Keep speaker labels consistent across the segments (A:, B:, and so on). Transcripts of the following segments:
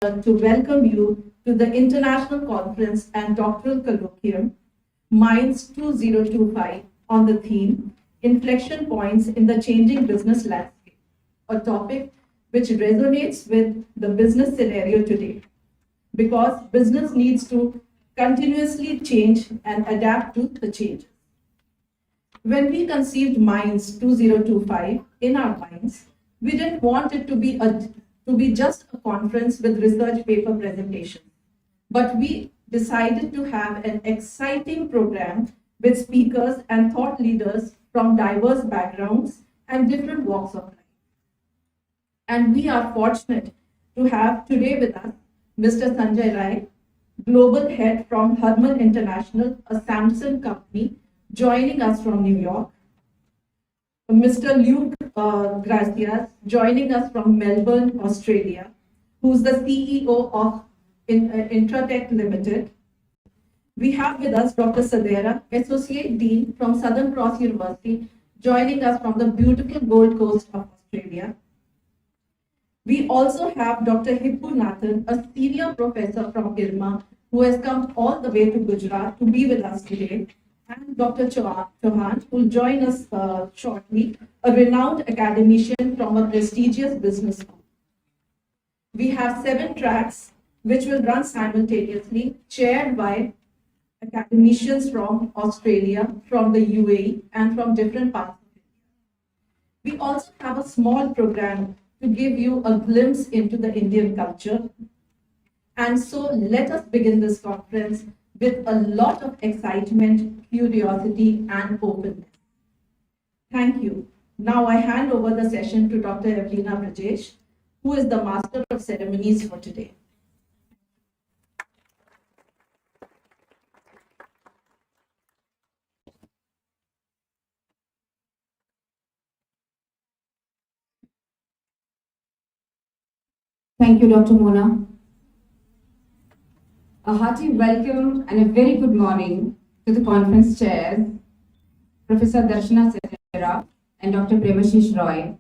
A: to welcome you to the International Conference and Doctoral Colloquium, Minds 2025, on the theme Inflection Points in the Changing Business Landscape, a topic which resonates with the business scenario today, because business needs to continuously change and adapt to the changes. When we conceived Minds 2025 in our minds, we didn't want it to be just a conference with research paper presentations, but we decided to have an exciting program with speakers and thought leaders from diverse backgrounds and different walks of life. And we are fortunate to have today with us Mr. Sanjay Rai, Global Head from Harman International, a Samsung company, joining us from New York. Mr. Luke Gracias, joining us from Melbourne, Australia, who's the CEO of Intratech Limited. We have with us Dr. Sadera, Associate Dean from Southern Cross University, joining us from the beautiful Gold Coast of Australia. We also have Dr. Hippu Nathan, a Senior Professor from IRMA, who has come all the way to Gujarat to be with us today, and Dr. Chauhan, who will join us shortly, a renowned academician from a prestigious business school. We have 7 tracks which will run simultaneously, chaired by academicians from Australia, from the UAE, and from different parts of India. We also have a small program to give you a glimpse into the Indian culture. And so let us begin this conference with a lot of excitement, curiosity, and openness. Thank you. Now I hand over the session to Dr. Evelina Brajesh, who is the Master of Ceremonies for today.
B: Thank you, Dr. Mona. A hearty welcome and a very good morning to the conference chairs, Professor Darshana Sedera and Dr. Premashish Roy,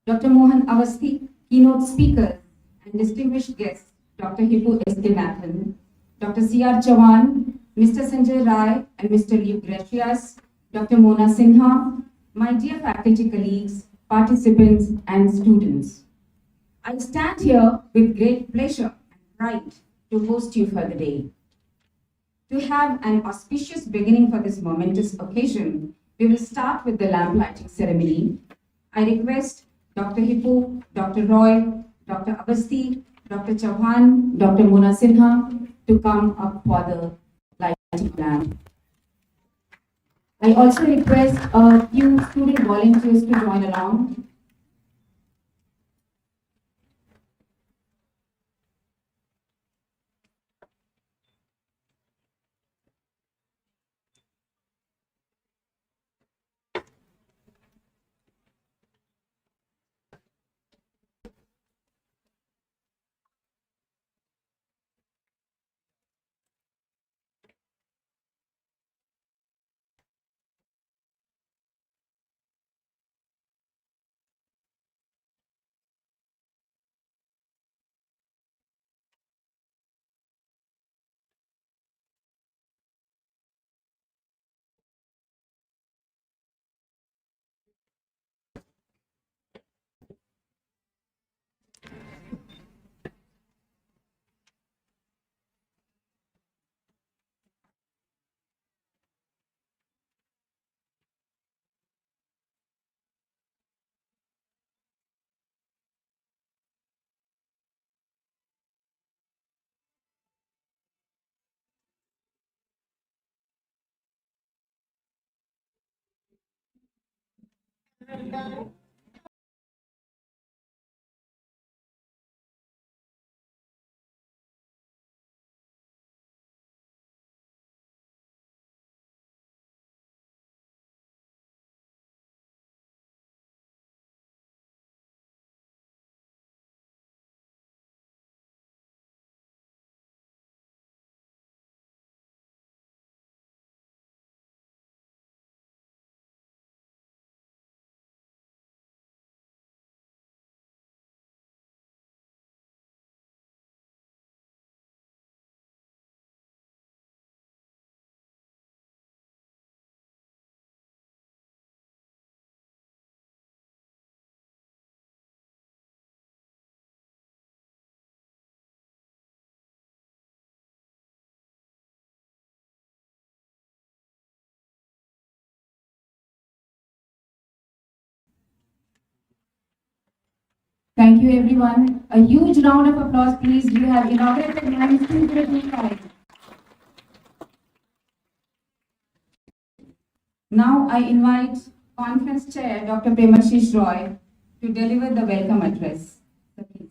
B: Dr. Mohan Avasthi, keynote speakers, and distinguished guests, Dr. Hippu S.K. Nathan, Dr. C.R. Chauhan, Mr. Sanjay Rai, and Mr. Luke Gracias, Dr. Mona Sinha, my dear faculty colleagues, participants, and students. I stand here with great pleasure and pride to host you for the day. To have an auspicious beginning for this momentous occasion, we will start with the lamp lighting ceremony. I request Dr. Hippu, Dr. Roy, Dr. Avasthi, Dr. Chauhan, Dr. Mona Sinha to come up for the lighting lamp. I also request a few student volunteers to join along. Thank you, everyone. A huge round of applause, please. We have inaugurated Minds 2025. Now I invite Conference Chair Dr. Premashish Roy to deliver the welcome address. Please.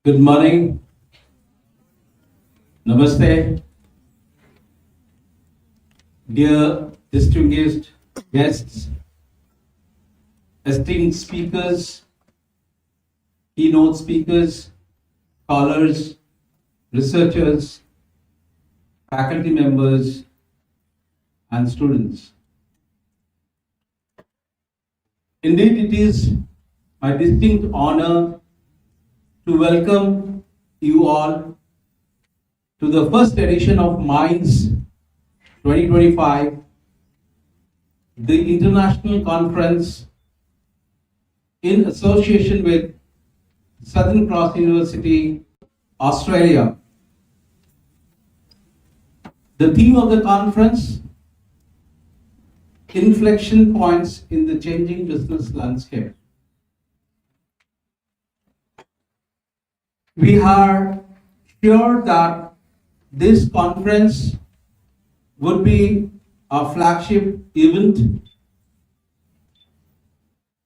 C: Good morning. Namaste. Dear distinguished guests, esteemed speakers, keynote speakers, scholars, researchers, faculty members, and students. Indeed, it is my distinct honor to welcome you all to the first edition of Minds 2025, the international conference in association with Southern Cross University, Australia. The theme of the conference, inflection points in the changing business landscape. We are sure that this conference would be a flagship event,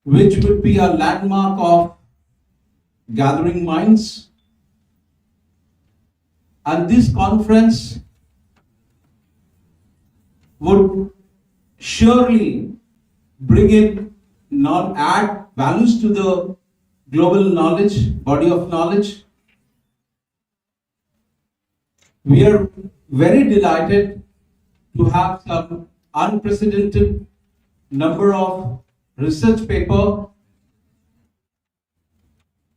C: which would be a landmark of gathering minds. And this conference would surely bring in add values to the global knowledge, body of knowledge. We are very delighted to have some unprecedented number of research paper,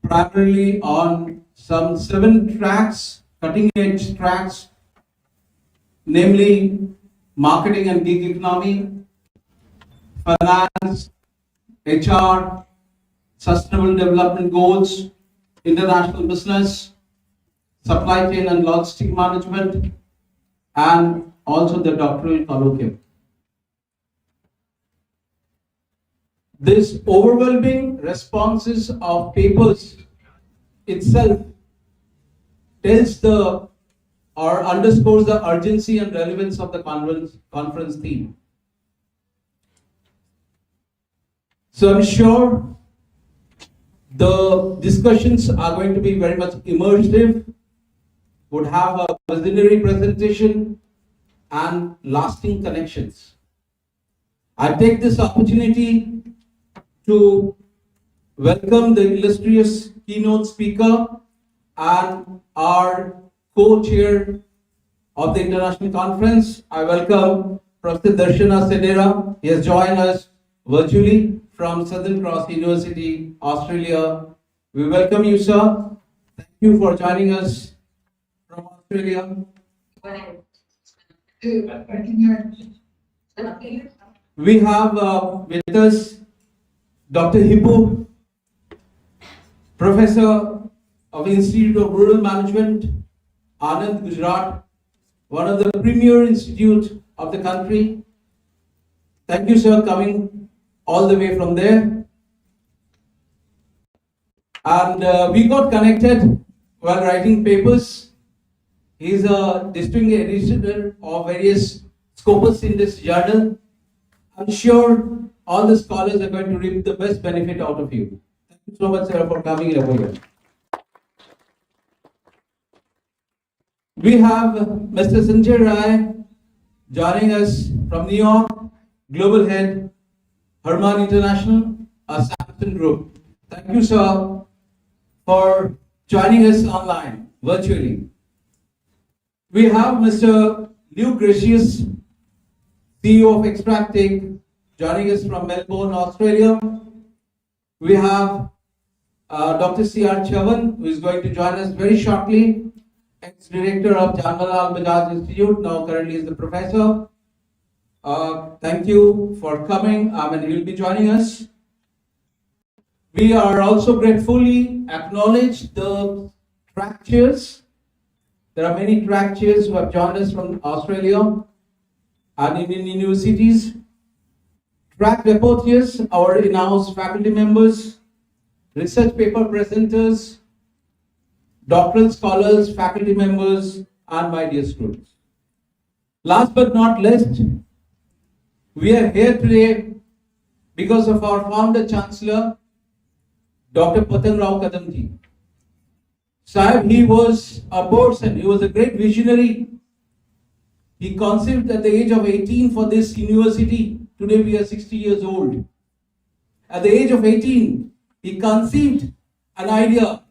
C: primarily on some 7 tracks, cutting edge tracks, namely marketing and gig economy, finance, HR, sustainable development goals, international business, supply chain and logistic management, and also the doctoral colloquium. This overwhelming responses of papers itself tells or underscores the urgency and relevance of the conference theme. So I'm sure the discussions are going to be very much immersive, would have a visionary presentation and lasting connections. I take this opportunity to welcome the illustrious keynote speaker and our co-chair of the international conference. I welcome Professor Darshana Sedera. He has joined us virtually from Southern Cross University, Australia. We welcome you, sir. Thank you for joining us from Australia. We have with us Dr. Hippo, Professor of Institute of Rural Management, Anand, Gujarat, one of the premier institutes of the country. Thank you, sir, coming all the way from there. And we got connected while writing papers. He's a distinguished editor of various scopus in this journal. I'm sure all the scholars are going to reap the best benefit out of you. Thank you so much, sir, for coming over here. We have Mr. Sanjay Rai joining us from New York, Global Head, Herman International, a Samsung Group. Thank you, sir, for joining us online, virtually. We have Mr. Luke Gracious, CEO of Extractic, joining us from Melbourne, Australia. We have Dr. C.R. Chavan, who is going to join us very shortly, ex-director of Janmalal Bajaj Institute, now currently is the professor. Thank you for coming. He will be joining us. We are also gratefully acknowledge the track chairs. There are many track chairs who have joined us from Australia and Indian universities. Track reporters, our in-house faculty members, research paper presenters, doctoral scholars, faculty members, and my dear students. Last but not least, we are here today because of our founder chancellor, Dr. Patan Rao Kadamji. Sahib, he was a person, he was a great visionary. He conceived at the age of 18 for this university. Today we are 60 years old. At the age of 18, he conceived an idea,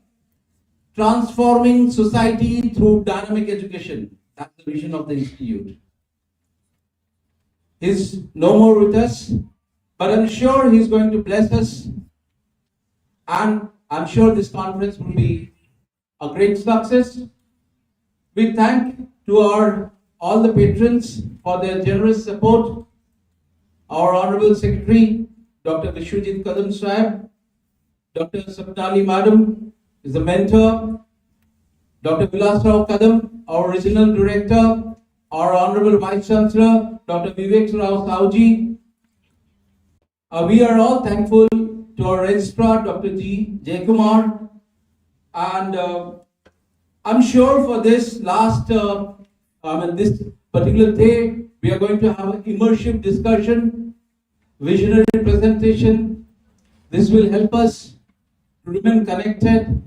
C: transforming society through dynamic education. That's the vision of the institute. He's no more with us, but I'm sure he's going to bless us. And I'm sure this conference will be a great success. We thank to all the patrons for their generous support. Our Honorable Secretary, Dr. Vishwajit Kadam Sahib, Dr. Sapnali Madam is the mentor, Dr. Vilas Rao Kadam, our Regional Director, our Honorable Vice Chancellor, Dr. Vivek Rao Sauji. We are all thankful to our Registrar, Dr. G. Kumar, and I'm sure for this this particular day, we are going to have an immersive discussion, visionary presentation. This will help us to remain connected.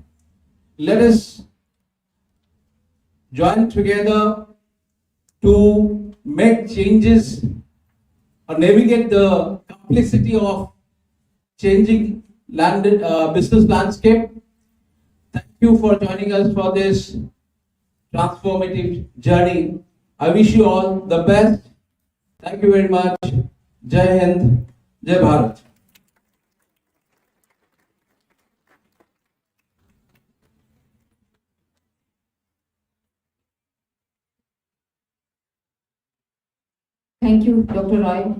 C: Let us join together to make changes or navigate the complexity of changing business landscape. Thank you for joining us for this transformative journey. I wish you all the best. Thank you very much. Jai Hind, Jai Bharat.
B: Thank you, Dr. Roy.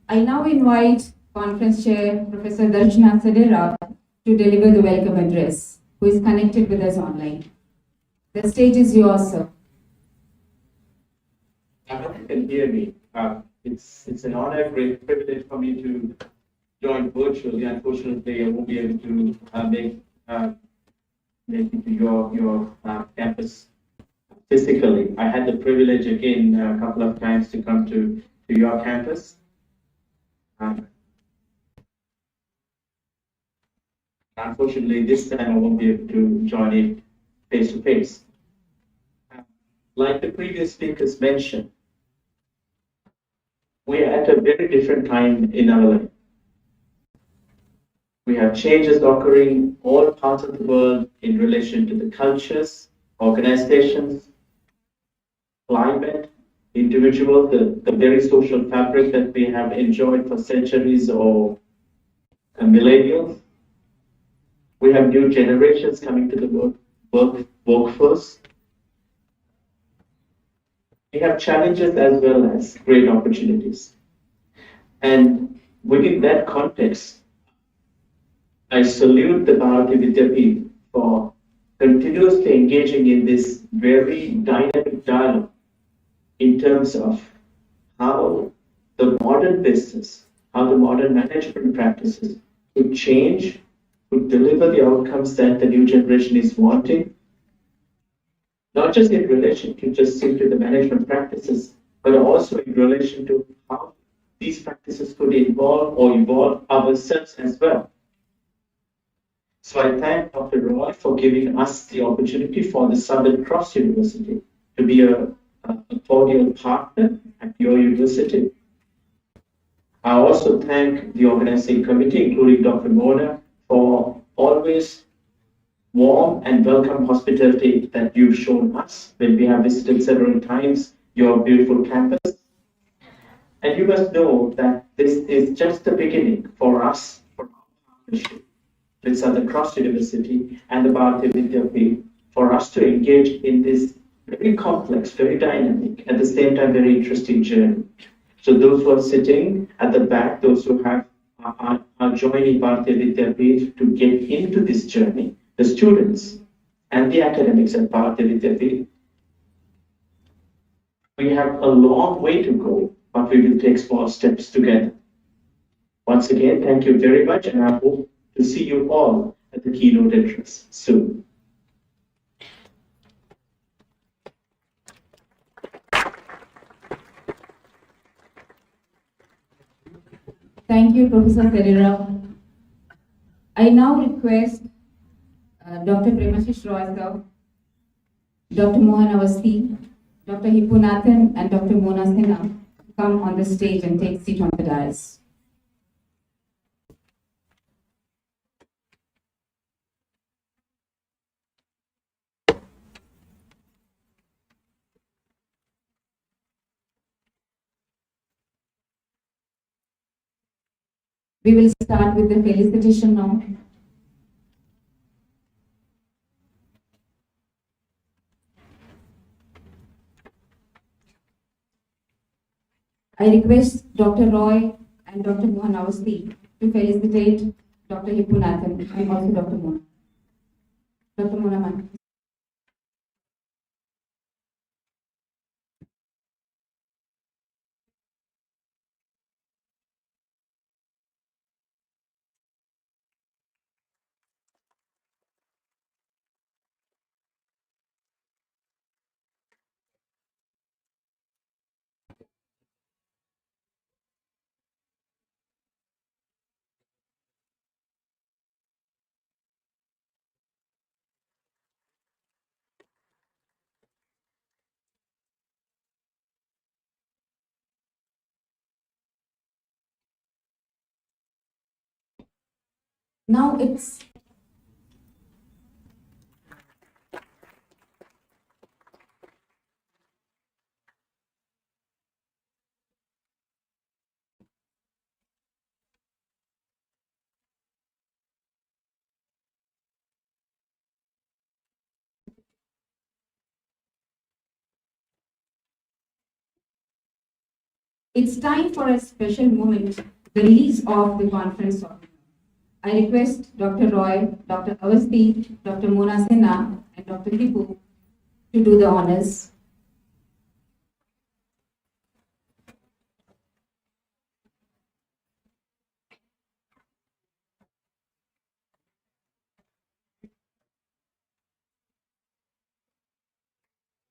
B: I now invite Conference Chair Professor Darshana Sadera to deliver the welcome address, who is connected with us online. The stage is yours, sir.
D: I hope you can hear me. It's an honor, great privilege for me to join virtually. Unfortunately, I won't be able to make it to your campus physically. I had the privilege again a couple of times to come to your campus. Unfortunately, this time I won't be able to join it face to face. Like the previous speakers mentioned, we are at a very different time in our life. We have changes occurring all parts of the world in relation to the cultures, organizations, climate, individuals, the very social fabric that we have enjoyed for centuries or millennials. We have new generations coming to the workforce. We have challenges as well as great opportunities. And within that context, I salute the Bharati Vidyapeeth for continuously engaging in this very dynamic dialogue in terms of how the modern business, how the modern management practices could change, could deliver the outcomes that the new generation is wanting, not just in relation to just simply the management practices, but also in relation to how these practices could evolve ourselves as well. So I thank Dr. Roy for giving us the opportunity for the Southern Cross University to be a cordial partner at your university. I also thank the organizing committee, including Dr. Mona, for always warm and welcome hospitality that you've shown us when we have visited several times your beautiful campus. And you must know that this is just the beginning for us, for our partnership with Southern Cross University and the Bharati Vidyapeeth, for us to engage in this very complex, very dynamic, at the same time very interesting journey. So those who are sitting at the back, those who have are joining Bharatiya Vidyapeeth to get into this journey, the students and the academics at Bharatiya Vidyapeeth. We have a long way to go, but we will take small steps together. Once again, thank you very much, and I hope to see you all at the keynote address soon.
B: Thank you, Professor Pereira. I now request Dr. Premashish Roy, sir, Dr. Mohan Avasthi, Dr. Hippunathan, and Dr. Mona Sinha to come on the stage and take seat on the dais. We will start with the felicitation now. I request Dr. Roy and Dr. Mohan Avasthi to felicitate Dr. Hippunathan and also Dr. Mona. Dr. Mona, ma'am. Now it's time for a special moment, the release of the conference souvenir. I request Dr. Roy, Dr. Avasthi, Dr. Mona Sinha, and Dr. Hippu to do the honors.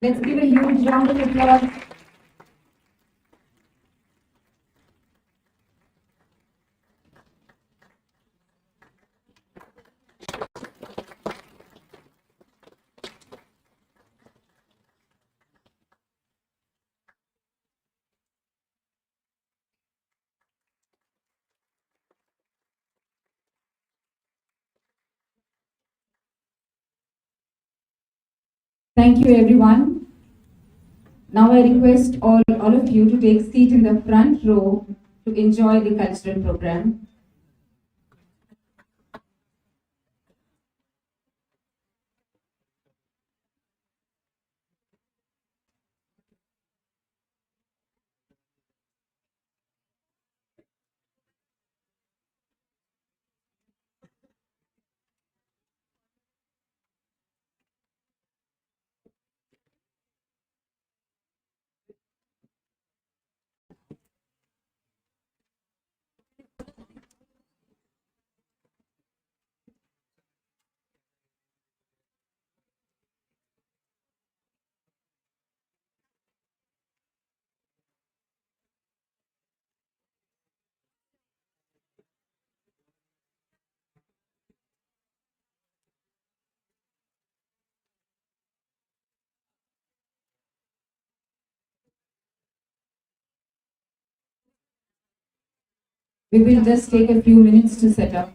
B: Let's give a huge round of applause. Thank you, everyone. Now I request all of you to take seat in the front row to enjoy the cultural program. We will just take a few minutes to set up.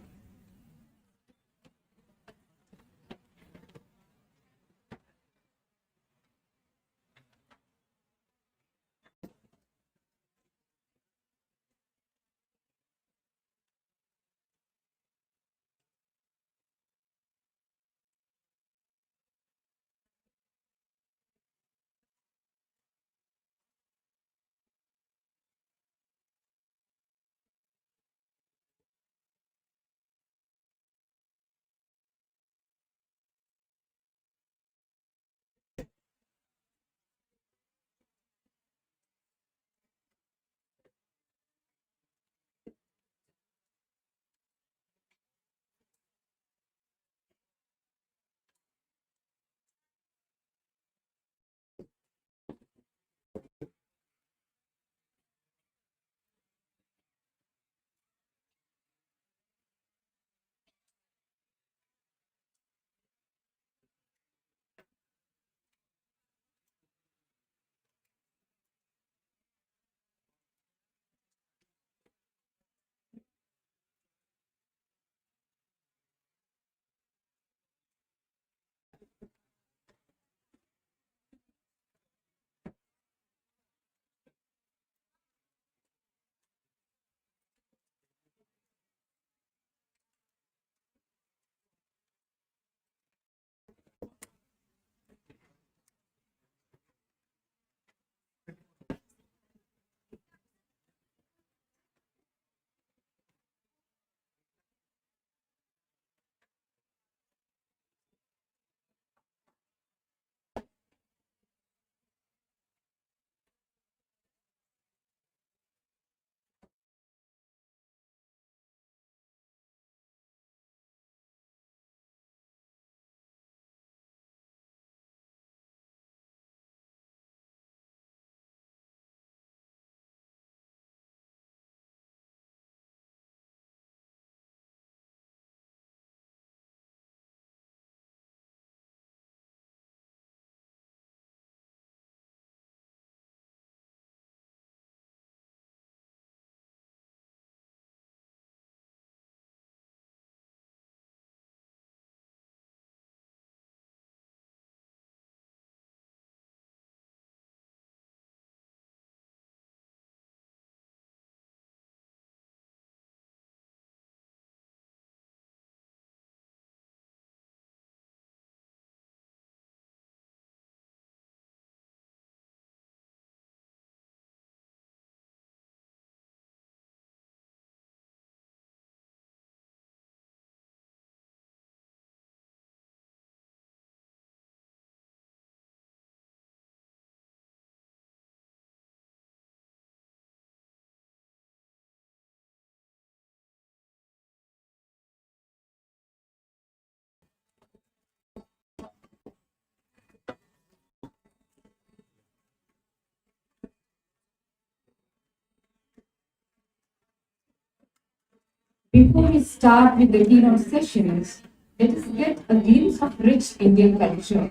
B: Before we start with the keynote sessions, let us get a glimpse of rich Indian culture.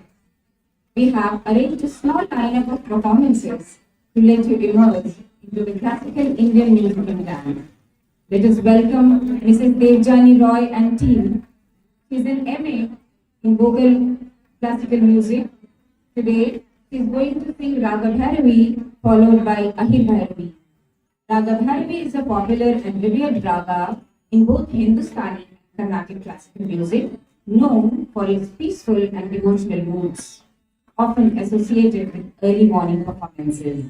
B: We have arranged a small lineup of performances to let you immerse into the classical Indian music and dance. Let us welcome Mrs. Devjani Roy and team. She is an MA in vocal classical music. Today, she is going to sing Raga Bhairavi, followed by Ahir Bhairavi. Raga Bhairavi is a popular and revered raga in both Hindustani and Carnatic classical music, known for its peaceful and devotional moods, often associated with early morning performances.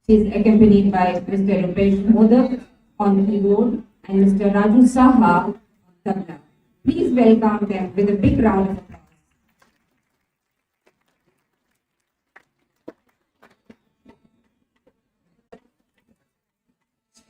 B: She is accompanied by Mr. Rupesh Modak on keyboard and Mr. Raju Saha on tabla. Please welcome them with a big round of applause.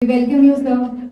B: We welcome you, sir.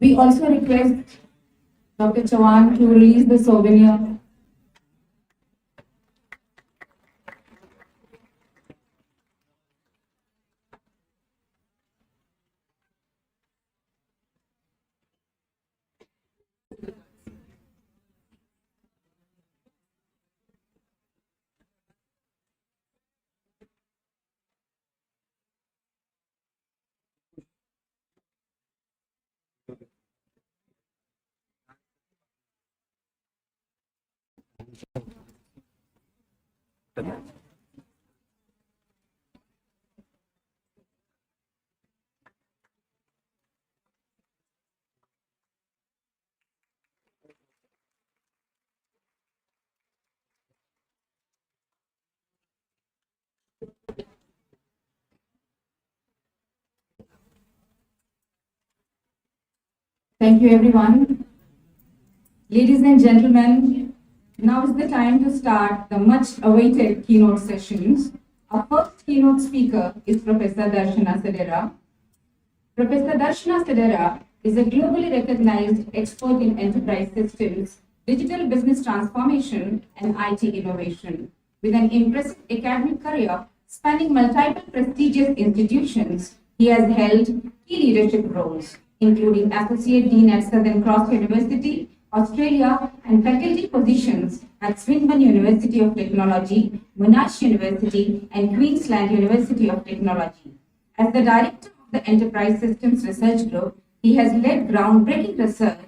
B: We also request Dr. Chavan to release the souvenir. Thank you, everyone. Ladies and gentlemen, now is the time to start the much-awaited keynote sessions. Our first keynote speaker is Professor Darshana Sedera. Professor Darshana Sedera is a globally recognized expert in enterprise systems, digital business transformation, and IT innovation. With an impressive academic career spanning multiple prestigious institutions, he has held key leadership roles, including Associate Dean at Southern Cross University, Australia, and faculty positions at Swinburne University of Technology, Monash University, and Queensland University of Technology. As the director of the Enterprise Systems Research Group, he has led groundbreaking research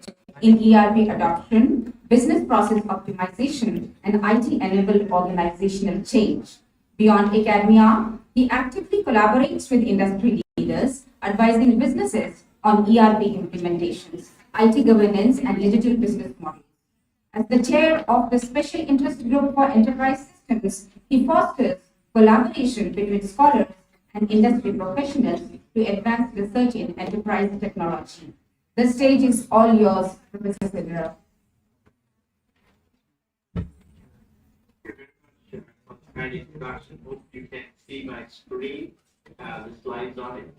B: in ERP adoption, business process optimization, and IT-enabled organizational change. Beyond academia, he actively collaborates with industry leaders, advising businesses on ERP implementations, IT governance, and digital business models. As the chair of the Special Interest Group for Enterprise Systems, he fosters collaboration between scholars and industry professionals to advance research in enterprise technology. The stage is all yours, Professor Sedera.
D: Thank you very much for the kind introduction. Hope you can see my screen, the slides on it.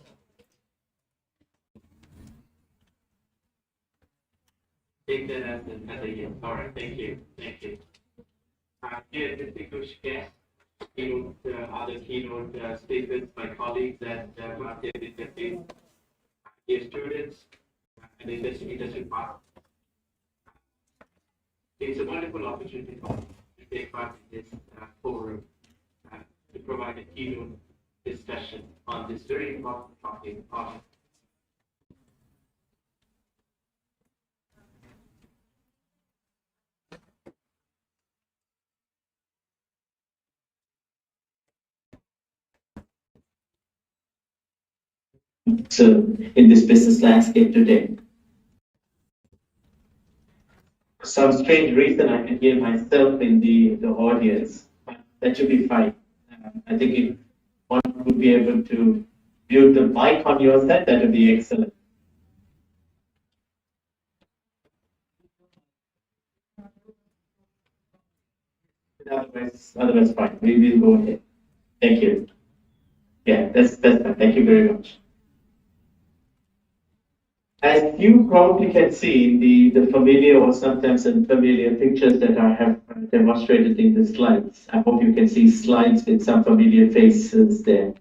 D: Take that as a yes. All right, thank you. Thank you. Dear distinguished guests, other keynote speakers, my colleagues at Dignitary, dear students, and industry partners. It's a wonderful opportunity for me to take part in this forum to provide a keynote discussion on this very important topic of so in this business landscape today. For some strange reason, I can hear myself in the audience, but that should be fine. I think if one would be able to mute the mic on your side, that would be excellent. Otherwise fine. We will go ahead. Thank you. Yeah, that's fine. Thank you very much. As you probably can see, the familiar or sometimes unfamiliar pictures that I have demonstrated in the slides. I hope you can see slides with some familiar faces there.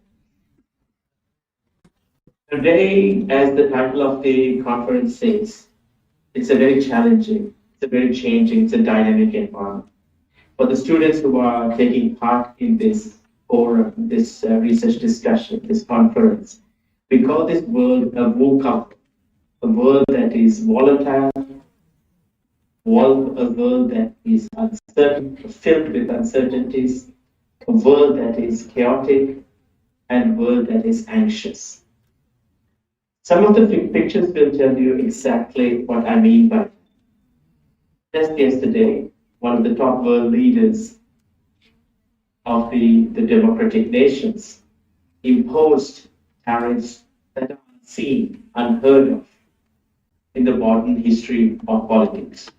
D: Today, as the title of the conference says, it's a very challenging, it's a very changing, it's a dynamic environment. For the students who are taking part in this forum, this research discussion, this conference, we call this world a VUCA, a world that is volatile, a world that is uncertain, filled with uncertainties, a world that is chaotic, and a world that is anxious. Some of the pictures will tell you exactly what I mean by that. Just yesterday, one of the top world leaders of the democratic nations imposed tariffs that are unseen, unheard of in the modern history of politics.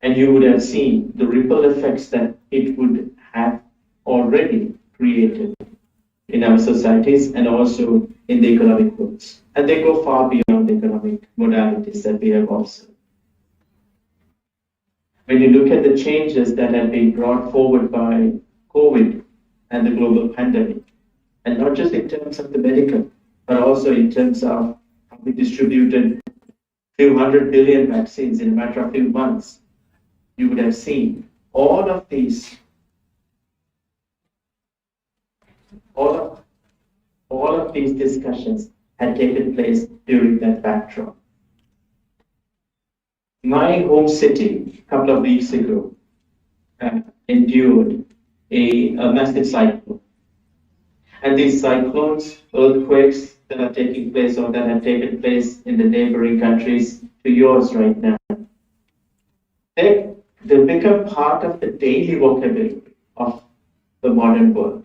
D: And you would have seen the ripple effects that it would have already created in our societies and also in the economic worlds. And they go far beyond of the economic modalities that we have observed. When you look at the changes that have been brought forward by COVID and the global pandemic, and not just in terms of the medical, but also in terms of how we distributed a few 100 billion vaccines in a matter of few months, you would have seen all of these, all of these discussions had taken place during that backdrop. My home city, a couple of weeks ago, endured a massive cyclone. And these cyclones, earthquakes that are taking place or that have taken place in the neighboring countries to yours right now, they become part of the daily vocabulary of the modern world.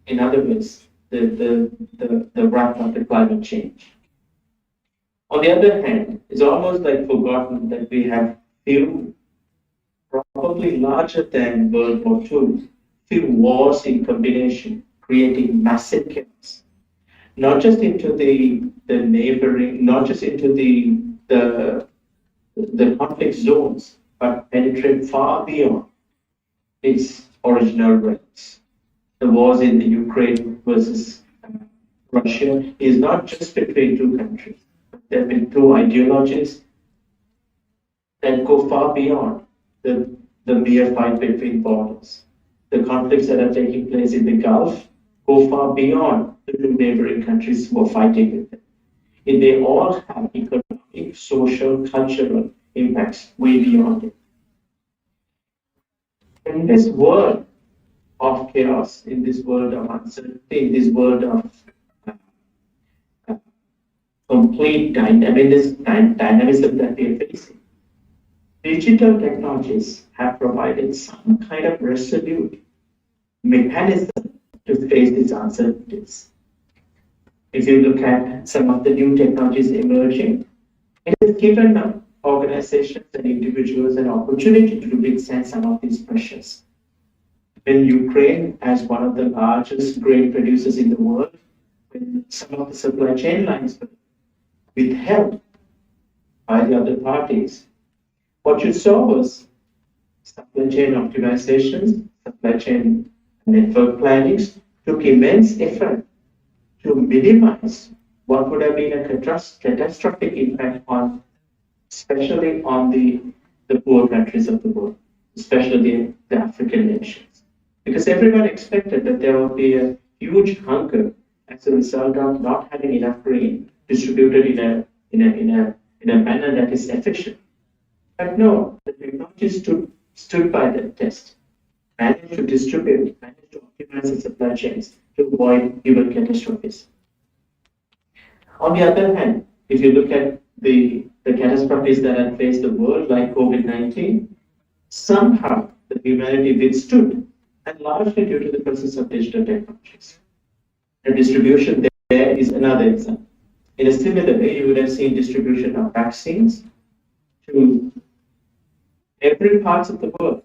D: In other words, the wrap of the climate change. On the other hand, it's almost like forgotten that we have few, probably larger than World War II, few wars in combination, creating massive chaos. Not just into the neighboring, not just into the conflict zones, but penetrate far beyond its original realms. The wars in the Ukraine versus Russia is not just between two countries. There have been two ideologies that go far beyond the mere fight between borders. The conflicts that are taking place in the Gulf go far beyond the two neighboring countries who are fighting with them. And they all have economic, social, cultural impacts way beyond it. In this world of chaos, in this world of uncertainty, in this world of complete dynamism that we are facing, digital technologies have provided some kind of resolute mechanism to face these uncertainties. If you look at some of the new technologies emerging, it has given organizations and individuals an opportunity to withstand some of these pressures. When Ukraine, as one of the largest grain producers in the world, when some of the supply chain lines were withheld by the other parties, what you saw was supply chain optimizations, supply chain network plannings took immense effort to minimize what would have been a catastrophic impact on, especially on the poor countries of the world, especially the African nations. Because everyone expected that there would be a huge hunger as a result of not having enough grain distributed in a manner that is efficient. But no, the technology stood by that test, managed to distribute, managed to optimize the supply chains to avoid even catastrophes. On the other hand, if you look at the catastrophes that have faced the world, like COVID-19, somehow the humanity withstood, and largely due to the presence of digital technologies. The distribution there is another example. In a similar way, you would have seen distribution of vaccines to every part of the world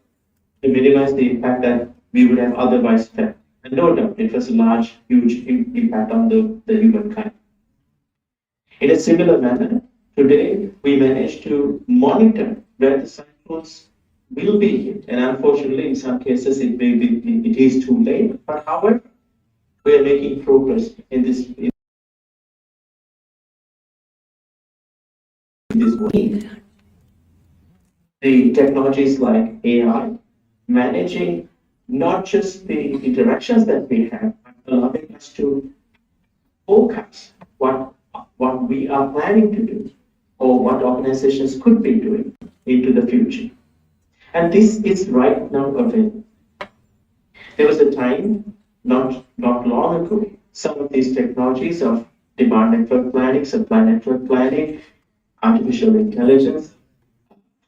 D: to minimize the impact that we would have otherwise felt. And no doubt, it was a large, huge impact on the humankind. In a similar manner, today we managed to monitor where the cyclones will be hit, and unfortunately, in some cases, it is too late. But however, we are making progress in this way. The technologies like AI, managing not just the interactions that we have, but allowing us to forecast what we are planning to do or what organizations could be doing into the future. And this is right now available. There was a time, not long ago, some of these technologies of demand network planning, supply network planning, artificial intelligence,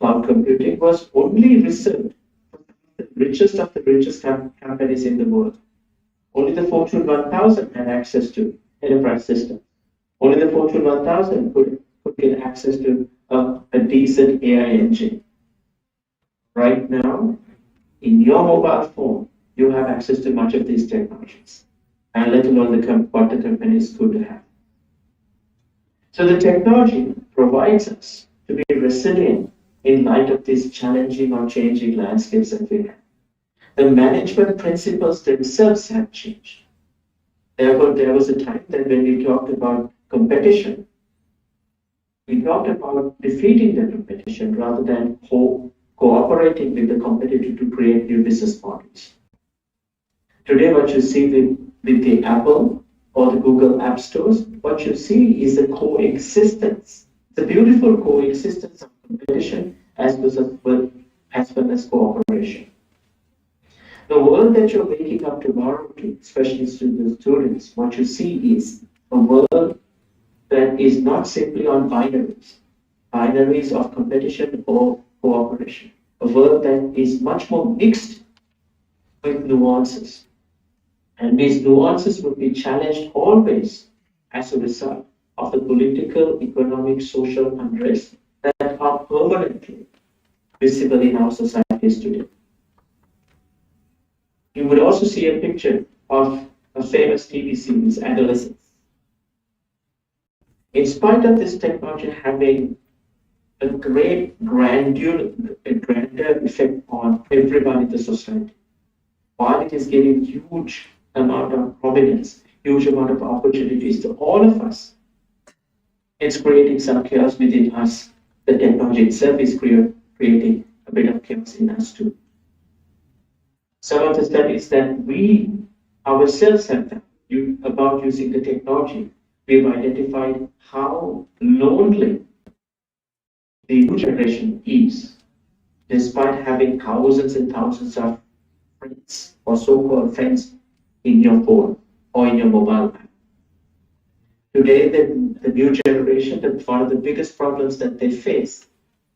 D: cloud computing was only reserved for the richest of the richest companies in the world. Only the Fortune 1000 had access to enterprise systems. Only the Fortune 1000 could get access to a decent AI engine. Right now, in your mobile phone, you have access to much of these technologies, and let alone what the companies could have. So the technology provides us to be resilient in light of these challenging or changing landscapes that we have. The management principles themselves have changed. Therefore, there was a time that when we talked about competition, we talked about defeating the competition rather than cooperating with the competitor to create new business models. Today, what you see with the Apple or the Google App Stores, what you see is a coexistence, the beautiful coexistence of competition as well as cooperation. The world that you're waking up tomorrow to, especially to the students, what you see is a world that is not simply on binaries of competition or cooperation, a world that is much more mixed with nuances. And these nuances will be challenged always as a result of the political, economic, social unrest that are permanently visible in our societies today. You would also see a picture of a famous TV series, Adolescence. In spite of this technology having a great grander effect on everyone in the society, while it is giving huge amount of prominence, huge amount of opportunities to all of us, it's creating some chaos within us. The technology itself is creating a bit of chaos in us too. Some of the studies that we ourselves have done about using the technology, we've identified how lonely the new generation is, despite having thousands and thousands of friends or so-called friends in your phone or in your mobile app. Today, the new generation, one of the biggest problems that they face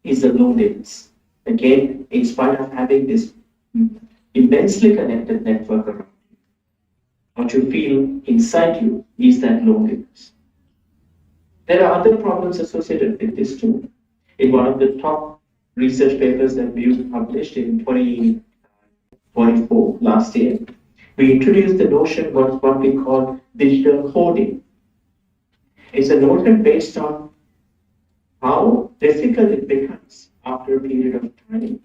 D: is the loneliness. Again, in spite of having this immensely connected network around you, what you feel inside you is that loneliness. There are other problems associated with this too. In one of the top research papers that we published in 2024, last year, we introduced the notion of what we call digital hoarding. It's a notion based on how difficult it becomes after a period of time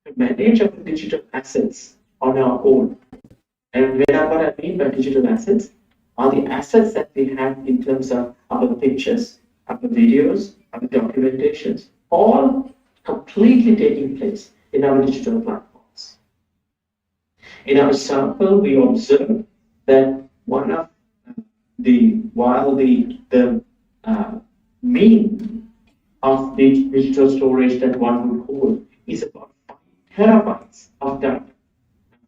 D: to manage our digital assets on our own. And what I mean by digital assets are the assets that we have in terms of our pictures, our videos, our documentations, all completely taking place in our digital platforms. In our sample, we observed that while the mean of the digital storage that one would hold is about 5 terabytes of data.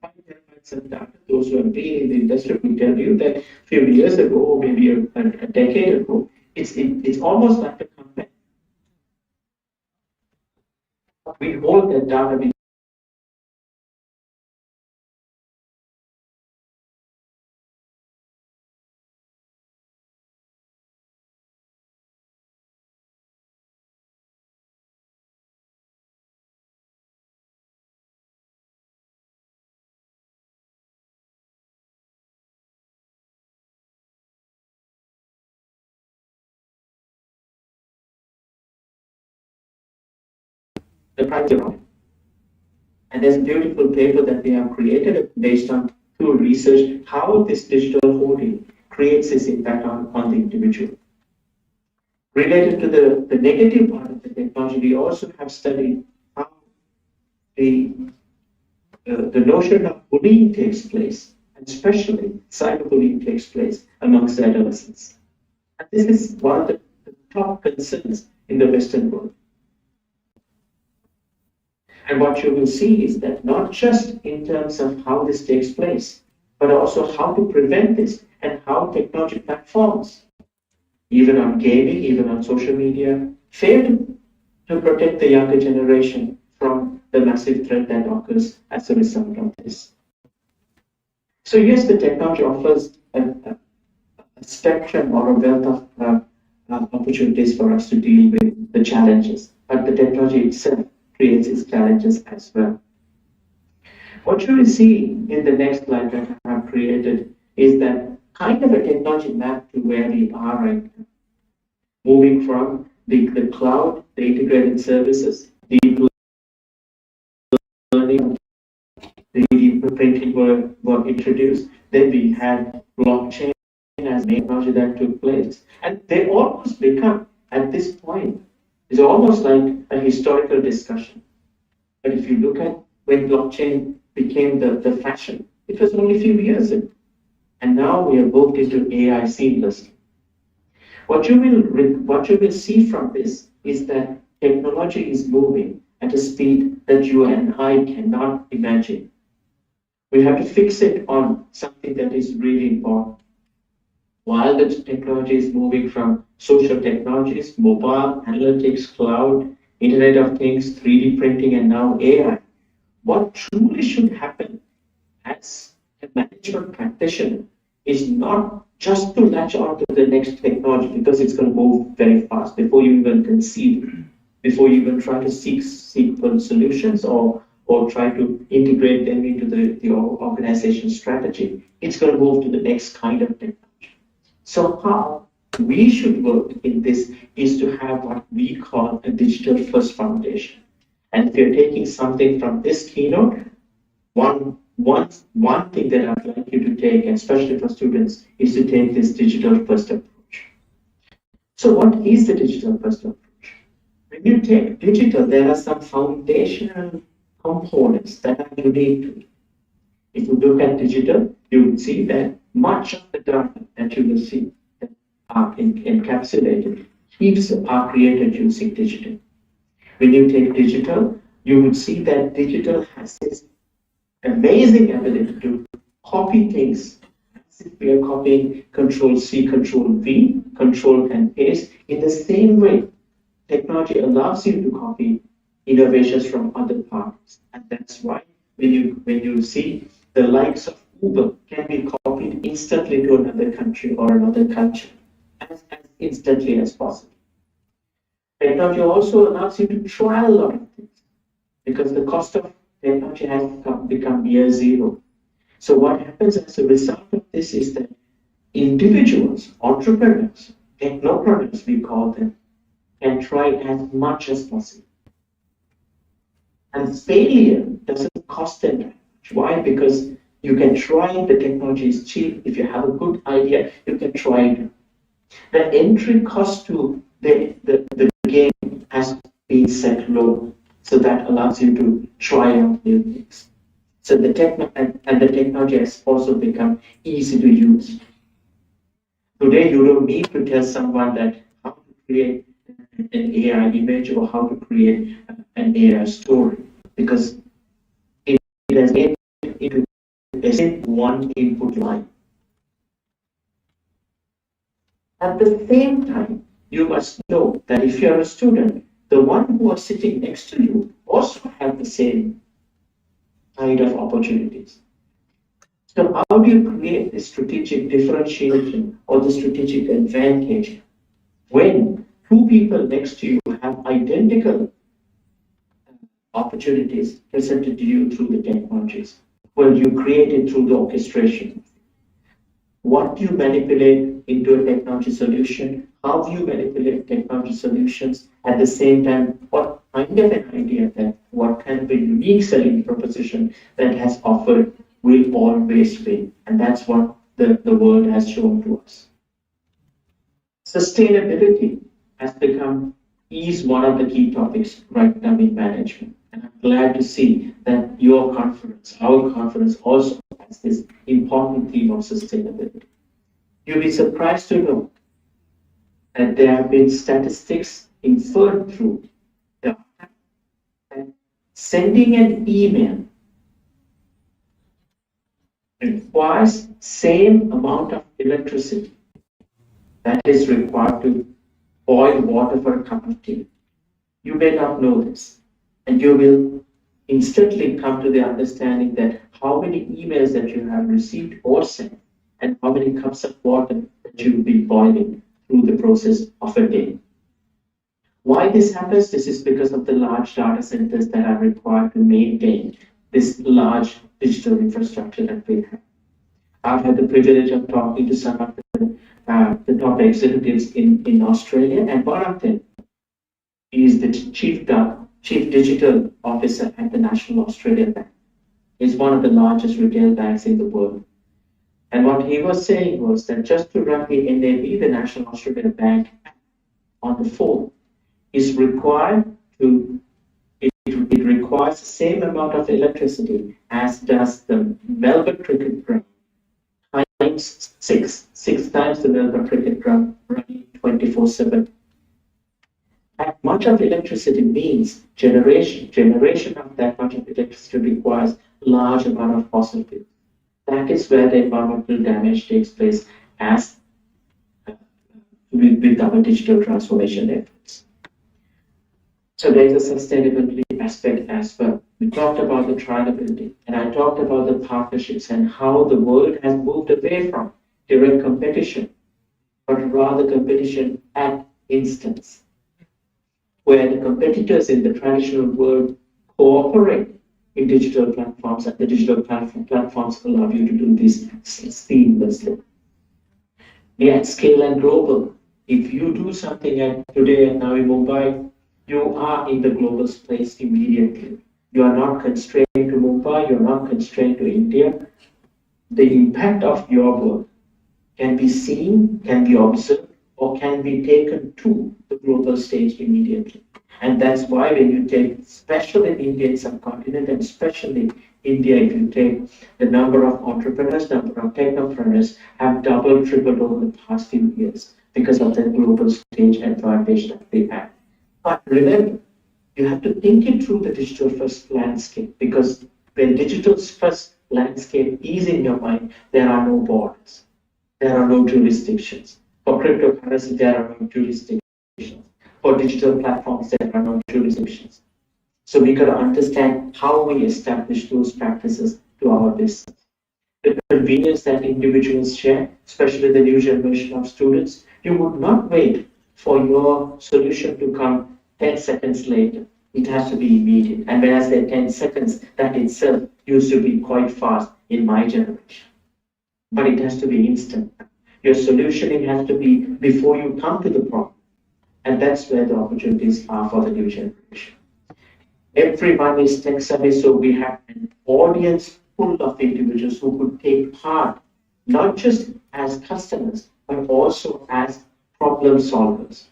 D: 5 terabytes of data. Those who have been in the industry will tell you that a few years ago, or maybe a decade ago, it's almost like a company. We hold that data. The privacy of it. And there's a beautiful paper that we have created based on through research how this digital hoarding creates this impact on the individual. Related to the negative part of the technology, we also have studied how the notion of bullying takes place, and especially cyberbullying takes place amongst adolescents. And this is one of the top concerns in the Western world. And what you will see is that not just in terms of how this takes place, but also how to prevent this and how technology platforms, even on gaming, even on social media, fail to protect the younger generation from the massive threat that occurs as a result of this. So yes, the technology offers a spectrum or a wealth of opportunities for us to deal with the challenges, but the technology itself creates its challenges as well. What you will see in the next slide that I have created is that kind of a technology map to where we are right now. moving from the cloud, the integrated services, deep learning, the deep printing were introduced. Then we had blockchain as the technology that took place. And they almost become, at this point, it's almost like a historical discussion. But if you look at when blockchain became the fashion, it was only a few years ago. And now we have moved into AI seamlessly. What you will see from this is that technology is moving at a speed that you and I cannot imagine. We have to fix it on something that is really important. While the technology is moving from social technologies, mobile, analytics, cloud, Internet of Things, 3D printing, and now AI, what truly should happen as a management practitioner is not just to latch on to the next technology because it's going to move very fast before you even conceive it, before you even try to seek for solutions or try to integrate them into the organization strategy. It's going to move to the next kind of technology. So how we should work in this is to have what we call a digital first foundation. And if you're taking something from this keynote, one thing that I'd like you to take, and especially for students, is to take this digital first approach. So what is the digital first approach? When you take digital, there are some foundational components that are unique to it. If you look at digital, you will see that much of the data that you will see that are encapsulated are created using digital. When you take digital, you would see that digital has this amazing ability to copy things. As if we are copying Control-C, Control-V, Control and paste. In the same way, technology allows you to copy innovations from other parties. And that's why when you see the likes of Uber can be copied instantly to another country or another culture as instantly as possible. Technology also allows you to try a lot of things because the cost of technology has become near zero. So what happens as a result of this is that individuals, entrepreneurs, technopreneurs we call them, can try as much as possible. And failure doesn't cost them that much. Why? Because you can try, the technology is cheap. If you have a good idea, you can try it. The entry cost to the game has been set low. So that allows you to try out new things. So the technology has also become easy to use. Today, you don't need to tell someone that how to create an AI image or how to create an AI story because it has made it into a one input line. At the same time, you must know that if you're a student, the one who are sitting next to you also have the same kind of opportunities. So how do you create the strategic differentiation or the strategic advantage when two people next to you have identical opportunities presented to you through the technologies? Well, you create it through the orchestration. What do you manipulate into a technology solution? How do you manipulate technology solutions? At the same time, what kind of an idea that what kind of a unique selling proposition that has offered will always win. And that's what the world has shown to us. Sustainability is one of the key topics right now in management. And I'm glad to see that your conference, our conference also has this important theme of sustainability. You'll be surprised to know that there have been statistics inferred through that sending an email requires same amount of electricity that is required to boil water for a cup of tea. You may not know this, and you will instantly come to the understanding that how many emails that you have received or sent and how many cups of water that you will be boiling through the process of a day. Why this happens? This is because of the large data centers that are required to maintain this large digital infrastructure that we have. I've had the privilege of talking to some of the the top executives in Australia, and one of them is the chief digital officer at the National Australia Bank. It's one of the largest retail banks in the world. And what he was saying was that just to run the NAB, the National Australia Bank, on the phone is required to, it requires the same amount of electricity as does the Melbourne Cricket Ground times six times the Melbourne Cricket Ground running 24/7. That much of electricity means generation of that much of electricity requires large amount of fossil fuels. That is where the environmental damage takes place as with our digital transformation efforts. So there's a sustainability aspect as well. We talked about the trialability, and I talked about the partnerships and how the world has moved away from direct competition, but rather competition at instance, where the competitors in the traditional world cooperate in digital platforms, and the digital platforms allow you to do this seamlessly. The at scale and global. If you do something today and now in Mumbai, you are in the global space immediately. You are not constrained to Mumbai, you're not constrained to India. The impact of your work can be seen, can be observed, or can be taken to the global stage immediately. And that's why when you take, especially the Indian subcontinent and especially India, if you take the number of entrepreneurs, number of technopreneurs have doubled, tripled over the past few years because of the global stage advantage that they have. But remember, you have to think it through the digital first landscape, because when digital first landscape is in your mind, there are no borders, there are no jurisdictions. For cryptocurrency, there are no jurisdictions. For digital platforms, there are no jurisdictions. So we got to understand how we establish those practices to our business. The convenience that individuals share, especially the new generation of students, you would not wait for your solution to come 10 seconds later. It has to be immediate. And when I say 10 seconds, that itself used to be quite fast in my generation. But it has to be instant. Your solutioning has to be before you come to the problem. And that's where the opportunities are for the new generation. Everyone is tech savvy, so we have an audience full of individuals who could take part, not just as customers, but also as problem solvers.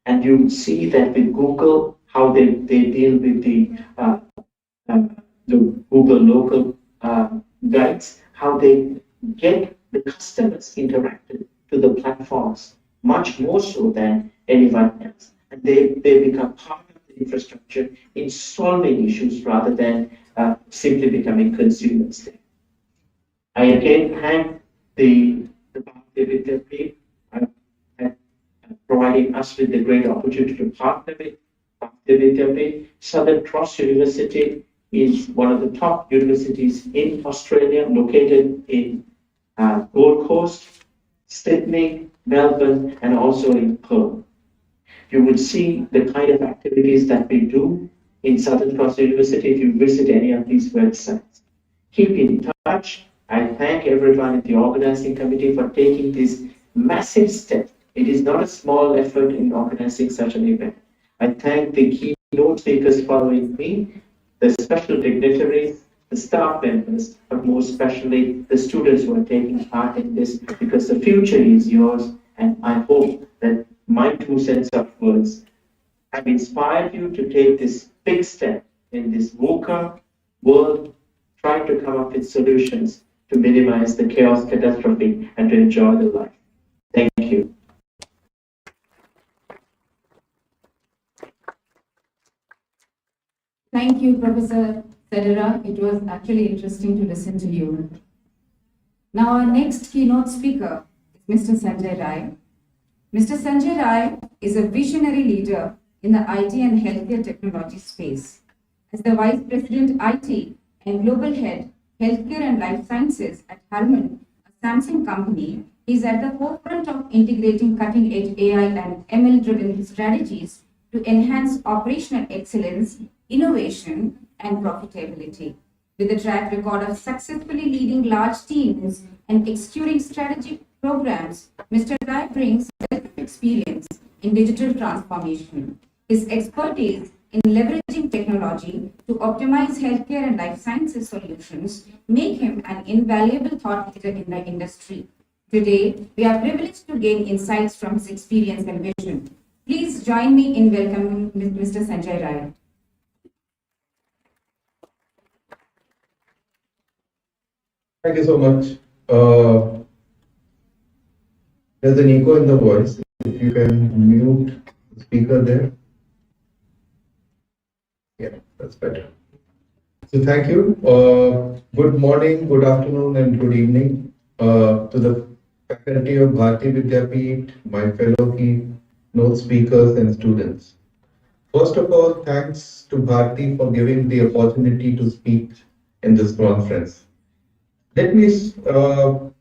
D: And you see that with Google, how they deal with the Google local guides, how they get the customers interacted to the platforms much more so than anyone else. And they become part of the infrastructure in solving issues rather than simply becoming consumers. I again thank the Dignitary providing us with the great opportunity to partner with Dignitary. Southern Cross University is one of the top universities in Australia, located in Gold Coast, Sydney, Melbourne, and also in Perth. You would see the kind of activities that we do in Southern Cross University if you visit any of these websites. Keep in touch. I thank everyone in the organizing committee for taking this massive step. It is not a small effort in organizing such an event. I thank the keynote speakers following me, the special dignitaries, the staff members, but more especially the students who are taking part in this, because the future is yours. And I hope that my 2 cents of words have inspired you to take this big step in this VUCA world, trying to come up with solutions to minimize the chaos, catastrophe, and to enjoy the life. Thank you.
B: Thank you, Professor Federer. It was actually interesting to listen to you. Now our next keynote speaker is Mr. Sanjay Rai. Mr. Sanjay Rai is a visionary leader in the IT and healthcare technology space. As the Vice President IT and Global Head, Healthcare and Life Sciences at Harman, a Samsung company, he is at the forefront of integrating cutting-edge AI and ML-driven strategies to enhance operational excellence, innovation, and profitability. With a track record of successfully leading large teams and executing strategic programs, Mr. Rai brings wealth of experience in digital transformation. His expertise in leveraging technology to optimize healthcare and life sciences solutions make him an invaluable thought leader in the industry. Today, we are privileged to gain insights from his experience and vision. Please join me in welcoming Mr. Sanjay Rai.
E: Thank you so much. There's an echo in the voice. If you can mute the speaker there. Yeah, that's better. So thank you. Good morning, good afternoon, and good evening to the faculty of Bharati Vidyapeeth, my fellow keynote speakers and students. First of all, thanks to Bharati for giving the opportunity to speak in this conference. Let me start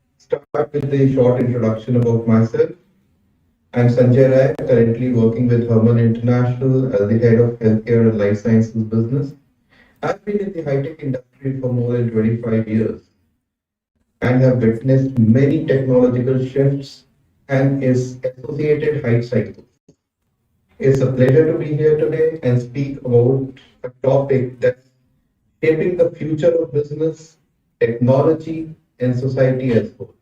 E: with a short introduction about myself. I'm Sanjay Rai, currently working with Herman International as the head of healthcare and life sciences business. I've been in the high-tech industry for more than 25 years and have witnessed many technological shifts and its associated hype cycles. It's a pleasure to be here today and speak about a topic that's shaping the future of business, technology, and society as a whole.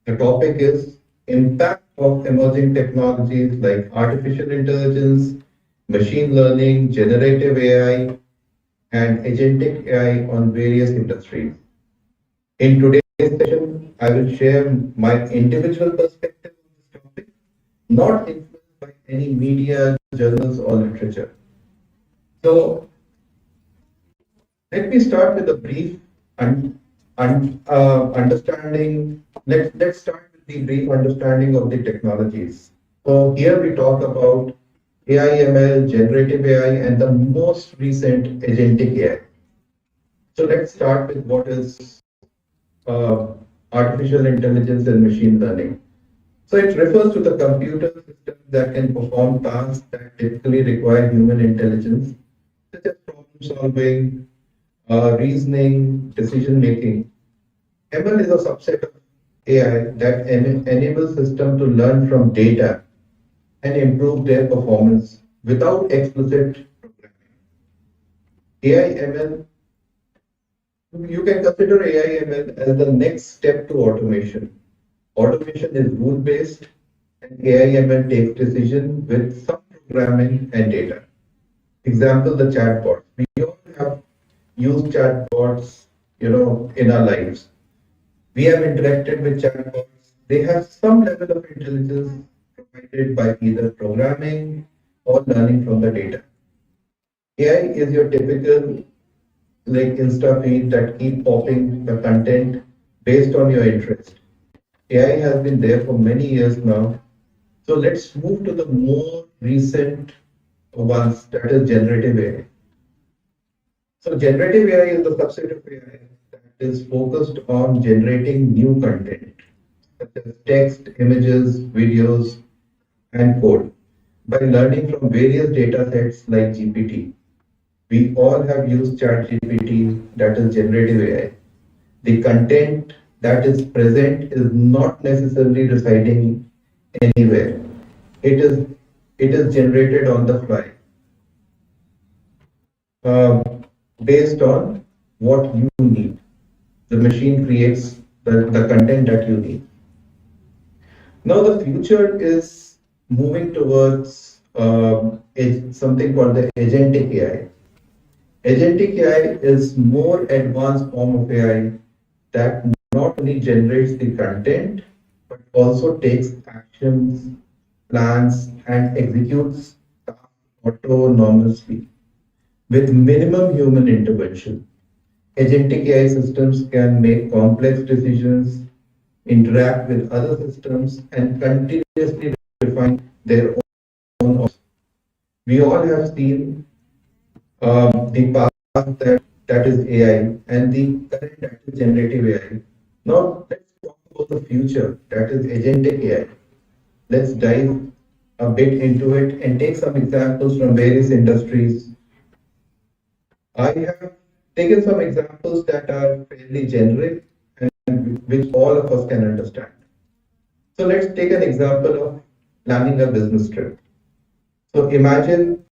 E: The topic is impact of emerging technologies like artificial intelligence, machine learning, generative AI, and agentic AI on various industries. In today's session, I will share my individual perspective on this topic, not influenced by any media, journals, or literature. So, let me start with a brief understanding. Let's start with the brief understanding of the technologies. So here we talk about AI, ML, generative AI, and the most recent agentic AI. So let's start with what is artificial intelligence and machine learning. So it refers to the computer system that can perform tasks that typically require human intelligence, such as problem solving, reasoning, decision making. ML is a subset of AI that enables systems to learn from data and improve their performance without explicit programming. AI ML, you can consider AI ML as the next step to automation. Automation is rule based, and AI ML takes decision with some programming and data. Example, the chatbot. We all have used chatbots, in our lives. We have interacted with chatbots. They have some level of intelligence provided by either programming or learning from the data. AI is your typical like Insta feed that keep popping the content based on your interest. AI has been there for many years now. So let's move to the more recent ones, that is generative AI. So generative AI is the subset of AI that is focused on generating new content, such as text, images, videos, and code by learning from various data sets like GPT. We all have used ChatGPT, that is generative AI. The content that is present is not necessarily residing anywhere. It is generated on the fly. Based on what you need. The machine creates the content that you need. Now the future is moving towards something called the agentic AI. Agentic AI is more advanced form of AI that not only generates the content, but also takes actions, plans, and executes tasks autonomously with minimum human intervention. Agentic AI systems can make complex decisions, interact with other systems, and continuously refine their own. We all have seen the past that is AI and the current that is generative AI. Now let's talk about the future that is agentic AI. Let's dive a bit into it and take some examples from various industries. I have taken some examples that are fairly generic and which all of us can understand. So let's take an example of planning a business trip. So imagine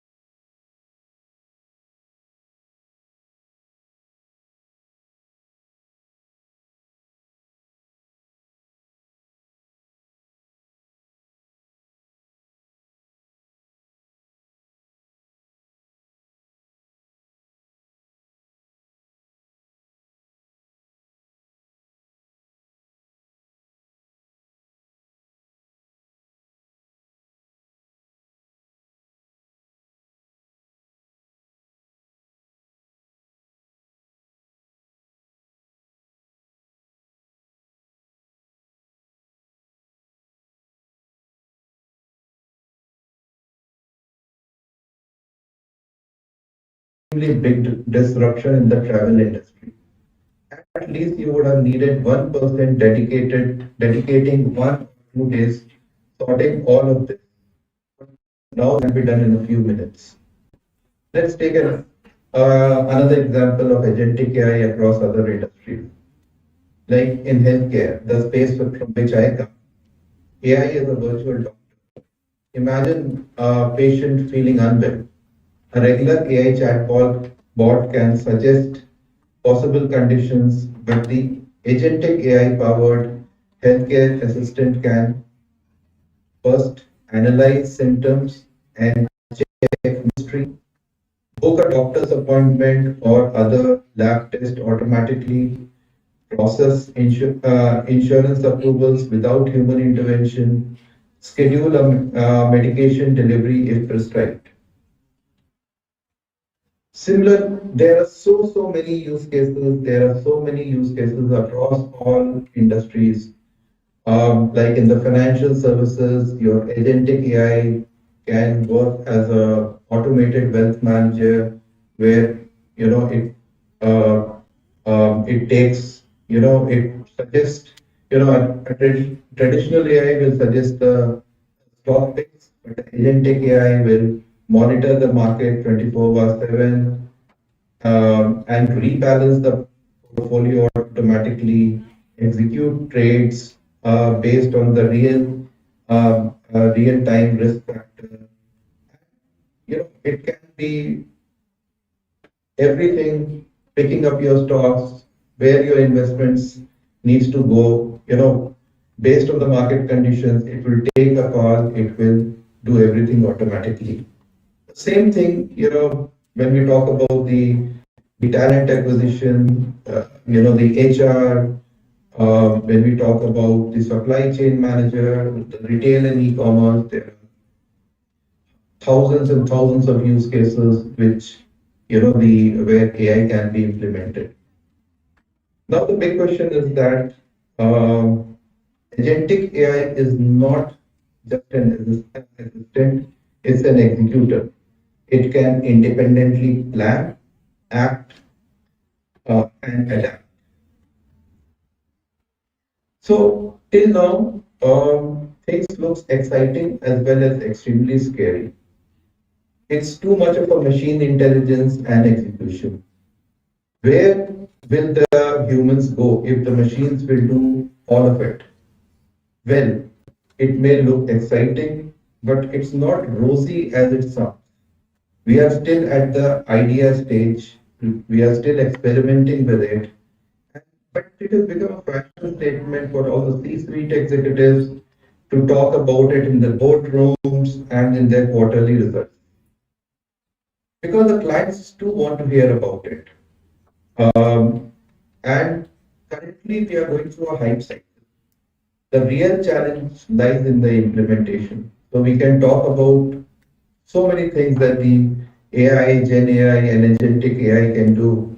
E: big disruption in the travel industry. At least you would have needed one person dedicating 1 or 2 days sorting all of this. Now it can be done in a few minutes. Let's take another example of agentic AI across other industries. Like in healthcare, the space from which I come, AI is a virtual doctor. Imagine a patient feeling unwell. A regular AI chatbot bot can suggest possible conditions, but the agentic AI powered healthcare assistant can first analyze symptoms and check history, book a doctor's appointment or other lab test automatically, process insurance approvals without human intervention, schedule a medication delivery if prescribed. Similar, there are so many use cases. There are so many use cases across all industries. Like in the financial services, your agentic AI can work as a automated wealth manager, where it takes it suggests a traditional AI will suggest the stock picks, but agentic AI will monitor the market 24/7 and rebalance the portfolio automatically, execute trades based on the real time risk factor. It can be everything, picking up your stocks, where your investments needs to go, based on the market conditions, it will take a call, it will do everything automatically. Same thing, when we talk about the talent acquisition, the HR, when we talk about the supply chain manager, the retail and e-commerce, there are thousands and thousands of use cases which, where AI can be implemented. Now the big question is that agentic AI is not just an assistant, it's an executor. It can independently plan, act, and adapt. So till now, things looks exciting as well as extremely scary. It's too much of a machine intelligence and execution. Where will the humans go if the machines will do all of it? Well, it may look exciting, but it's not rosy as it sounds. We are still at the idea stage. We are still experimenting with it. But it has become a fashion statement for all the C-suite executives to talk about it in the boardrooms and in their quarterly results. Because the clients too want to hear about it. And currently we are going through a hype cycle. The real challenge lies in the implementation. So we can talk about so many things that the AI, Gen AI, and agentic AI can do.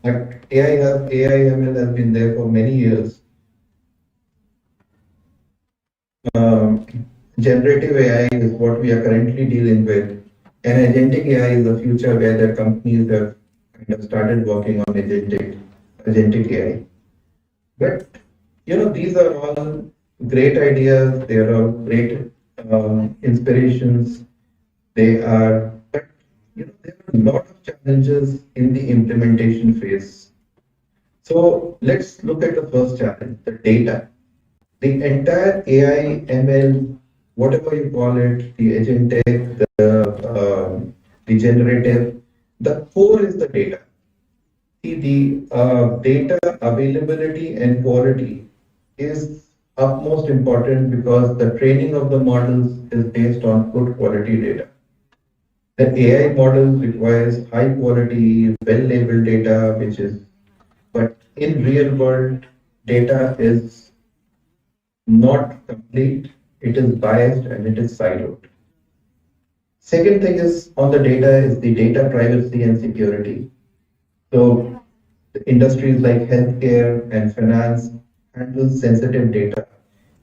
E: But AI ML has been there for many years. Generative AI is what we are currently dealing with, and agentic AI is the future where the companies have kind of started working on agentic AI. But these are all great ideas. They are all great inspirations. They are, but there are a lot of challenges in the implementation phase. So let's look at the first challenge, the data. The entire AI, ML, whatever you call it, the agentic, the generative, the core is the data. See, the data availability and quality is utmost important because the training of the models is based on good quality data. The AI model requires high quality, well labeled data, but in real world, data is not complete, it is biased and it is siloed. Second thing is on the data is the data privacy and security. So industries like healthcare and finance handle sensitive data,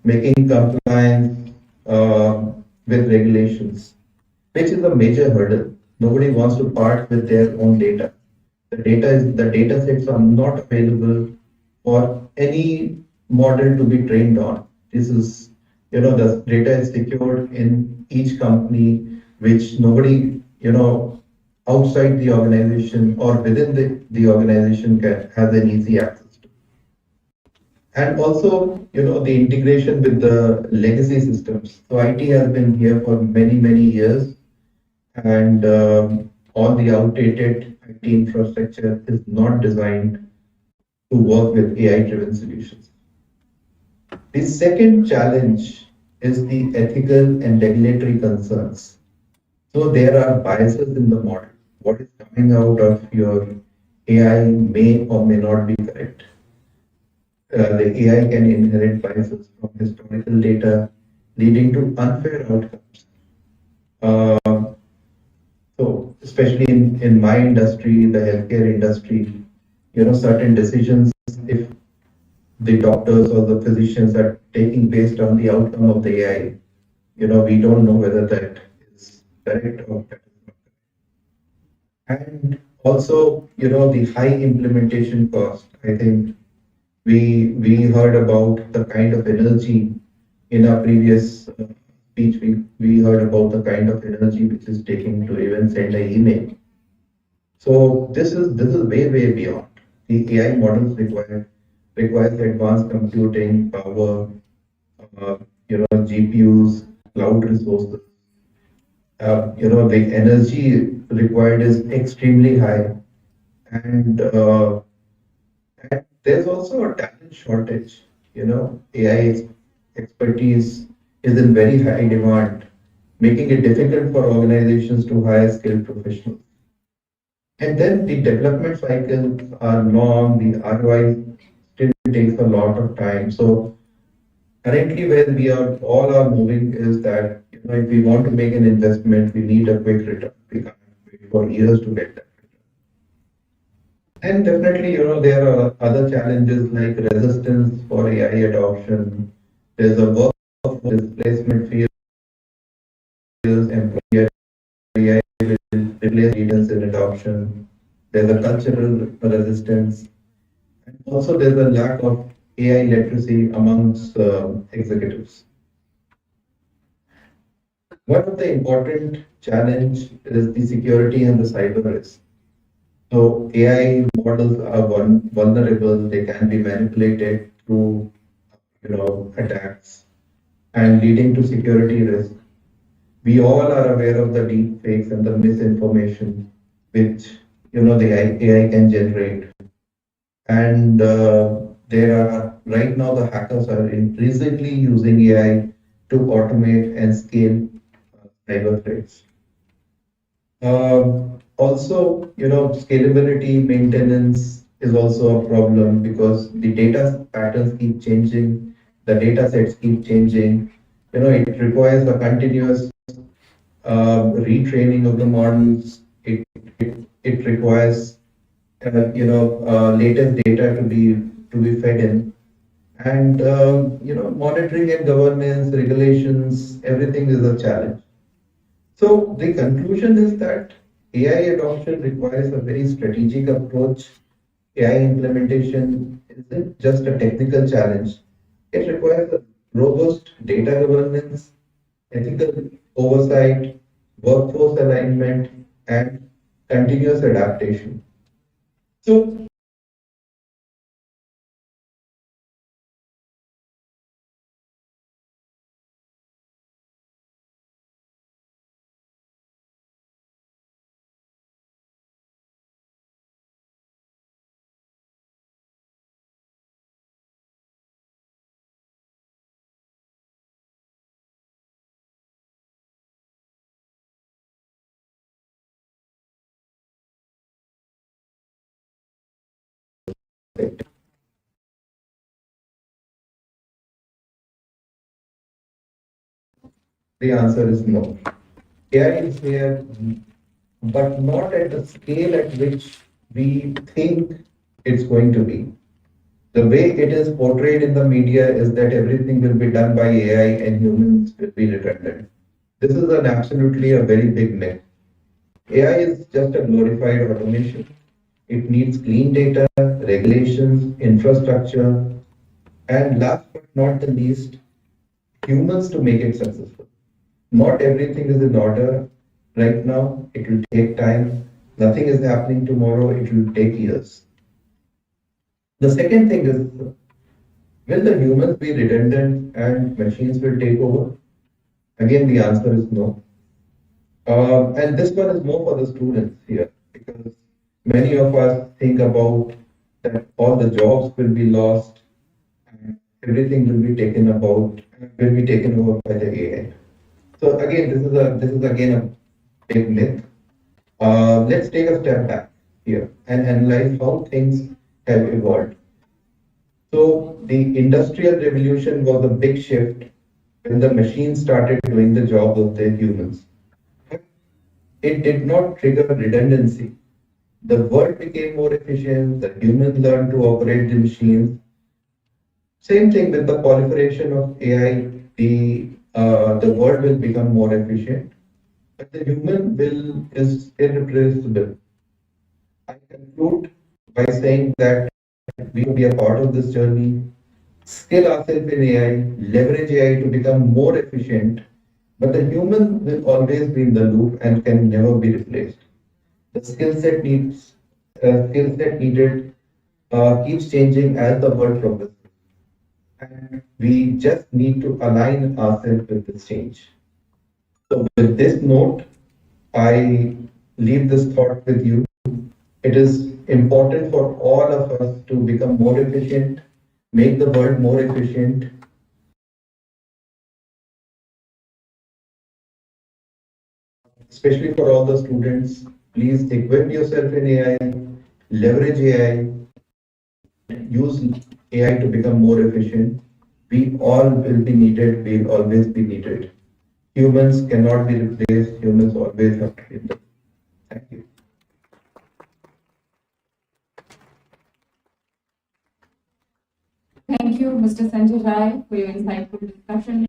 E: making compliance with regulations, which is a major hurdle. Nobody wants to part with their own data. The data sets are not available for any model to be trained on. This is, the data is secured in each company, which nobody, outside the organization or within the organization has an easy access to. And also, the integration with the legacy systems. So IT has been here for many, many years, and all the outdated IT infrastructure is not designed to work with AI-driven solutions. The second challenge is the ethical and regulatory concerns. So there are biases in the model. What is coming out of your AI may or may not be correct. The AI can inherit biases from historical data, leading to unfair outcomes. So, especially in my industry, the healthcare industry, certain decisions, if the doctors or the physicians are taking based on the outcome of the AI, we don't know whether that is correct or that is not correct. And also, the high implementation cost. I think we heard about the kind of energy in our previous speech. We heard about the kind of energy which is taking to even send an email. So this is way beyond. The AI models requires advanced computing power, GPUs, cloud resources. The energy required is extremely high, and there's also a talent shortage. AI expertise is in very high demand, making it difficult for organizations to hire skilled professionals. And then the development cycles are long, the ROI still takes a lot of time. So currently where we are all are moving is that, if we want to make an investment, we need a quick return. We can't wait for years to get that. And definitely, there are other challenges like resistance for AI adoption. There's a workforce displacement fears, employee AI will replace agents in adoption. There's a cultural resistance. And also, there's a lack of AI literacy amongst executives. One of the important challenge is the security and the cyber risk. So AI models are vulnerable. They can be manipulated through, attacks and leading to security risk. We all are aware of the deep fakes and the misinformation which, the AI can generate. And there are right now the hackers are increasingly using AI to automate and scale cyber threats. Also, scalability maintenance is also a problem because the data patterns keep changing, the data sets keep changing. It requires a continuous retraining of the models. It requires latest data to be fed in, and monitoring and governance, regulations, everything is a challenge. So the conclusion is that AI adoption requires a very strategic approach. AI implementation isn't just a technical challenge. It requires a robust data governance, ethical oversight, workforce alignment, and continuous adaptation. So it? The answer is no. AI is here, but not at the scale at which we think it's going to be. The way it is portrayed in the media is that everything will be done by AI and humans will be redundant. This is an absolutely a very big myth. AI is just a glorified automation. It needs clean data, regulations, infrastructure, and last but not the least, humans to make it successful. Not everything is in order right now. It will take time. Nothing is happening tomorrow. It will take years. The second thing is, will the humans be redundant and machines will take over? Again, the answer is no. And this one is more for the students here because many of us think about that all the jobs will be lost and everything will be taken over by the AI. So again, this is again a big myth. Let's take a step back here and analyze how things have evolved. So the industrial revolution was a big shift when the machines started doing the job of the humans. It did not trigger redundancy. The world became more efficient, the humans learned to operate the machines. Same thing with the proliferation of AI, the world will become more efficient, but the human will is irreplaceable. I conclude by saying that we will be a part of this journey, skill ourselves in AI, leverage AI to become more efficient, but the human will always be in the loop and can never be replaced. The skill set needed keeps changing as the world progresses, and we just need to align ourselves with this change. So, with this note, I leave this thought with you. It is important for all of us to become more efficient, make the world more efficient. Especially for all the students, please equip yourself in AI, leverage AI, use AI to become more efficient. We all will be needed, we'll always be needed. Humans cannot be replaced, humans always have to be there. Thank you.
B: Thank you, Mr. Sanjay Rai, for your insightful discussion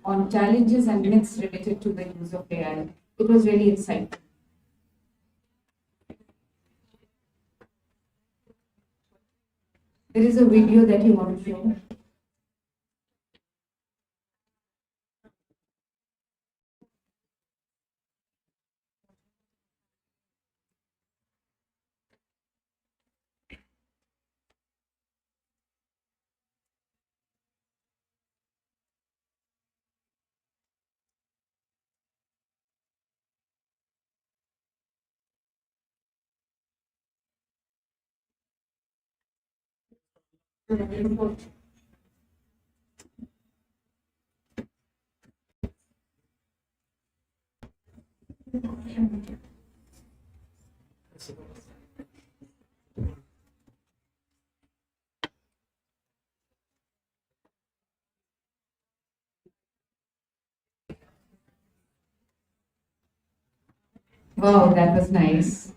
B: on challenges and myths related to the use of AI. It was really insightful. There is a video that you want to show. Wow, that was nice.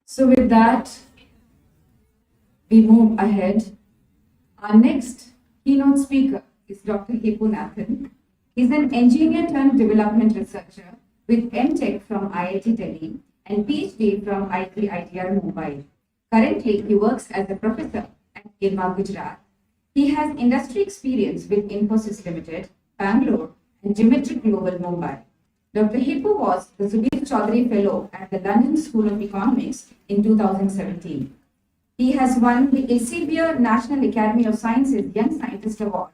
B: So with that, we move ahead. Our next keynote speaker is Dr. Hippo Nathan. He's an engineer turned development researcher with MTech from IIT Delhi and PhD from IITR Mumbai. Currently, he works as a professor at IRMA, Gujarat. He has industry experience with Infosys Limited, Bangalore, and Geometry Global Mumbai. Dr. Hippo was the Subir Chaudhary Fellow at the London School of Economics in 2017. He has won the Elsevier National Academy of Sciences Young Scientist Award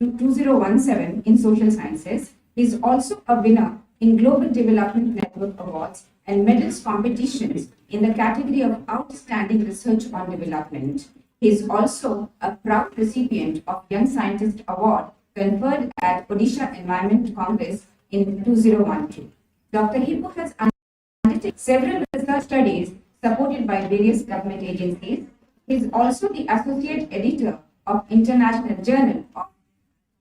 B: 2017 in Social Sciences. He is also a winner in Global Development Network Awards and medals competitions in the category of Outstanding Research on Development. He is also a proud recipient of Young Scientist Award conferred at Odisha Environment Congress in 2012. Dr. Hippo has undertaken several research studies supported by various government agencies. He is also the associate editor of International Journal of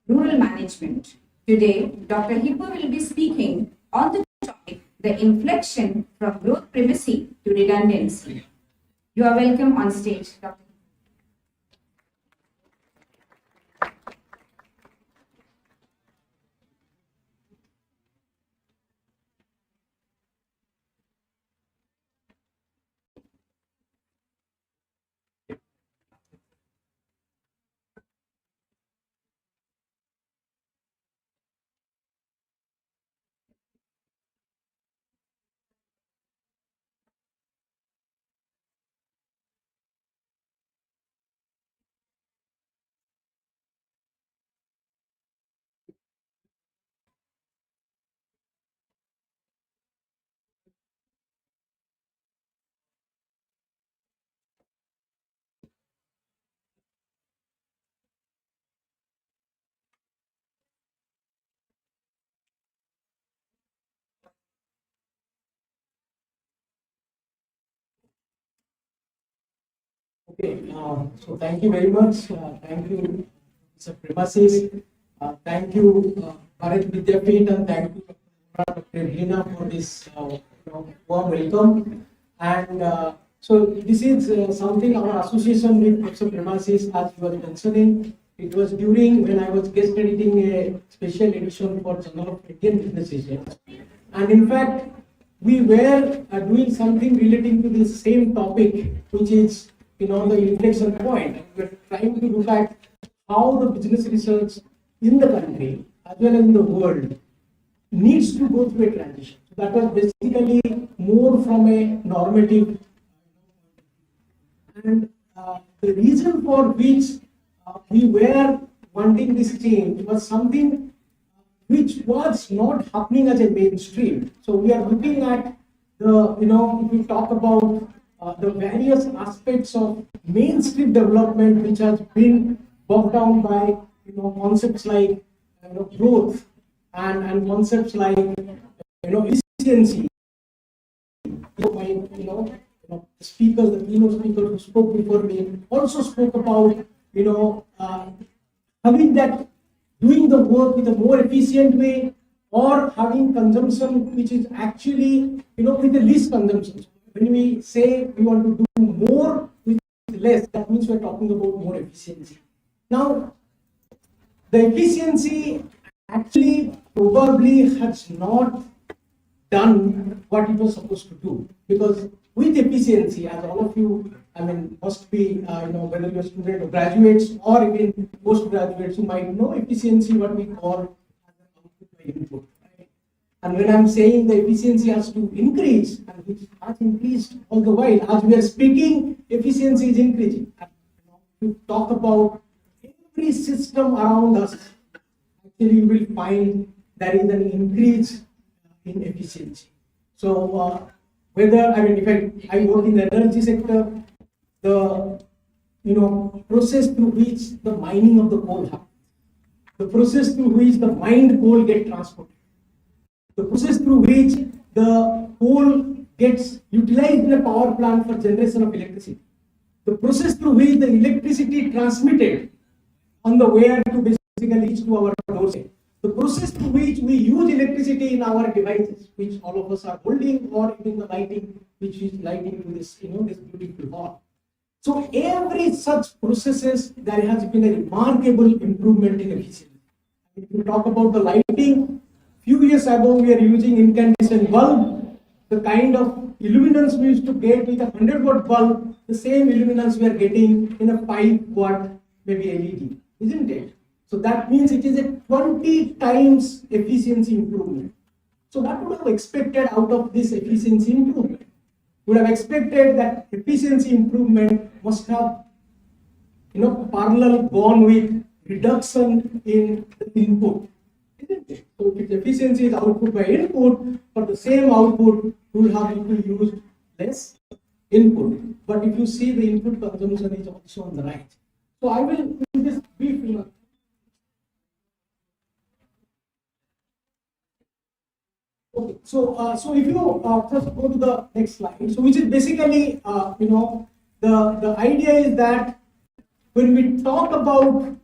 B: Rural Management. Today, Dr. Hippo will be speaking on the topic, the inflection from growth primacy to redundancy. You are welcome on stage, Dr.
F: Okay, so thank you very much. Thank you, Mr. Premises. Thank you, Bharat Vidyapit, and thank you, Dr. Rina, for this warm welcome. And so this is something our association with Professor Premises, as you were mentioning. It was during when I was guest editing a special edition for Journal of Indian Business. And in fact, we were doing something relating to this same topic, which is the inflection point. We were trying to look at how the business research in the country as well as in the world needs to go through a transition. So that was basically more from a normative. And the reason for which we were wanting this change was something which was not happening as a mainstream. So we are looking at the, if we talk about the various aspects of mainstream development, which has been bogged down by, concepts like, growth and concepts like, efficiency. The speakers, the keynote speakers who spoke before me also spoke about, having that, doing the work with a more efficient way, or having consumption which is actually, with the least consumption. When we say we want to do more with less, that means we're talking about more efficiency. Now, the efficiency actually probably has not done what it was supposed to do, because with efficiency, as all of you, must be, whether you're a student or graduates or even postgraduates, you might know efficiency, what we call output by input. Right? And when I'm saying the efficiency has to increase, and which has increased all the while, as we are speaking, efficiency is increasing. And, to talk about every system around us, actually you will find there is an increase in efficiency. So whether, if I work in the energy sector, the process through which the mining of the coal happens, the process through which the mined coal gets transported, the process through which the coal gets utilized in a power plant for generation of electricity, the process through which the electricity transmitted on the way to basically reach to our doorstep, the process through which we use electricity in our devices, which all of us are holding, or even the lighting, which is lighting to this, this beautiful hall. So every such processes, there has been a remarkable improvement in efficiency. If you talk about the lighting, few years ago we are using incandescent bulb. The kind of illuminance we used to get with a 100-watt bulb, the same illuminance we are getting in a 5-watt maybe LED, isn't it? So that means it is a 20 times efficiency improvement. So what would have expected out of this efficiency improvement? Would have expected that efficiency improvement must have, parallel gone with reduction in the input, isn't it? So if efficiency is output by input, for the same output, we will have to use less input, but if you see the input consumption is also on the right. So I will in this brief, okay, so if you just go to the next slide, so which is basically, the idea is that when we talk about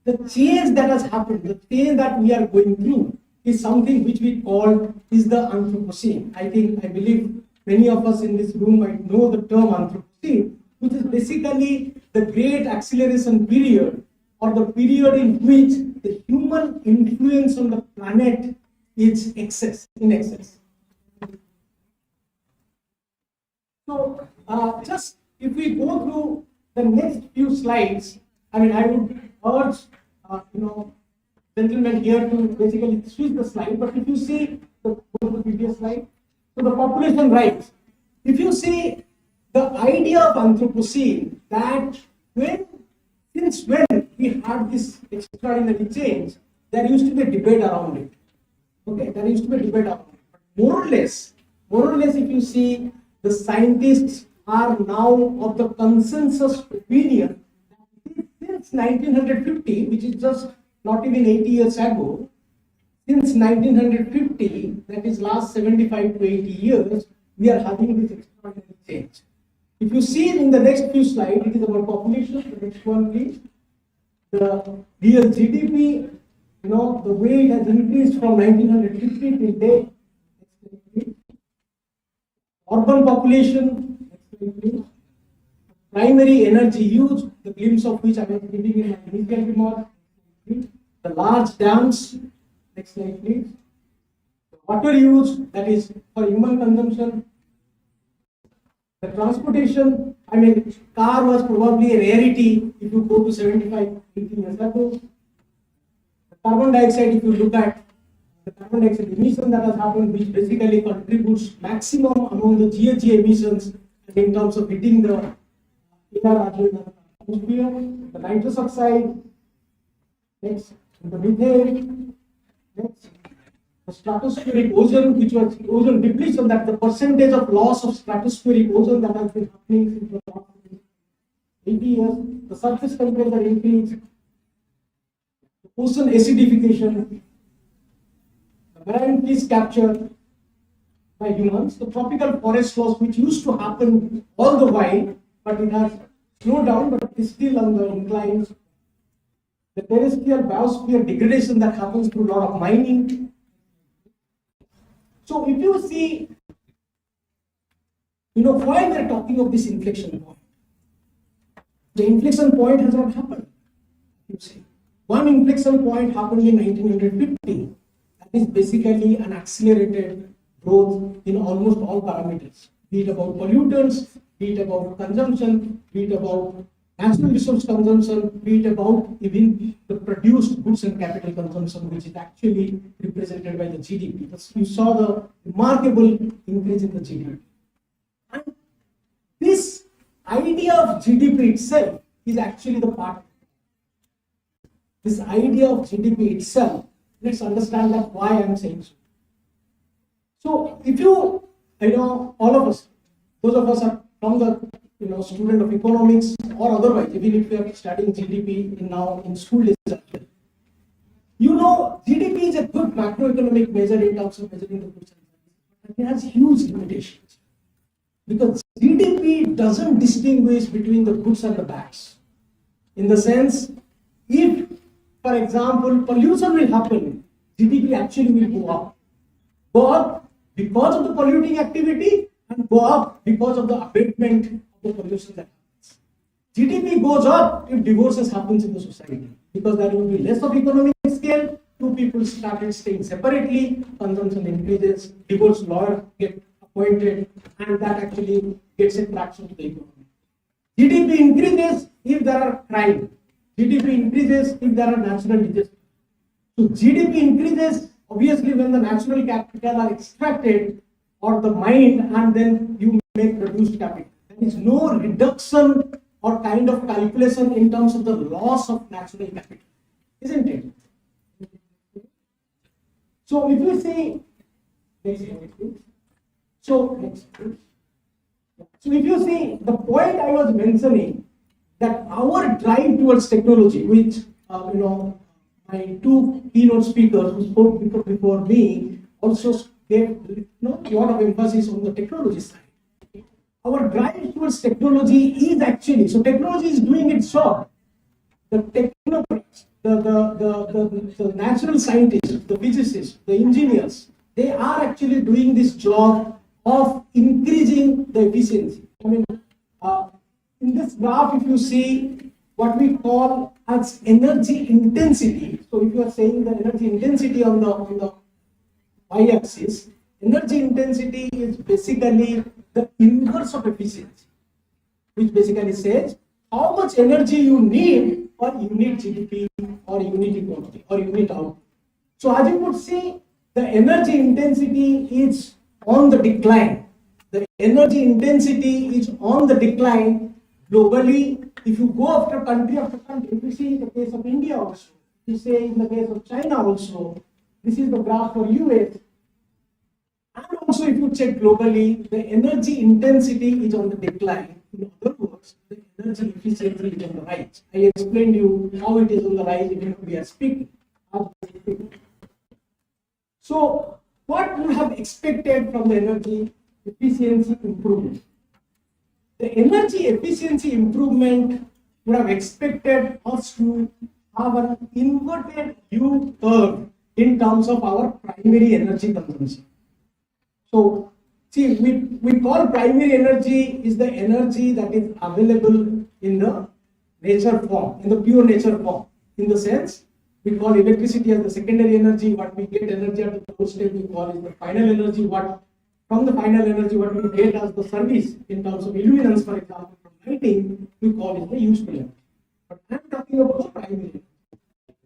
F: the change that has happened, the change that we are going through is something which we call is the Anthropocene. I believe many of us in this room might know the term Anthropocene, which is basically the great acceleration period, or the period in which the human influence on the planet is in excess. So just if we go through the next few slides, I would urge, gentlemen here to basically switch the slide. But if you see the previous slide, so the population rise. If you see the idea of Anthropocene, that since when we had this extraordinary change, there used to be a debate around it. Okay, there used to be a debate around it. But more or less, if you see, the scientists are now of the consensus opinion that since 1950, which is just not even 80 years ago, since 1950, that is last 75 to 80 years, we are having this extraordinary change. If you see in the next few slides, it is about population. The next one, please. The real GDP, the way it has increased from 1950 till date. Urban population, next slide, please. Primary energy use, the glimpse of which I was giving in my initial remark. The large dams, next slide, please. The water use, that is for human consumption. The transportation, car was probably a rarity if you go to 75, 80 years ago. The carbon dioxide, if you look at the carbon dioxide emission that has happened, which basically contributes maximum among the GHG emissions in terms of hitting the air as well as the atmosphere. The nitrous oxide, next, the methane, next. The stratospheric ozone, which was ozone depletion, that the percentage of loss of stratospheric ozone that has been happening since the last 80 years, the surface temperature increase, the ocean acidification, the marine fish capture by humans, the tropical forest loss, which used to happen all the while, but it has slowed down, but is still on the incline. The terrestrial biosphere degradation that happens through a lot of mining. So if you see, why we are talking of this inflection point. The inflection point has not happened. You see, one inflection point happened in 1950. That is basically an accelerated growth in almost all parameters. Be it about pollutants, be it about consumption, be it about natural resource consumption, be it about even the produced goods and capital consumption, which is actually represented by the GDP. You saw the remarkable increase in the GDP. And this idea of GDP itself is actually the part. This idea of GDP itself, let's understand that why I'm saying so. So if you, all of us, those of us are from the student of economics or otherwise, even if you are studying GDP now in school, GDP is a good macroeconomic measure in terms of measuring the goods and services, but it has huge limitations because GDP doesn't distinguish between the goods and the bads. In the sense, if, for example, pollution will happen, GDP actually will go up because of the polluting activity and go up because of the abatement of the pollution that happens. GDP goes up if divorces happens in the society because there will be less of economic scale, two people started staying separately, consumption increases, divorce lawyer get appointed, and that actually gets a traction to the economy. GDP increases if there are crime. GDP increases if there are natural disasters. So GDP increases obviously when the natural capital are extracted or the mine and then you make produced capital. There is no reduction or kind of calculation in terms of the loss of natural capital, isn't it? So if you see, next slide, please. So next, please. So if you see the point I was mentioning, that our drive towards technology, which my two keynote speakers who spoke before me also gave a lot of emphasis on the technology side. Our drive towards technology is actually, so technology is doing its job. The technocrats, the natural scientists, the physicists, the engineers, they are actually doing this job of increasing the efficiency. I mean, in this graph, if you see what we call as energy intensity, so if you are saying the energy intensity on the y-axis, energy intensity is basically the inverse of efficiency, which basically says how much energy you need per unit GDP or unit economy or unit output. So as you could see, the energy intensity is on the decline. The energy intensity is on the decline globally. If you go after country, if you see in the case of India also, if you say in the case of China also, this is the graph for US. And also if you check globally, the energy intensity is on the decline. In other words, the energy efficiency is on the rise. I explained you how it is on the rise even we are speaking. So what you have expected from the energy efficiency improvement? The energy efficiency improvement would have expected us to have an inverted U curve in terms of our primary energy consumption. So, see, we call primary energy is the energy that is available in the nature form, in the pure nature form. In the sense, we call electricity as the secondary energy. What we get energy at the doorstep, we call is the final energy. What from the final energy, what we get as the service in terms of illuminance, for example, from lighting, we call it the useful energy. But I am talking about the primary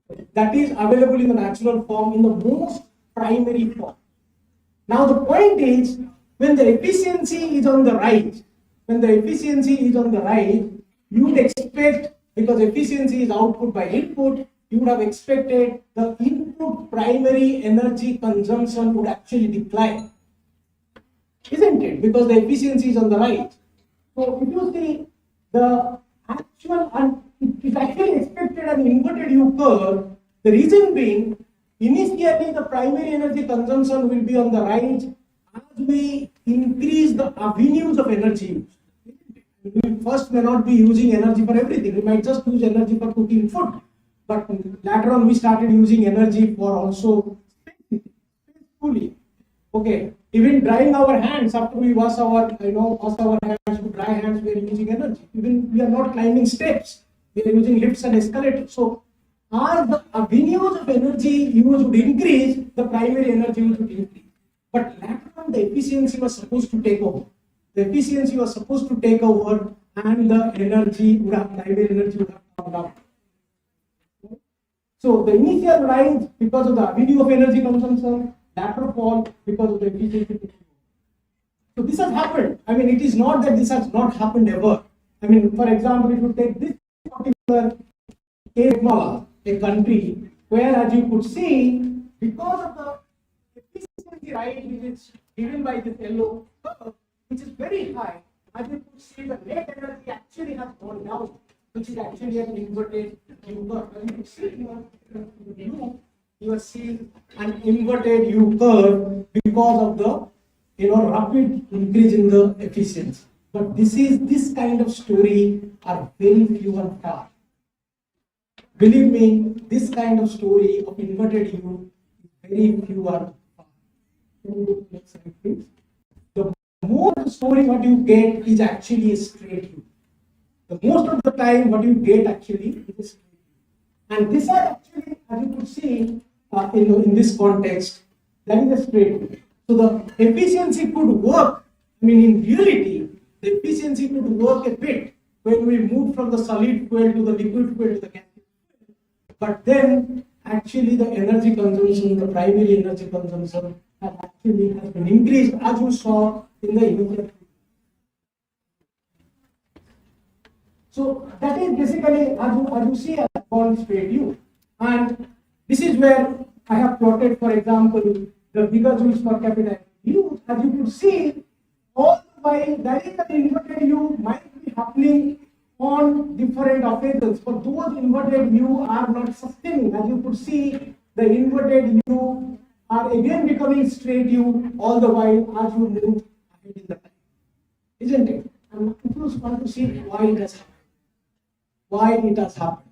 F: energy. That is available in the natural form, in the most primary form. Now the point is, when the efficiency is on the rise, you would expect, because efficiency is output by input, you would have expected the input primary energy consumption would actually decline. Isn't it? Because the efficiency is on the rise. So if you see the actual, and it's actually expected an inverted U curve, the reason being, initially the primary energy consumption will be on the rise as we increase the avenues of energy use. We first may not be using energy for everything. We might just use energy for cooking food. But later on we started using energy for also cooling. Okay. Even drying our hands after we wash our hands to dry hands, we are using energy. Even we are not climbing steps. We are using lifts and escalators. So as the avenues of energy use would increase, the primary energy use would increase. But later on, the efficiency was supposed to take over. And the primary energy would have come down. So the initial rise because of the avenue of energy consumption, later fall because of the efficiency. So this has happened. I mean, it is not that this has not happened ever. I mean, for example, if you take this particular case, a country where, as you could see, because of the efficiency rise which is given by this yellow curve, which is very high, as you could see, the net energy actually has gone down, which is actually an inverted U curve. As you could see here, you are seeing an inverted U curve because of the rapid increase in the efficiency. But this kind of story are very few and far. Believe me, this kind of story of inverted U is very few and far. Can you go next slide, please? The more story what you get is actually a straight U. The most of the time what you get actually is a straight U. And this is actually, as you could see, in this context, that is a straight U. So the efficiency could work. I mean, in reality, the efficiency could work a bit when we move from the solid fuel to the liquid fuel to the gas. But then, actually, the energy consumption, the primary energy consumption, has been increased, as you saw in the initial. So that is basically, as you see, as called straight U. And this is where I have plotted, for example, the bigger joules per capita use. As you could see, all while that is an inverted U might be happening on different occasions, but those inverted U are not sustaining. As you could see, the inverted U are again becoming straight U all the while as you move ahead in the time. Isn't it? And you want to see why it has happened. Why it has happened.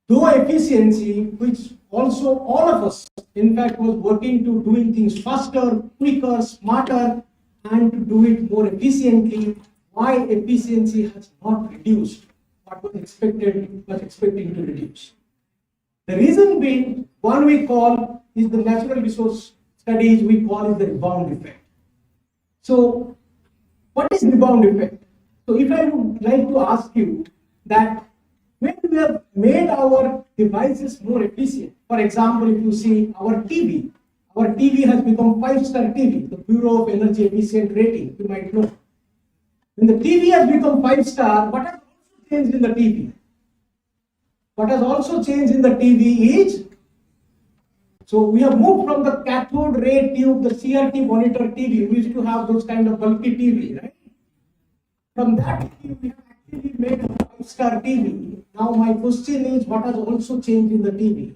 F: Though efficiency, which also all of us, in fact, was working to doing things faster, quicker, smarter, and to do it more efficiently, why efficiency has not reduced what was expecting to reduce. The reason being, one we call is the natural resource studies, we call it the rebound effect. So, what is rebound effect? So, if I would like to ask you that when we have made our devices more efficient, for example, if you see our TV has become 5-star TV, the Bureau of Energy Efficient Rating, you might know. When the TV has become 5-star, what has also changed in the TV? What has also changed in the TV is, so we have moved from the cathode ray tube, the CRT monitor TV, we used to have those kind of bulky TV, right? From that TV, we have actually made a 5-star TV. Now my question is, what has also changed in the TV?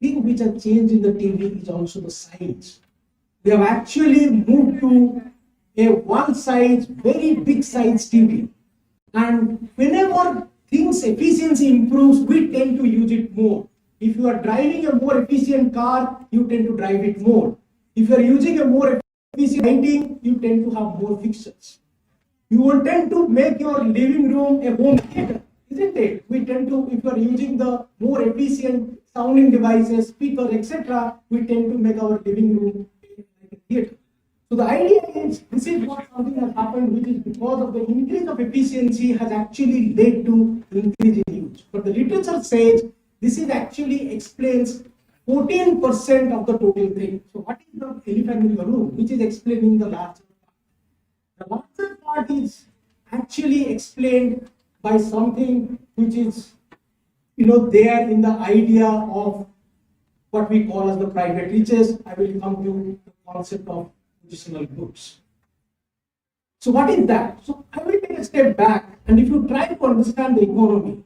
F: The thing which has changed in the TV is also the size. We have actually moved to a one size, very big size TV. And whenever things efficiency improves, we tend to use it more. If you are driving a more efficient car, you tend to drive it more. If you are using a more efficient lighting, you tend to have more fixtures. You will tend to make your living room a home theater, isn't it? We tend to, if you are using the more efficient sounding devices, speakers, etc., we tend to make our living room like a theater. So the idea is, this is what something has happened, which is because of the increase of efficiency has actually led to increase in use. But the literature says this is actually explains 14% of the total thing. So what is the elephant in the room, which is explaining the larger part? The larger part is actually explained by something which is, there in the idea of what we call as the private riches. I will come to the concept of positional goods. So what is that? So I will take a step back, and if you try to understand the economy,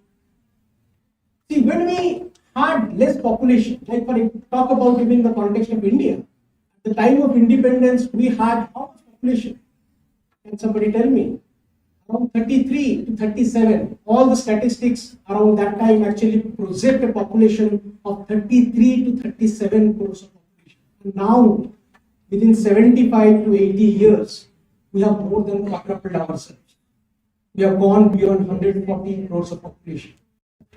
F: see, when we had less population, like for talk about even the context of India, at the time of independence, we had how much population? Can somebody tell me? Around 33 to 37. All the statistics around that time actually project a population of 33 to 37 crores of population. And now, within 75 to 80 years, we have more than quadrupled ourselves. We have gone beyond 140 crores of population.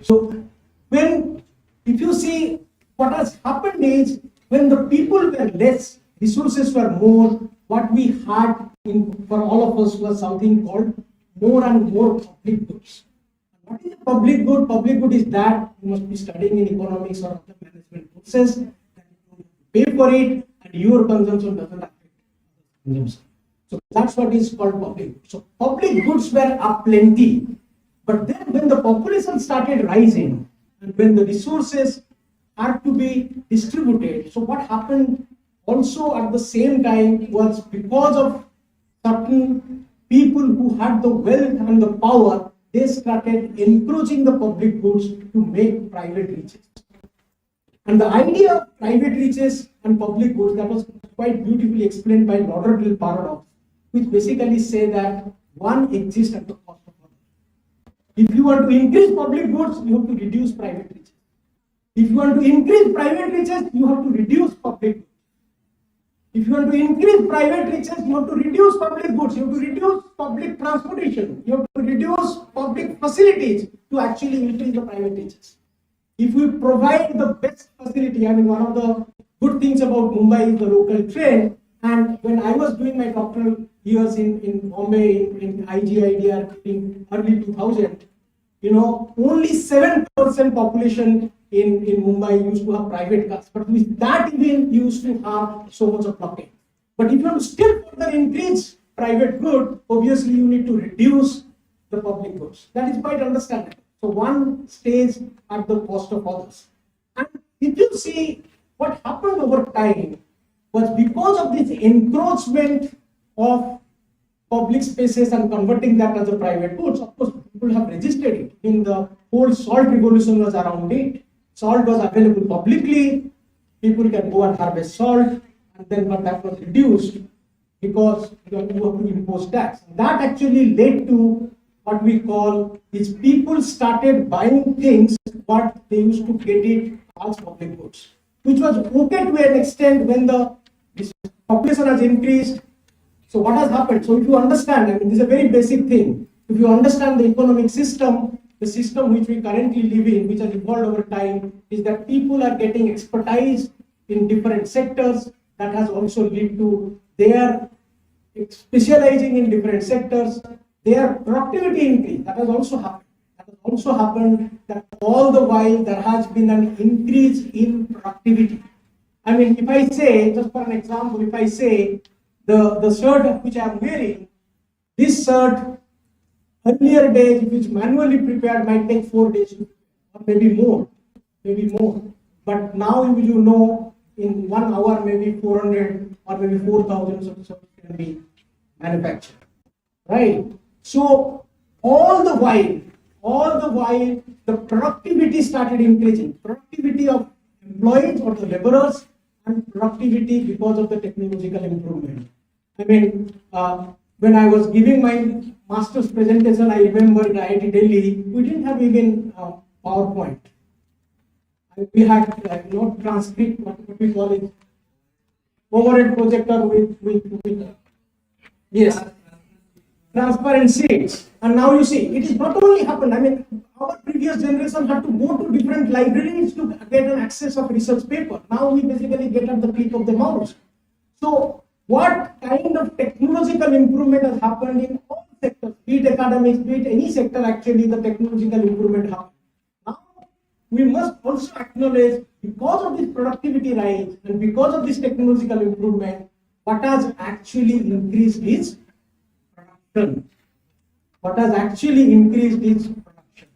F: So, if you see what has happened is, when the people were less, resources were more, what we had for all of us was something called more and more public goods. What is a public good? Public good is that you must be studying in economics or other management courses, that you pay for it, and your consumption doesn't affect consumption. So that's what is called public. So public goods were aplenty. But then when the population started rising, and when the resources had to be distributed, so what happened also at the same time was, because of certain people who had the wealth and the power, they started encouraging the public goods to make private riches. And the idea of private riches and public goods, that was quite beautifully explained by Lauderdale paradox, which basically say that one exists at the cost of another. If you want to increase public goods, you have to reduce private riches. If you want to increase private riches, you have to reduce public goods. If you want to increase private riches, you have to reduce public goods, you have to reduce public transportation, you have to reduce public facilities to actually increase the private riches. If we provide the best facility, I mean, one of the good things about Mumbai is the local train. And when I was doing my doctoral years in Bombay, in IGIDR in early 2000, only 7% population in Mumbai used to have private cars, but with that even used to have so much of blocking. But if you want to still further increase private good, obviously you need to reduce the public goods. That is quite understandable. So one stays at the cost of others. And if you see what happened over time was, because of this encroachment of public spaces and converting that as a private goods. Of course, people have registered it. In the whole salt revolution was around it. Salt was available publicly. People can go and harvest salt, and then but that was reduced because you have to impose tax. That actually led to what we call is people started buying things but they used to get it as public goods, which was okay to an extent when the population has increased. So what has happened? So if you understand, I mean, this is a very basic thing. If you understand the economic system, the system which we currently live in, which has evolved over time, is that people are getting expertise in different sectors. That has also led to their specializing in different sectors, their productivity increase. That has also happened. That has also happened that all the while there has been an increase in productivity. I mean, if I say, just for an example, if I say the shirt which I am wearing, this shirt, earlier days, if it's manually prepared, might take 4 days, or maybe more, But now you know, in 1 hour, maybe 400 or maybe 4,000 so can be manufactured, right? So all the while, the productivity started increasing. Productivity of employees or the laborers, and productivity because of the technological improvement. I mean, when I was giving my master's presentation, I remember in IIT Delhi, we didn't have even PowerPoint. We had transcript, what we call it, overhead projector with yes, transparent sheets. And now you see, it is not only happened. I mean, our previous generation had to go to different libraries to get an access of research paper. Now we basically get at the click of the mouse. So what kind of technological improvement has happened in all sectors, be it academics, be it any sector, actually the technological improvement happened. Now we must also acknowledge, because of this productivity rise and because of this technological improvement, what has actually increased is production. What has actually increased is production.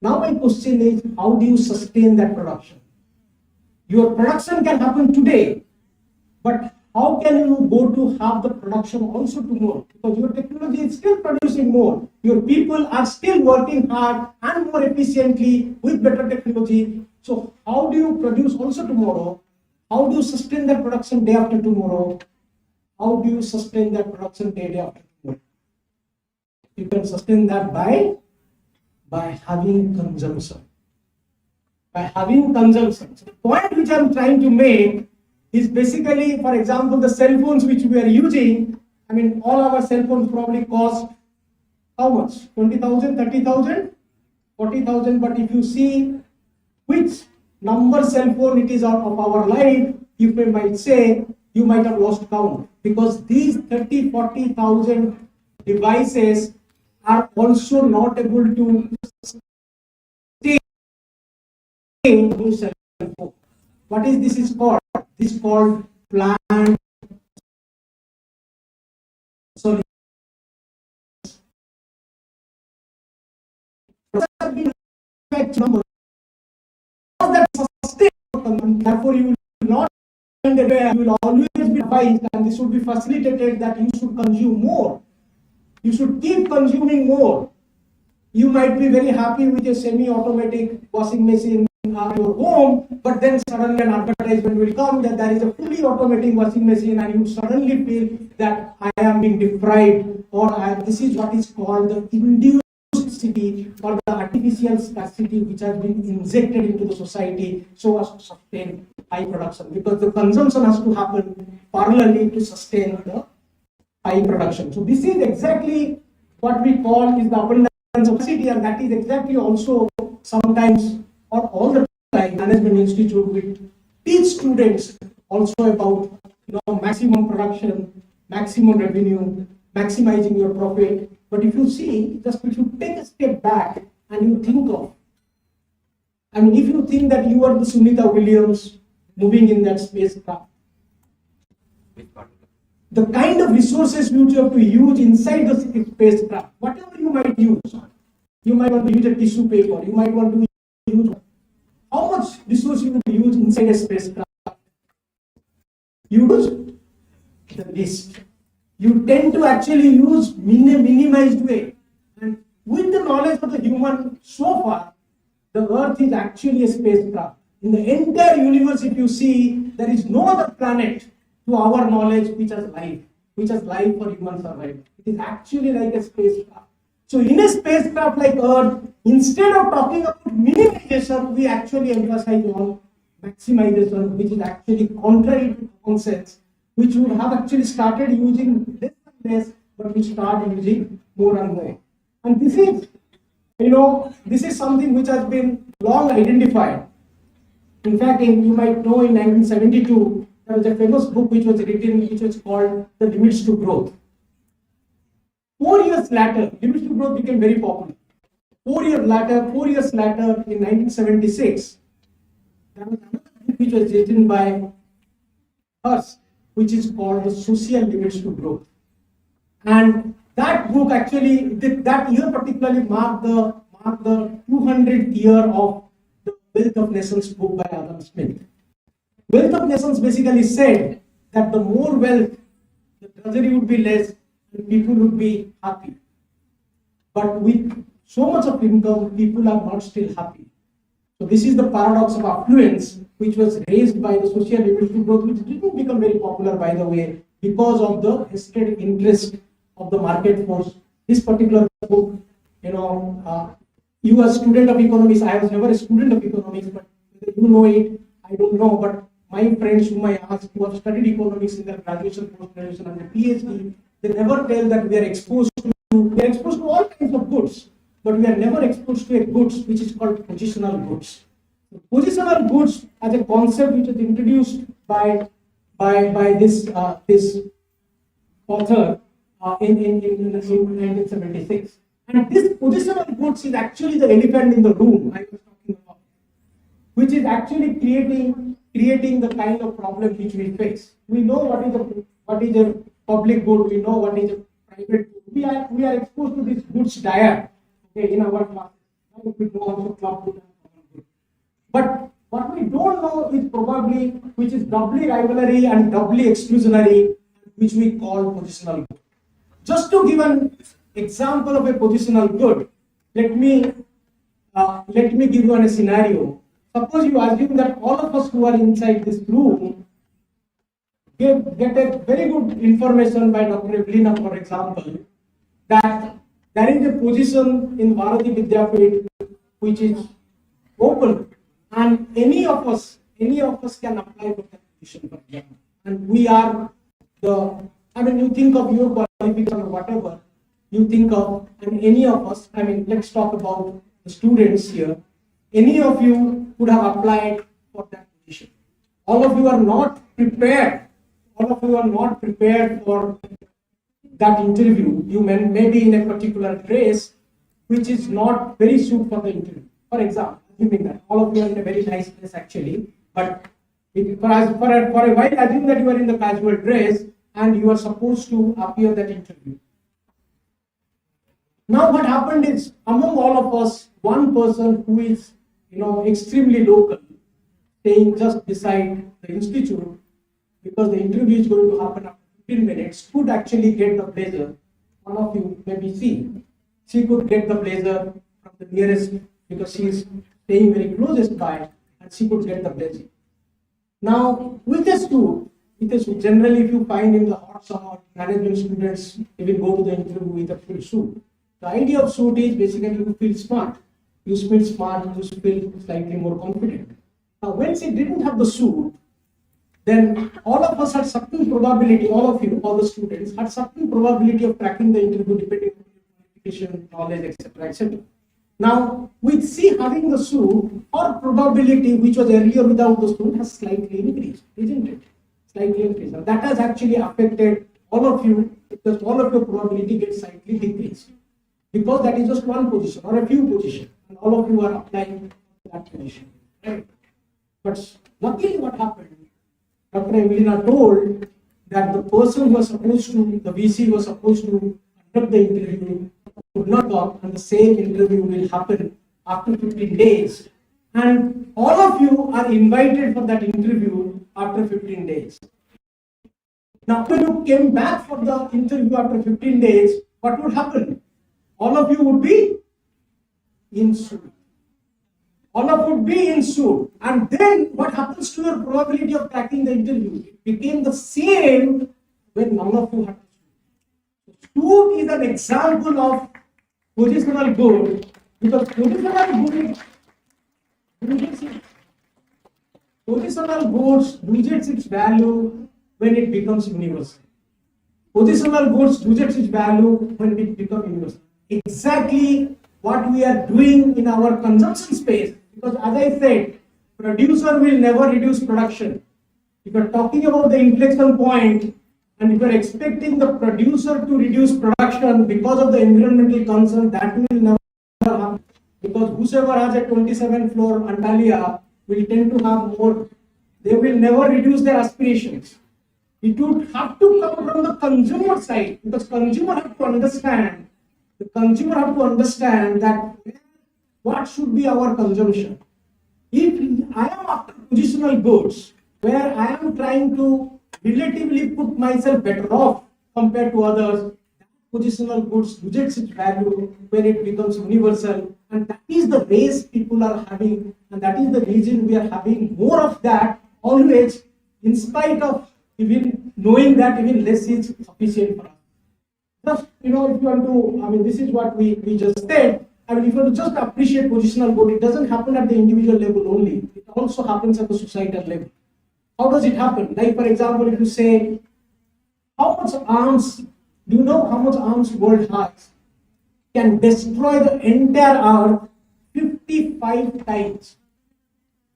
F: Now my question is, how do you sustain that production? Your production can happen today, but how can you go to have the production also tomorrow? Because your technology is still producing more. Your people are still working hard and more efficiently with better technology. So how do you produce also tomorrow? How do you sustain that production day after tomorrow? How do you sustain that production day after tomorrow? You can sustain that by having consumption. By having consumption. So the point which I am trying to make is basically, for example, the cell phones which we are using. I mean, all our cell phones probably cost how much? 20,000, 30,000, 40,000. But if you see which number cell phone it is out of our life, you might say you might have lost count, because these 30, 40,000 devices are also not able to stay in cell phone. What is this is called? This is called plant. Sorry. Number that sustain, therefore you will not find a way, you will always be advised, and this should be facilitated, that you should consume more. You should keep consuming more. You might be very happy with a semi-automatic washing machine at your home, but then suddenly an advertisement will come that there is a fully automatic washing machine, and you suddenly feel that I am being deprived, or this is what is called the induced scarcity, or the artificial scarcity which has been injected into the society so as to sustain high production, because the consumption has to happen parallelly to sustain the high production. So this is exactly what we call is the abundance of city, and that is exactly also sometimes or all the time management institute will teach students also about maximum production, maximum revenue, maximizing your profit. But if you see, just if you take a step back and you think of, I mean, if you think that you are the Sunita Williams moving in that spacecraft, the kind of resources which you have to use inside the spacecraft, whatever you might use, you might want to use a tissue paper, you might want to use, how much resource you would use inside a spacecraft? Use the least. you tend to actually use minimized way. And with the knowledge of the human so far, the Earth is actually a spacecraft. In the entire universe, if you see, there is no other planet to our knowledge which has life for human survival. It is actually like a spacecraft. So in a spacecraft like Earth, instead of talking about minimization, we actually emphasize on maximization, which is actually contrary to common sense, which would have actually started using less and less, but we start using more and more. And this is something which has been long identified. In fact, you might know in 1972, there was a famous book which was written, which was called The Limits to Growth. 4 years later, Limits to Growth became very popular. 4 years later, in 1976, there was another book which was written by us, which is called The Social Limits to Growth. And that book actually, that year particularly marked the 200th year of the Wealth of Nations book by Adam Smith. Wealth of Nations basically said that the more wealth, the treasury would be less and people would be happy. But with so much of income, people are not still happy. So this is the paradox of affluence, which was raised by the social limits to growth, which didn't become very popular, by the way, because of the vested interest of the market force. This particular book, you are a student of economics. I was never a student of economics, but whether you know it, I don't know. But my friends whom I asked who have studied economics in their graduation, post-graduation, and their PhD, they never tell that we are exposed to all kinds of goods, but we are never exposed to a goods which is called positional goods. Positional goods as a concept which is introduced by this author in 1976. And this positional goods is actually the elephant in the room I was talking about, which is actually creating the kind of problem which we face. We know what is a public good, we know what is a private good. We are exposed to this goods dyad, okay, in our classes. We know also club good and common good. But what we don't know is probably, which is doubly rivalry and doubly exclusionary, which we call positional good. Just to give an example of a positional good, let me give you a scenario. Suppose you assume that all of us who are inside this room get a very good information by Dr. Evelina, for example, that there is a position in Bharati Vidyapit which is open, and any of us can apply for that position, for example. And we are you think of your qualification or whatever you think of, and any of us, let's talk about the students here. Any of you could have applied for that position. All of you are not prepared. For that interview. You may be in a particular dress which is not very suited for the interview. For example, assuming that all of you are in a very nice dress actually, but for a while, assume that you are in the casual dress and you are supposed to appear that interview. Now what happened is, among all of us, one person who is extremely local, staying just beside the institute, because the interview is going to happen after 15 minutes, could actually get the blazer. One of you, maybe she could get the blazer from the nearest, because she is staying very closest by, and she could get the blazer. Now with a suit, generally if you find in the hot summer, management students even go to the interview with a full suit. The idea of suit is basically you feel smart. You feel smart, you feel slightly more confident. Now when she didn't have the suit, then all of us had certain probability, all of you, all the students, had certain probability of cracking the interview depending on your qualification, knowledge, etc., etc. Now, with C having the suit, our probability, which was earlier without the suit, has slightly increased, isn't it? Slightly increased. Now, that has actually affected all of you, because all of your probability gets slightly decreased. Because that is just one position or a few positions, and all of you are applying that position. Right? But luckily what happened, Dr. Evelina told that the person who was supposed to, the VC was supposed to conduct the interview, could not come, and the same interview will happen after 15 days. And all of you are invited for that interview after 15 days. Now, when you came back for the interview after 15 days, what would happen? All of you would be in suit. All of you would be in suit. And then what happens to your probability of cracking the interview? It became the same when none of you had to suit. Suit is an example of positional good, because positional goods loses its value when it becomes universal. Positional goods loses its value when it becomes universal. Exactly what we are doing in our consumption space. Because as I said, producer will never reduce production. If you are talking about the inflection point, and if you are expecting the producer to reduce production because of the environmental concern, that will never happen. Because whosoever has a 27th floor Antalya will tend to have more. They will never reduce their aspirations. It would have to come from the consumer side, because consumer have to understand. The consumer have to understand that what should be our consumption. If I am after positional goods, where I am trying to relatively put myself better off compared to others, positional goods loses its value when it becomes universal, and that is the race people are having, and that is the reason we are having more of that always, in spite of even knowing that even less is sufficient for us. Just, if you want to, this is what we just said. If you want to just appreciate positional good, it doesn't happen at the individual level only. It also happens at the societal level. How does it happen? Like, for example, if you say, how much arms, do you know how much arms world has? Can destroy the entire earth 55 times.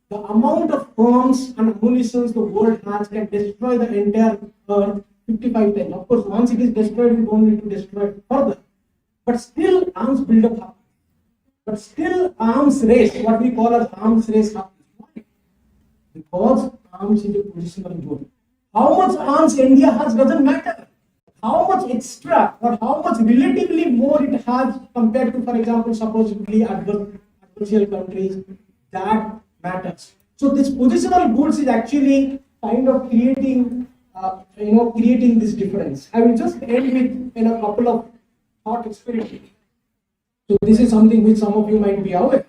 F: The amount of arms and ammunition the world has can destroy the entire earth 55 times. Of course, once it is destroyed, you don't need to destroy it further. But still, arms buildup happens. But still, arms race, what we call as arms race, happens. Why? Because arms is a positional good. How much arms India has doesn't matter. How much extra or how much relatively more it has compared to, for example, supposedly adversarial countries, that matters. So this positional goods is actually kind of creating this difference. I will just end with a couple of thought experiments. So this is something which some of you might be aware.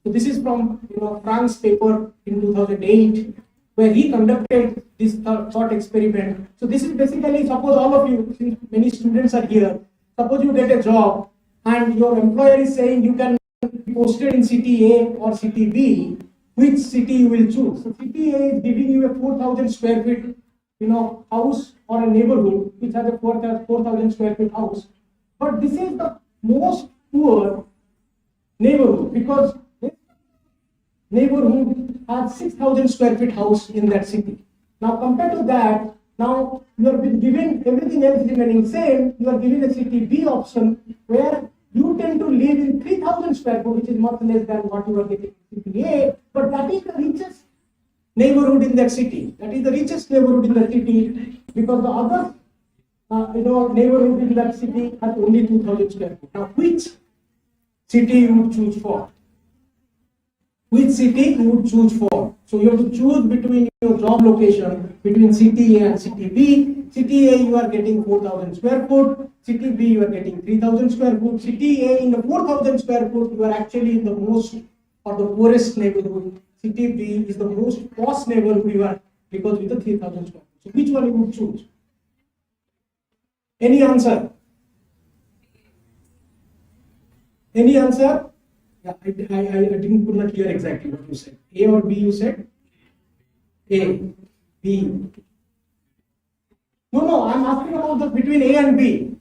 F: So this is from Frank's paper in 2008, where he conducted this thought experiment. So this is basically, suppose all of you, since many students are here, suppose you get a job and your employer is saying you can be posted in city A or city B, which city you will choose. So city A is giving you a 4,000 square feet house or a neighborhood which has a 4,000 square feet house. But this is the most poor neighborhood, because this neighborhood has 6,000 square feet house in that city. Now compared to that, now you are given everything else remaining same, you are given a city B option where you tend to live in 3,000 square feet, which is much less than what you are getting in city A, but that is the richest neighborhood in that city. That is the richest neighborhood in the city, because the other neighborhood in that city has only 2,000 square feet. Now which city you would choose for? Which city you would choose for? So you have to choose between your job location, between city A and city B. City A you are getting 4,000 square foot, city B you are getting 3,000 square foot. City A in the 4,000 square foot you are actually in the most or the poorest neighborhood. City B is the most posh neighborhood you are, because with the 3,000 square foot. So which one you would choose? Any answer? Any answer? Yeah, I could not hear exactly what you said. A or B you said? A, B. No, I'm asking about the between A and B.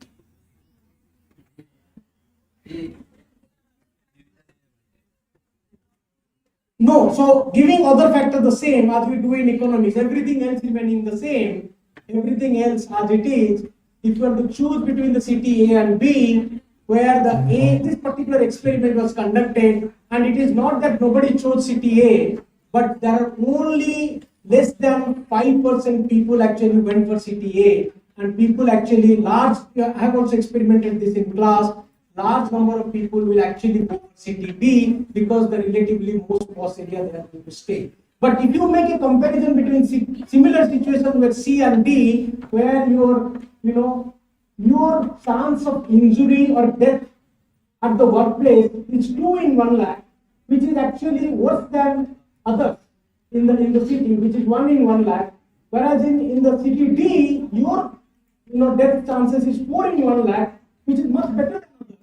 F: No, so giving other factor the same as we do in economics, everything else remaining the same, everything else as it is. If you want to choose between the city A and B, where the A, this particular experiment was conducted, and it is not that nobody chose city A, but there are only less than 5% people actually went for city A, and people actually I have also experimented this in class, large number of people will actually go for city B because the relatively most posh area they are going to stay. But if you make a comparison between similar situations with C and D, where your chance of injury or death at the workplace is 2 in 1 lakh, which is actually worse than others in the city, which is 1 in 1 lakh. Whereas in the city D, your death chances is 4 in 1 lakh, which is much better than others.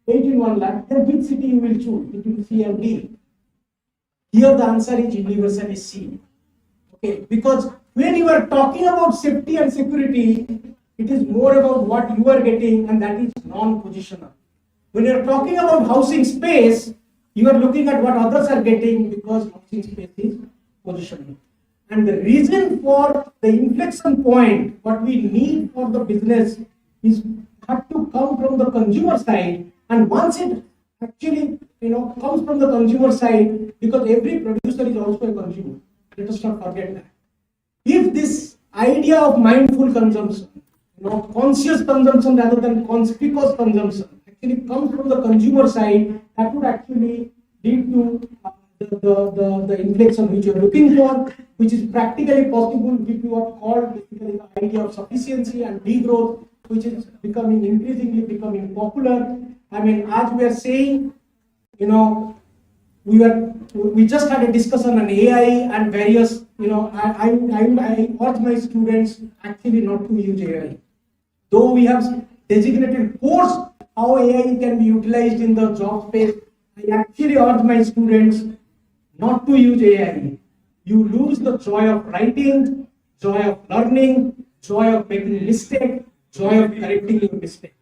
F: 8 in 1 lakh. Then which city you will choose between C and D? Here the answer is universally C. Okay, because when you are talking about safety and security, it is more about what you are getting, and that is non-positional. When you are talking about housing space, you are looking at what others are getting, because housing space is positional. And the reason for the inflection point, what we need for the business, is have to come from the consumer side. And once it actually comes from the consumer side, because every producer is also a consumer. Let us not forget that. If this idea of mindful consumption, conscious consumption rather than conspicuous consumption, actually comes from the consumer side, that would actually lead to the inflection which you are looking for, which is practically possible if you have called basically the idea of sufficiency and degrowth, which is increasingly becoming popular. I mean, as we are saying, we just had a discussion on AI and various, I urge my students actually not to use AI. Though we have designated course how AI can be utilized in the job space, I actually urge my students not to use AI. You lose the joy of writing, joy of learning, joy of making mistake, joy of correcting your mistake.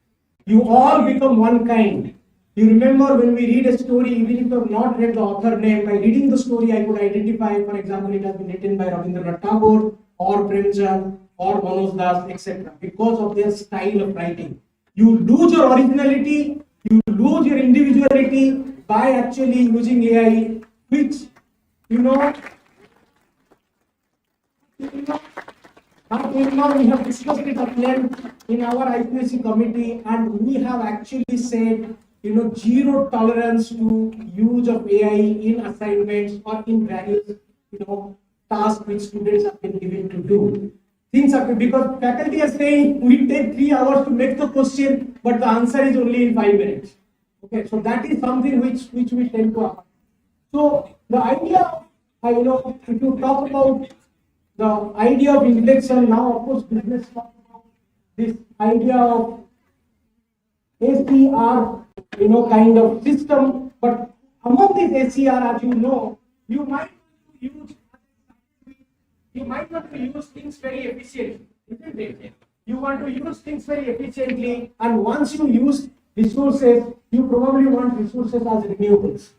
F: You all become one kind. You remember when we read a story, even if you have not read the author name, by reading the story I could identify, for example, it has been written by Rabindranath Tagore or Premchand or Manoj Das, etc. because of their style of writing. You lose your originality, you lose your individuality by actually using AI, which we have discussed it at length in our IPSC committee, and we have actually said, zero tolerance to use of AI in assignments or in various, tasks which students have been given to do. Things are because faculty are saying we take 3 hours to make the question, but the answer is only in 5 minutes. Okay, so that is something which we tend to avoid. So the idea of, if you talk about the idea of inflection, now of course business talk about this idea of ACR, kind of system, but among this ACR, as you might want to use things very efficiently, isn't it? You want to use things very efficiently, and once you use resources, you probably want resources as renewables.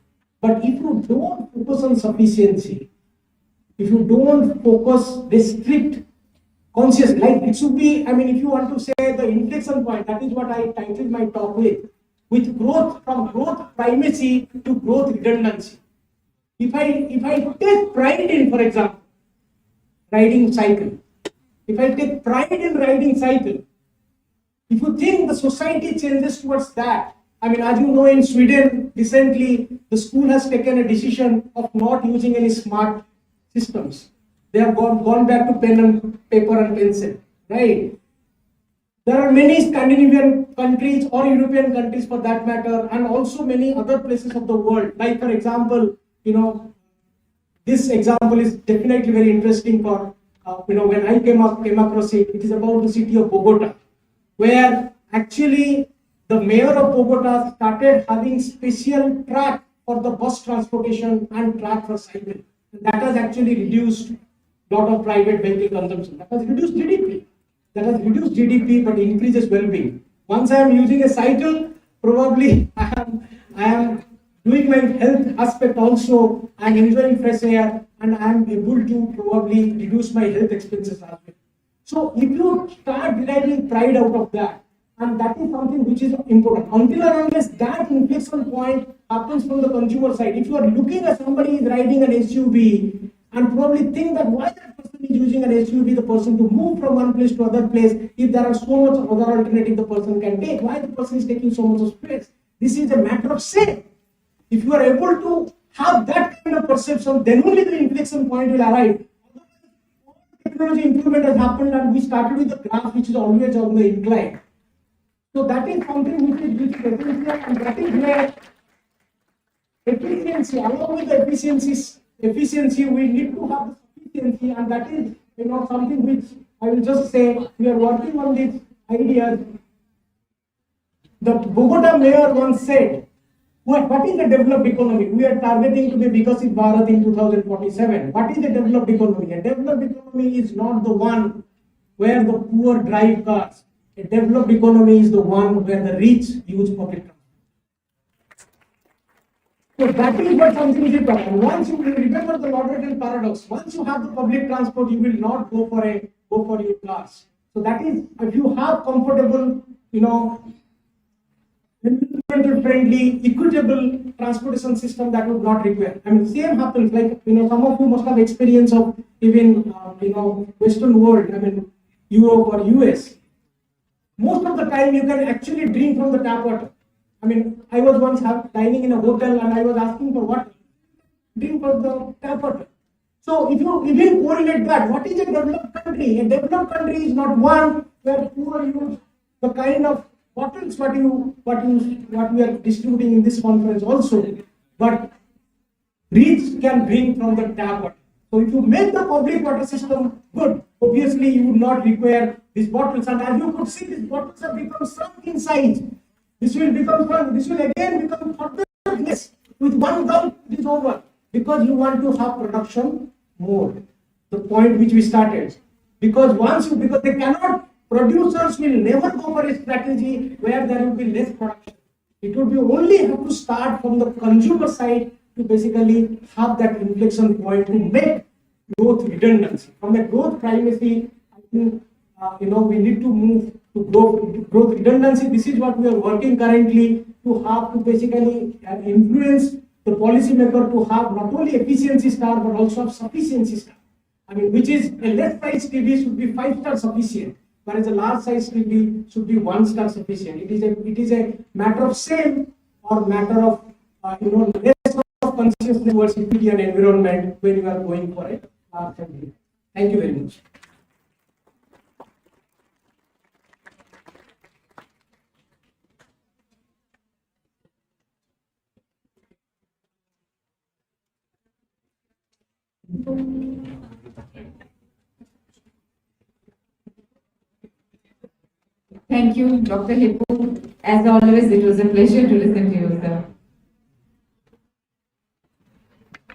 F: But if you don't focus on sufficiency, if you don't focus, restrict, conscious, like it should be, if you want to say the inflection point, that is what I titled my talk with growth, from growth primacy to growth redundancy. If I take pride in, for example, riding cycle, if I take pride in riding cycle, if you think the society changes towards that, as you know, in Sweden recently, the school has taken a decision of not using any smart systems. They have gone back to pen and paper and pencil, right? There are many Scandinavian countries or European countries for that matter, and also many other places of the world. Like for example, this example is definitely very interesting for, when I came across it, it is about the city of Bogota, where actually the mayor of Bogota started having special track for the bus transportation and track for cycle. That has actually reduced a lot of private vehicle consumption. That has reduced GDP. But increases well-being. Once I am using a cycle, probably I am doing my health aspect also. I am enjoying fresh air, and I am able to probably reduce my health expenses as well. So if you start deriving pride out of that, and that is something which is important. Until and unless that inflection point happens from the consumer side, if you are looking at somebody is riding an SUV and probably think that why that person is using an SUV, the person to move from one place to other place, if there are so much other alternative the person can take, why the person is taking so much of space? This is a matter of say. If you are able to have that kind of perception, then only the inflection point will arrive. Technology improvement has happened and we started with the graph which is always on the incline. So that is something which is essential, and that is where efficiency, along with the efficiency, we need to have the sufficiency, and that is something which I will just say we are working on these ideas. The Bogota mayor once said, what is the developed economy? We are targeting to be Vikasit Bharat in 2047. What is a developed economy? A developed economy is not the one where the poor drive cars. A developed economy is the one where the rich use public transport. So that is what something is important. Once you remember the Lauderdale paradox, once you have the public transport, you will not go for your cars. So that is, if you have comfortable, environmental friendly, equitable transportation system, that would not require. I mean, same happens like some of you must have experience of even Western world. I mean, Europe or US. Most of the time, you can actually drink from the tap water. I mean, I was once dining in a hotel and I was asking for water. Drink from the tap water. So if you even correlate that, what is a developed country? A developed country is not one where poor use the kind of bottles what we are distributing in this conference also, but rich can drink from the tap water. So if you make the public water system good, obviously you would not require these bottles. And as you could see, these bottles have become shrunk in size. This will again become further less. With one gulp, it is over. Because you want to have production more. The point which we started. Because they cannot, producers will never go for a strategy where there will be less production. It would be only have to start from the consumer side to basically have that inflection point to make growth redundancy. From a growth primacy, I think we need to move to growth redundancy. This is what we are working currently to have to basically influence the policymaker to have not only efficiency star but also sufficiency star. I mean, which is a less size TV should be 5-star sufficient, whereas a large size TV should be 1-star sufficient. It is a matter of same or matter of less of consciousness towards equity and environment when you are going for a large TV. Thank you very much.
B: Thank you, Dr. Hippo. As always, it was a pleasure to listen to you, sir.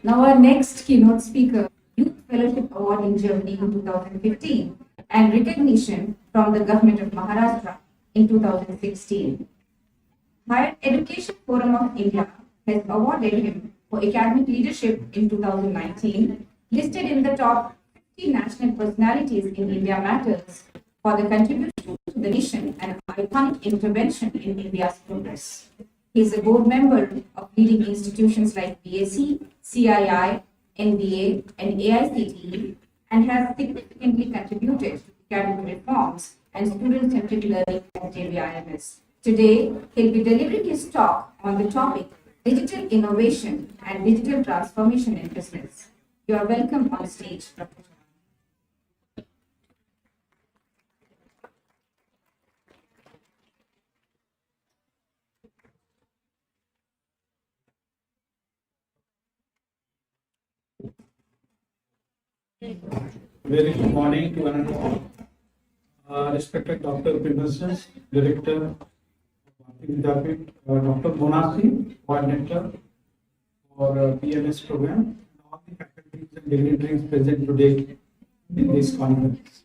B: Now, our next keynote speaker, Youth Fellowship Award in Germany in 2015 and recognition from the government of Maharashtra in 2016. Higher Education Forum of India has awarded him for academic leadership in 2019, listed in the top 50 national personalities in India Matters for the contribution to the nation and iconic intervention in India's progress. He is a board member of leading institutions like BSc, CII, NBA, and AICTE, and has significantly contributed to academic reforms and student-centric learning at JVIMS. Today, he'll be delivering his talk on the topic Digital Innovation and Digital Transformation in Business. You are welcome on stage, Dr.
G: Very good morning to one and all. Respected Dr. Pinasas, Director of Dignitary, Dr. Monasi, Coordinator for PMS program, and all the faculties and dignitaries present today in this conference.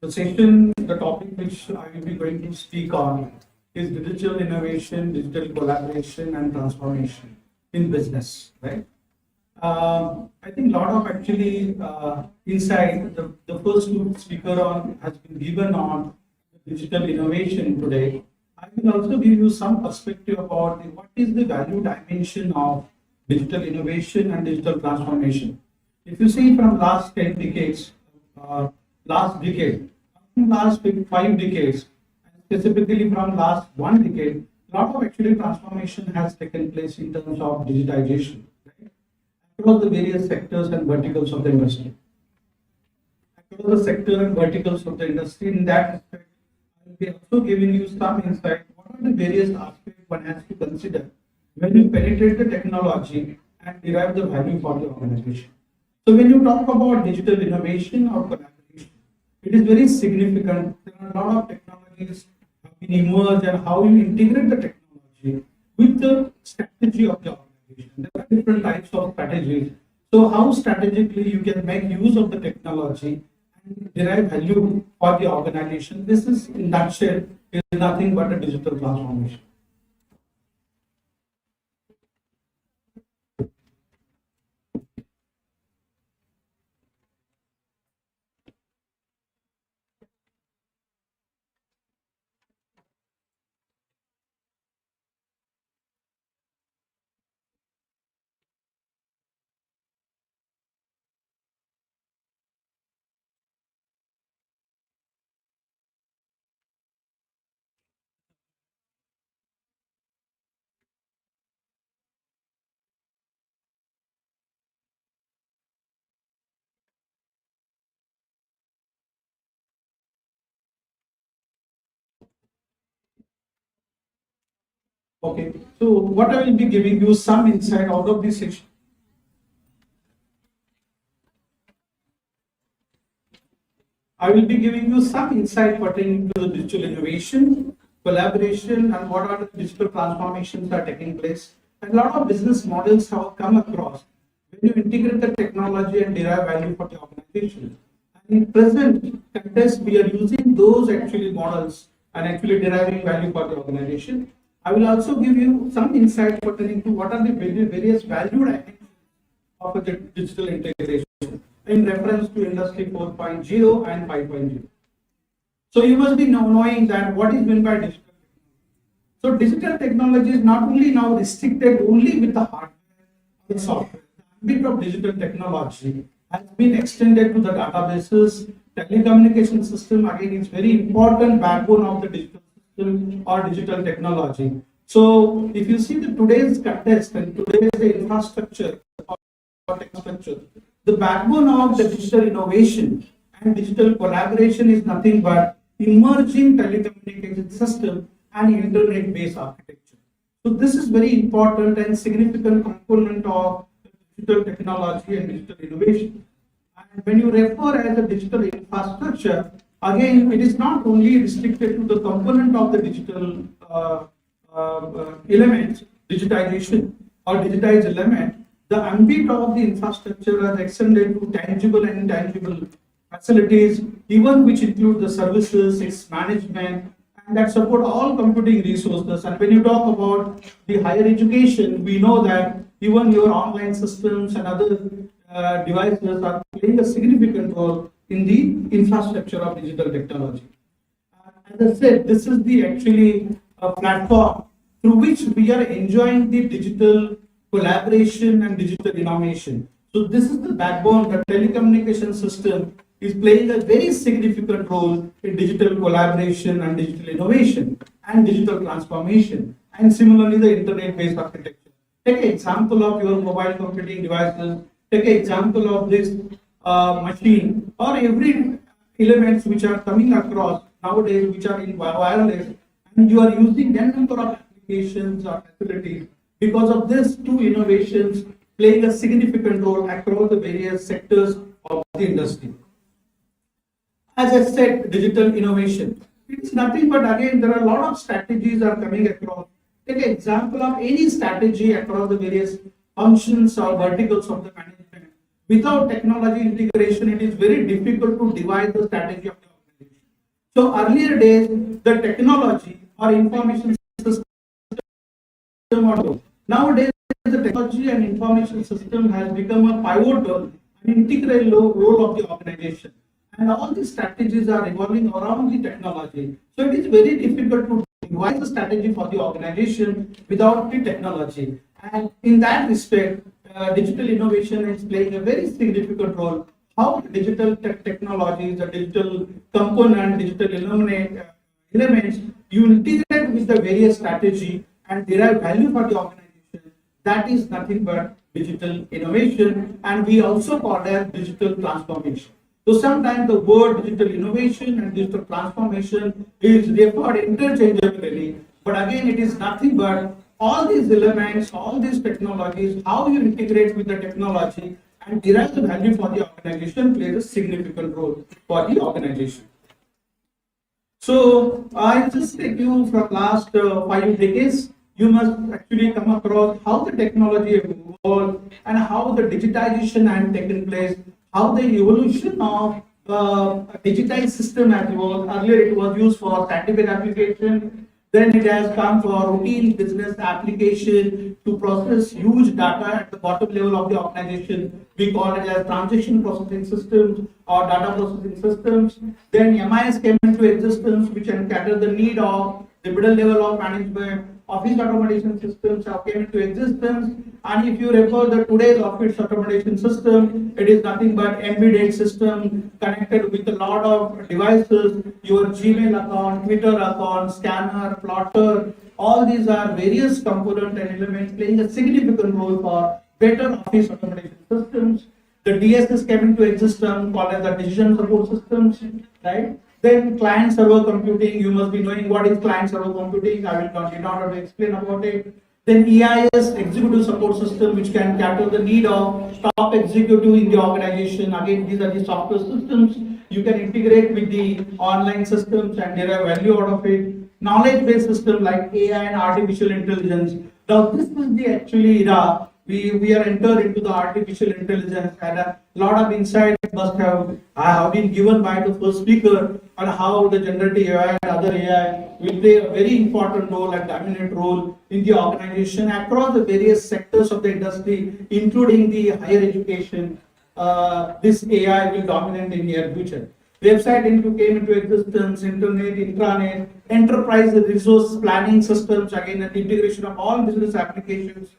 G: The topic which I will be going to speak on is digital innovation, digital collaboration, and transformation in business, right? I think a lot of actually insight the first speaker on has been given on digital innovation today. I will also give you some perspective about what is the value dimension of digital innovation and digital transformation. If you see from last 10 decades, last 5 decades, and specifically from last 1 decade, a lot of actually transformation has taken place in terms of digitization. right? Across the various sectors and verticals of the industry. Across the sector and verticals of the industry, in that respect, I will be also giving you some insight. What are the various aspects one has to consider when you penetrate the technology and derive the value for the organization? So when you talk about digital innovation or collaboration, it is very significant. There are a lot of technologies have been emerged and how you integrate the technology with the strategy of the organization. There are different types of strategies. So how strategically you can make use of the technology and derive value for the organization. This is in nutshell is nothing but a digital transformation. Okay, so what I will be giving you some insight out of this section. I will be giving you some insight pertaining to the digital innovation, collaboration, and what are the digital transformations that are taking place. And a lot of business models have come across when you integrate the technology and derive value for the organization. And in present context, we are using those actually models and actually deriving value for the organization. I will also give you some insight pertaining to what are the various value dimensions of a digital integration in reference to industry 4.0 and 5.0. So you must be knowing that what is meant by digital technology. So digital technology is not only now restricted only with the hardware or the software. The ambit of digital technology has been extended to the databases, telecommunication system. Again, it's very important backbone of the digital system or digital technology. So if you see the today's context and today's infrastructure or infrastructure, the backbone of the digital innovation and digital collaboration is nothing but emerging telecommunication system and internet-based architecture. So this is very important and significant component of digital technology and digital innovation. And when you refer as a digital infrastructure, again, it is not only restricted to the component of the digital elements, digitization or digitized element. The ambit of the infrastructure has extended to tangible and intangible facilities, even which include the services, its management, and that support all computing resources. And when you talk about the higher education, we know that even your online systems and other devices are playing a significant role in the infrastructure of digital technology. As I said, this is the actually a platform through which we are enjoying the digital collaboration and digital innovation. So this is the backbone. The telecommunication system is playing a very significant role in digital collaboration and digital innovation and digital transformation. And similarly, the internet-based architecture. Take an example of your mobile computing devices. Take an example of this machine or every elements which are coming across nowadays, which are in wireless, and you are using n number of applications or facilities. Because of these two innovations playing a significant role across the various sectors of the industry. As I said, digital innovation. It is nothing but again, there are a lot of strategies are coming across. Take an example of any strategy across the various functions or verticals of the management. Without technology integration, it is very difficult to devise the strategy of the organization. So earlier days, the technology or information system. Nowadays, the technology and information system has become a pivotal and integral role of the organization. And all these strategies are revolving around the technology. So it is very difficult to devise a strategy for the organization without the technology. And in that respect, digital innovation is playing a very significant role. How digital technologies, the digital component, digital elements, you integrate with the various strategy and derive value for the organization. That is nothing but digital innovation, and we also call it as digital transformation. So sometimes the word digital innovation and digital transformation is referred interchangeably, but again it is nothing but all these elements, all these technologies, how you integrate with the technology and derive the value for the organization plays a significant role for the organization. So I just take you from last 5 decades. You must actually come across how the technology evolved and how the digitization had taken place, how the evolution of a digitized system has evolved. Earlier it was used for scientific application, then it has come for routine business application to process huge data at the bottom level of the organization. We call it as transaction processing systems or data processing systems. Then MIS came into existence, which can cater the need of the middle level of management. Office automation systems have came into existence, and if you refer the today's office automation system, it is nothing but embedded system connected with a lot of devices, your Gmail account, Twitter account, scanner, plotter. All these are various components and elements playing a significant role for better office automation systems. The DSS came into existence called as the decision support systems, right? Then client server computing, you must be knowing what is client server computing. I will not get out to explain about it. Then EIS, executive support system, which can cater the need of top executive in the organization. Again, these are the software systems. You can integrate with the online systems and derive value out of it. Knowledge-based system like AI and artificial intelligence. Now, this is the actually era we are entered into the artificial intelligence, and a lot of insight must have been given by the first speaker on how the generative AI and other AI will play a very important role and dominant role in the organization across the various sectors of the industry, including the higher education. This AI will dominate in near future. Website came into existence, internet, intranet, enterprise resource planning systems, again, the integration of all business applications,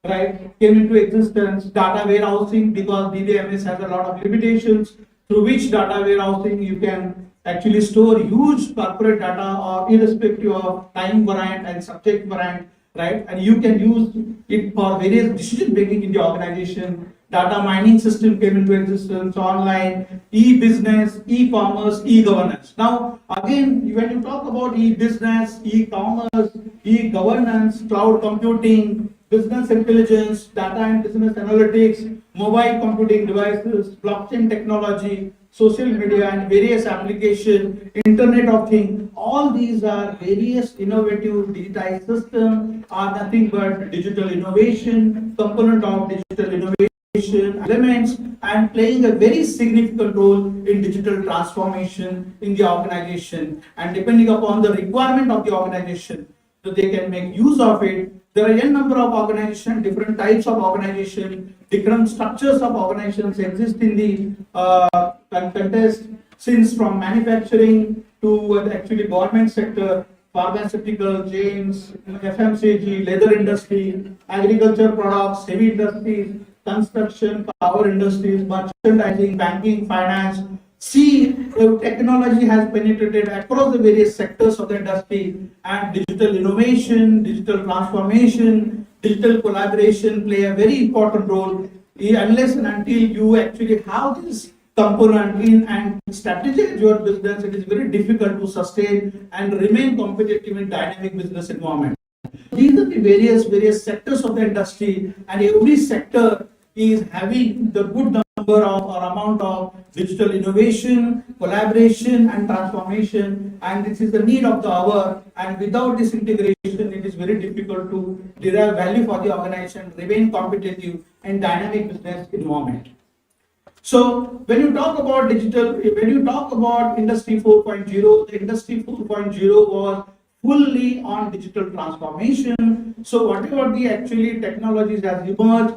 G: right, came into existence. Data warehousing, because DBMS has a lot of limitations, through which data warehousing you can actually store huge corporate data or irrespective of time variant and subject variant, right, and you can use it for various decision making in the organization. Data mining system came into existence, online, e-business, e-commerce, e-governance. Now, again, when you talk about e-business, e-commerce, e-governance, cloud computing, business intelligence, data and business analytics, mobile computing devices, blockchain technology, social media and various applications, Internet of Things, all these are various innovative digitized systems, are nothing but digital innovation, component of digital innovation elements, and playing a very significant role in digital transformation in the organization, and depending upon the requirement of the organization, so they can make use of it. There are n number of organizations, different types of organization, different structures of organizations exist in the contest, since from manufacturing to actually government sector, pharmaceutical, James, FMCG, leather industry, agriculture products, heavy industries, construction, power industries, merchandising, banking, finance. See, technology has penetrated across the various sectors of the industry, and digital innovation, digital transformation, digital collaboration play a very important role. Unless and until you actually have this component in and strategize your business, it is very difficult to sustain and remain competitive in dynamic business environment. These are the various sectors of the industry, and every sector is having the good number of or amount of digital innovation, collaboration and transformation, and this is the need of the hour, and without this integration it is very difficult to derive value for the organization, remain competitive and dynamic business environment. So when you talk about digital, when you talk about industry 4.0, the industry 4.0 was fully on digital transformation. So whatever the actually technologies has emerged,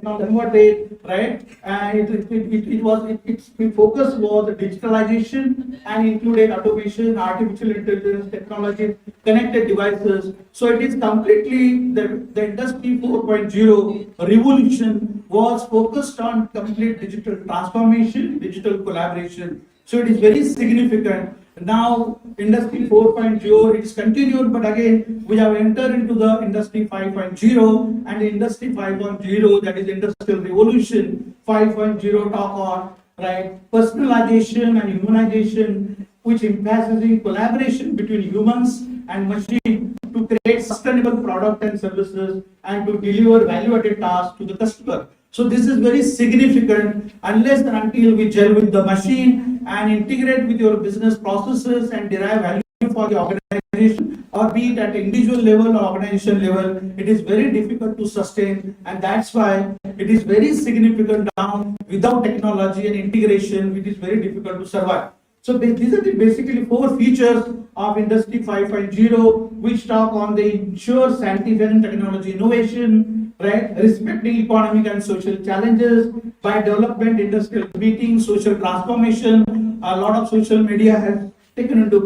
G: converted, right? And its focus was digitalization and included automation, artificial intelligence, technology, connected devices. So it is completely the industry 4.0 revolution was focused on complete digital transformation, digital collaboration. So it is very significant. Now, Industry 4.0, it's continued, but again, we have entered into the Industry 5.0, and the Industry 5.0, that is Industrial Revolution 5.0, talk on, right, personalization and humanization, which emphasizes collaboration between humans and machine to create sustainable product and services and to deliver value-added tasks to the customer. So this is very significant unless and until we gel with the machine and integrate with your business processes and derive value for the organization, or be it at individual level or organization level, it is very difficult to sustain, and that's why it is very significant now. Without technology and integration, it is very difficult to survive. So these are the basically 4 features of Industry 5.0, which talk on the ensure scientific and technology innovation, right, respecting economic and social challenges by development, industrial meeting, social transformation. A lot of social media has taken into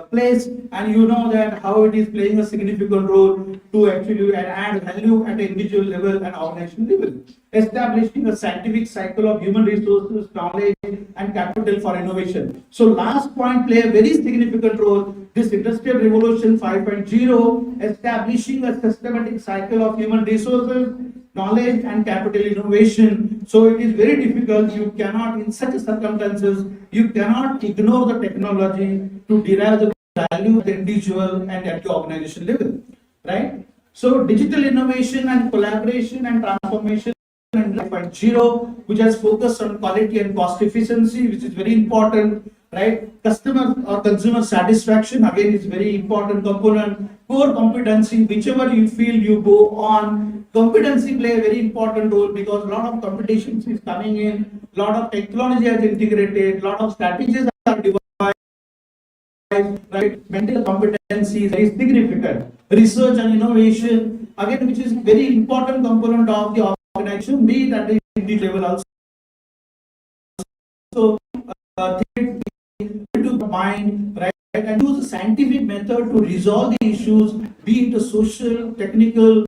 G: place, and you know that how it is playing a significant role to actually add value at an individual level and organization level. Establishing a scientific cycle of human resources, knowledge, and capital for innovation. So last point play a very significant role. This Industrial Revolution 5.0, establishing a systematic cycle of human resources, knowledge, and capital innovation. So it is very difficult. You cannot, in such circumstances, you cannot ignore the technology to derive the value at the individual and at the organization level, right? So digital innovation and collaboration and transformation and 5.0, which has focused on quality and cost efficiency, which is very important, right? Customer or consumer satisfaction, again, is very important component. Core competency, whichever you feel you go on, competency play a very important role because a lot of competitions is coming in, a lot of technology has integrated, a lot of strategies are devised, right? Mental competency is very significant. Research and innovation, again, which is very important component of the organization, be it at the individual level also. To the mind, right, and use a scientific method to resolve the issues, be it a social, technical,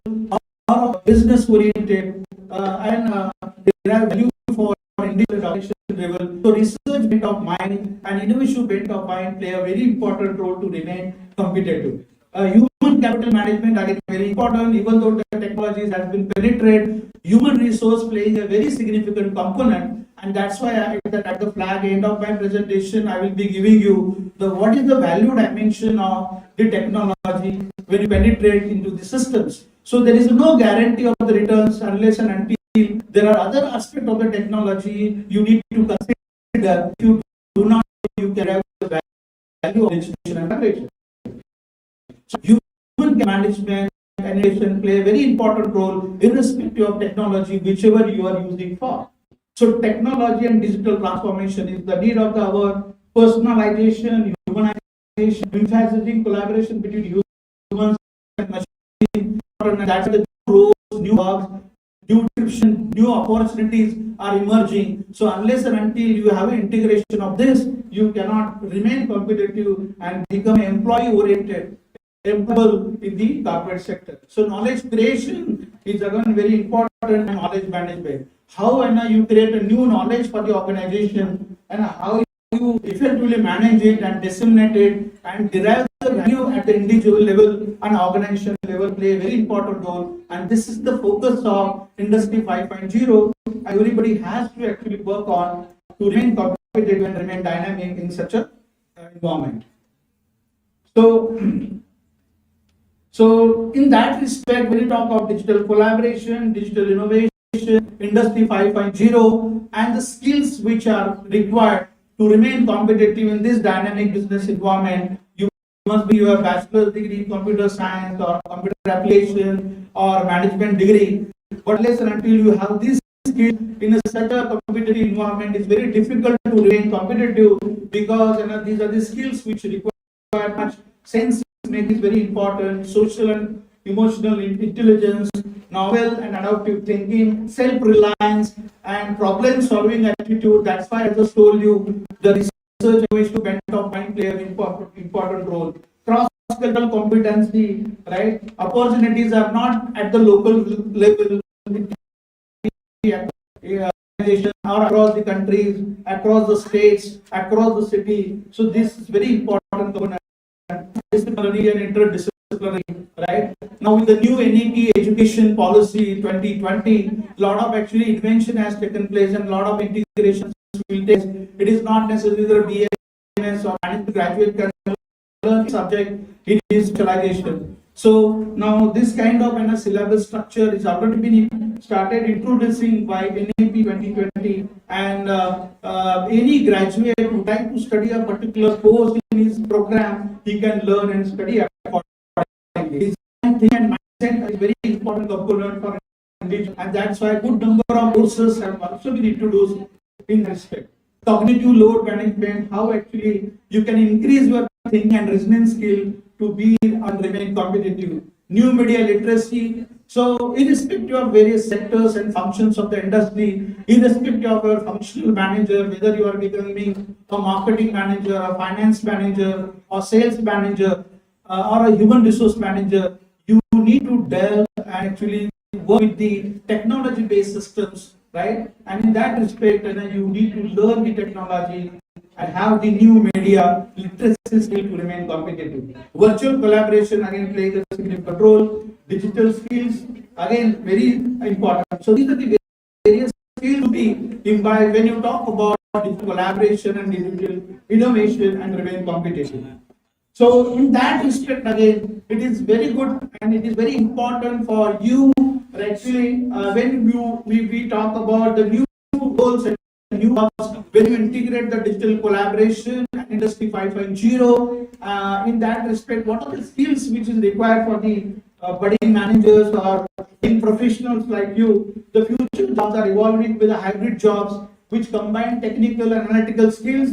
G: or business oriented, and derive value for individual organization level. So research bent of mind and innovation bent of mind play a very important role to remain competitive. Human capital management, again, very important. Even though the technologies has been penetrated, human resource playing a very significant component, and that's why at the flag end of my presentation, I will be giving you the what is the value dimension of the technology when you penetrate into the systems. So there is no guarantee of the returns unless and until there are other aspects of the technology you need to consider. If you do not, you can have the value of institution and operation. So human management and innovation play a very important role irrespective of technology, whichever you are using for. So technology and digital transformation is the need of the hour. Personalization, humanization, emphasizing collaboration between humans and machines. And that's the new roles, new jobs, new description, new opportunities are emerging. So unless and until you have an integration of this, you cannot remain competitive and become employee-oriented, employable in the corporate sector. So knowledge creation is again very important, and knowledge management. How you create a new knowledge for the organization and how you effectively manage it and disseminate it and derive the value at the individual level and organization level play a very important role. And this is the focus of Industry 5.0. Everybody has to actually work on to remain competitive and remain dynamic in such a environment. So in that respect, when you talk of digital collaboration, digital innovation, Industry 5.0, and the skills which are required to remain competitive in this dynamic business environment, you must be your bachelor's degree in computer science or computer application or management degree. But unless and until you have these skills in such a competitive environment, it's very difficult to remain competitive because these are the skills which require much sense making is very important, social and emotional intelligence, novel and adaptive thinking, self-reliance, and problem-solving attitude. That's why I just told you the research innovation bent of mind play an important role. Cross-cultural competency, right? Opportunities are not at the local level, organization or across the countries, across the states, across the city. So this is very important component. Disciplinary and interdisciplinary, right? Now with the new NEP education policy 2020, lot of actually invention has taken place and lot of integrations will take. It is not necessarily the BMS or graduate can learn subject, it is specialization. So now this kind of syllabus structure is already been started introducing by NEP 2020, and any graduate who would like to study a particular course in his program, he can learn and study accordingly. Design and mindset is very important component for individual, and that's why a good number of courses have also been introduced in respect. Cognitive load management, how actually you can increase your thinking and reasoning skill to be and remain competitive. New media literacy. So irrespective of various sectors and functions of the industry, irrespective of your functional manager, whether you are becoming a marketing manager, a finance manager, or sales manager, or a human resource manager, you need to delve and actually work with the technology-based systems, right? And in that respect, you need to learn the technology and have the new media literacy skill to remain competitive. Virtual collaboration again plays a significant role. Digital skills again very important. So these are the various skills to be imbibed when you talk about digital collaboration and digital innovation and remain competitive. So in that respect, again, it is very good and it is very important for you actually when we talk about the new goals and new jobs, when you integrate the digital collaboration and industry 5.0, in that respect, what are the skills which is required for the budding managers or young professionals like you? The future jobs are evolving with the hybrid jobs which combine technical and analytical skills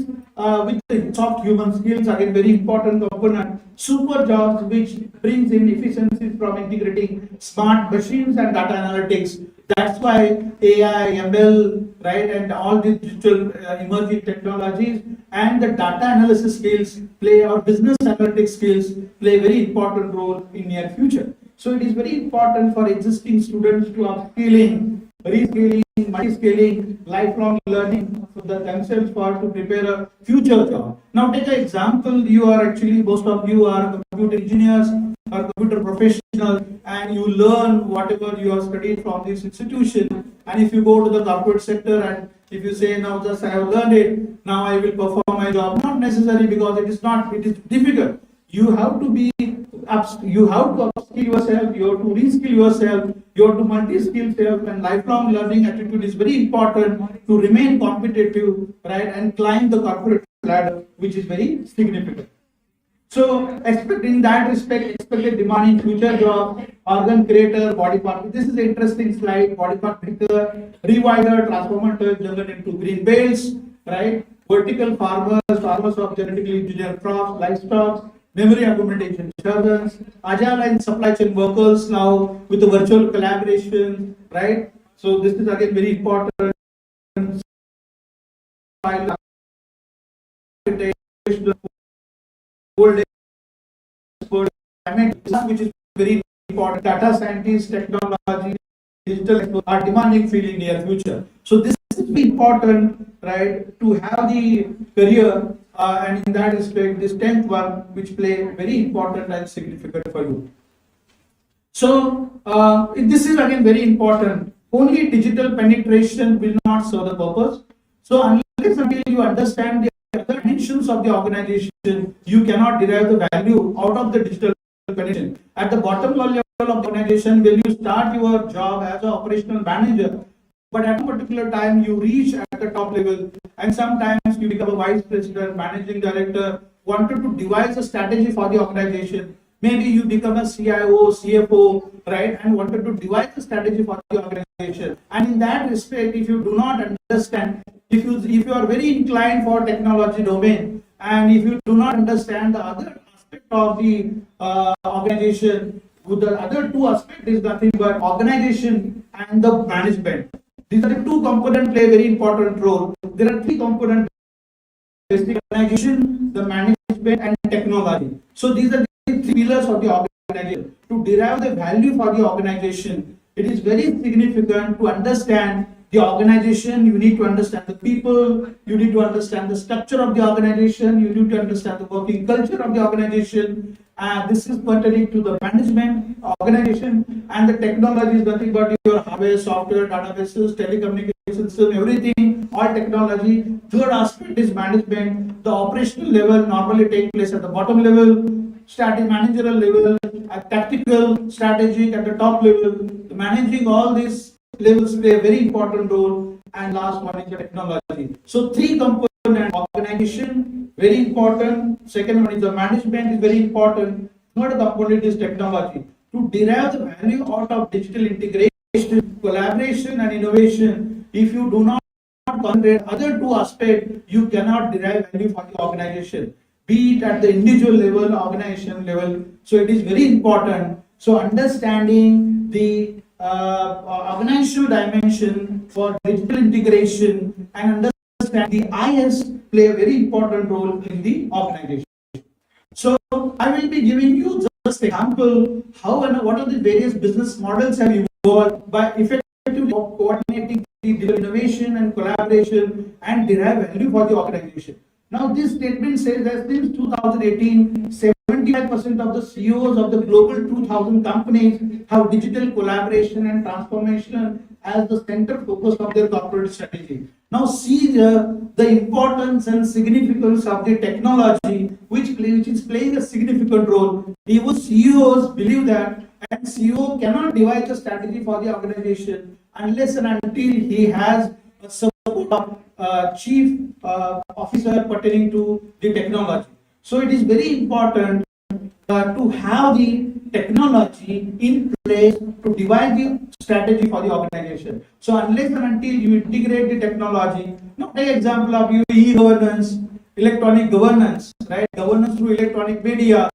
G: with the soft human skills, again very important component. Super jobs which brings in efficiencies from integrating smart machines and data analytics. That's why AI, ML, right, and all the digital emerging technologies and the data analysis skills play, or business analytics skills play a very important role in near future. So it is very important for existing students to upskilling, reskilling, multi-scaling, lifelong learning so that themselves for to prepare a future job. Now take an example, you are actually, most of you are computer engineers or computer professionals, and you learn whatever you have studied from this institution, and if you go to the corporate sector and if you say now just I have learned it, now I will perform my job, not necessary, because it is not, it is difficult. You have to be you have to upskill yourself, you have to reskill yourself, you have to multi-skill yourself, and lifelong learning attitude is very important to remain competitive, right, and climb the corporate ladder, which is very significant. So expect in that respect, expected demand in future job, organ creator, body part. This is an interesting slide, body part maker, rewider, transformer jungle into green belts, right? Vertical farmers, farmers of genetically engineered crops, livestock, memory augmentation servants, agile and supply chain workers now with the virtual collaboration, right? So this is again very important. Which is very important. Data scientists, technology, digital are demanding field in near future. So this is very important, right, to have the career, and in that respect, this 10th one, which play very important and significant for you. So this is again very important. Only digital penetration will not serve the purpose. So unless until you understand the other dimensions of the organization, you cannot derive the value out of the digital penetration. At the bottom level of the organization, when you start your job as an operational manager, but at a particular time you reach at the top level, and sometimes you become a vice president, managing director, wanted to devise a strategy for the organization. Maybe you become a CIO, CFO, right, and wanted to devise a strategy for the organization. And in that respect, if you do not understand, if you are very inclined for technology domain, and if you do not understand the other aspect of the organization, the other two aspects is nothing but organization and the management. These are the two components play a very important role. There are three components: basic organization, the management, and technology. So these are the three pillars of the organization. To derive the value for the organization, it is very significant to understand the organization, you need to understand the people, you need to understand the structure of the organization, you need to understand the working culture of the organization. This is pertaining to the management, organization, and the technology is nothing but your hardware, software, databases, telecommunications system, everything, all technology. Third aspect is management. The operational level normally take place at the bottom level, strategy managerial level, at tactical, strategic at the top level. Managing all these levels play a very important role. And last one is the technology. So three component: organization, very important. Second one is the management, is very important. Third component is technology. To derive the value out of digital integration, collaboration, and innovation, if you do not concentrate other two aspects, you cannot derive value for the organization, be it at the individual level, organization level. So it is very important. So understanding the organizational dimension for digital integration and understand the IS play a very important role in the organization. So I will be giving you just example how and what are the various business models have evolved by effectively coordinating the innovation and collaboration and derive value for the organization. Now this statement says that since 2018, 75% of the CEOs of the global 2000 companies have digital collaboration and transformation as the center focus of their corporate strategy. Now see the importance and significance of the technology which is playing a significant role. Even CEOs believe that, and CEO cannot devise a strategy for the organization unless and until he has a support of chief officer pertaining to the technology. So it is very important to have the technology in place to devise the strategy for the organization. So unless and until you integrate the technology, now take example of your e-governance, electronic governance, right? Governance through electronic media,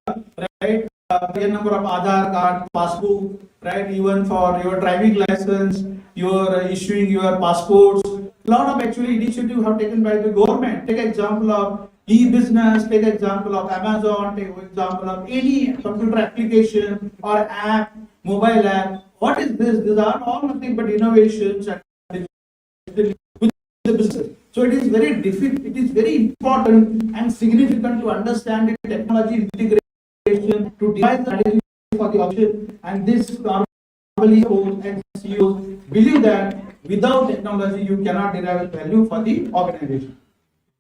G: right? A number of Aadhaar card, passbook, right? Even for your driving license, your issuing your passports. A lot of actually initiatives have taken by the government. Take example of e-business, take example of Amazon, take example of any computer application or app, mobile app. What is this? These are all nothing but innovations and with the business. So it is very difficult, it is very important and significant to understand the technology integration to devise the strategy for the option. And this normally and CEOs believe that without technology you cannot derive value for the organization.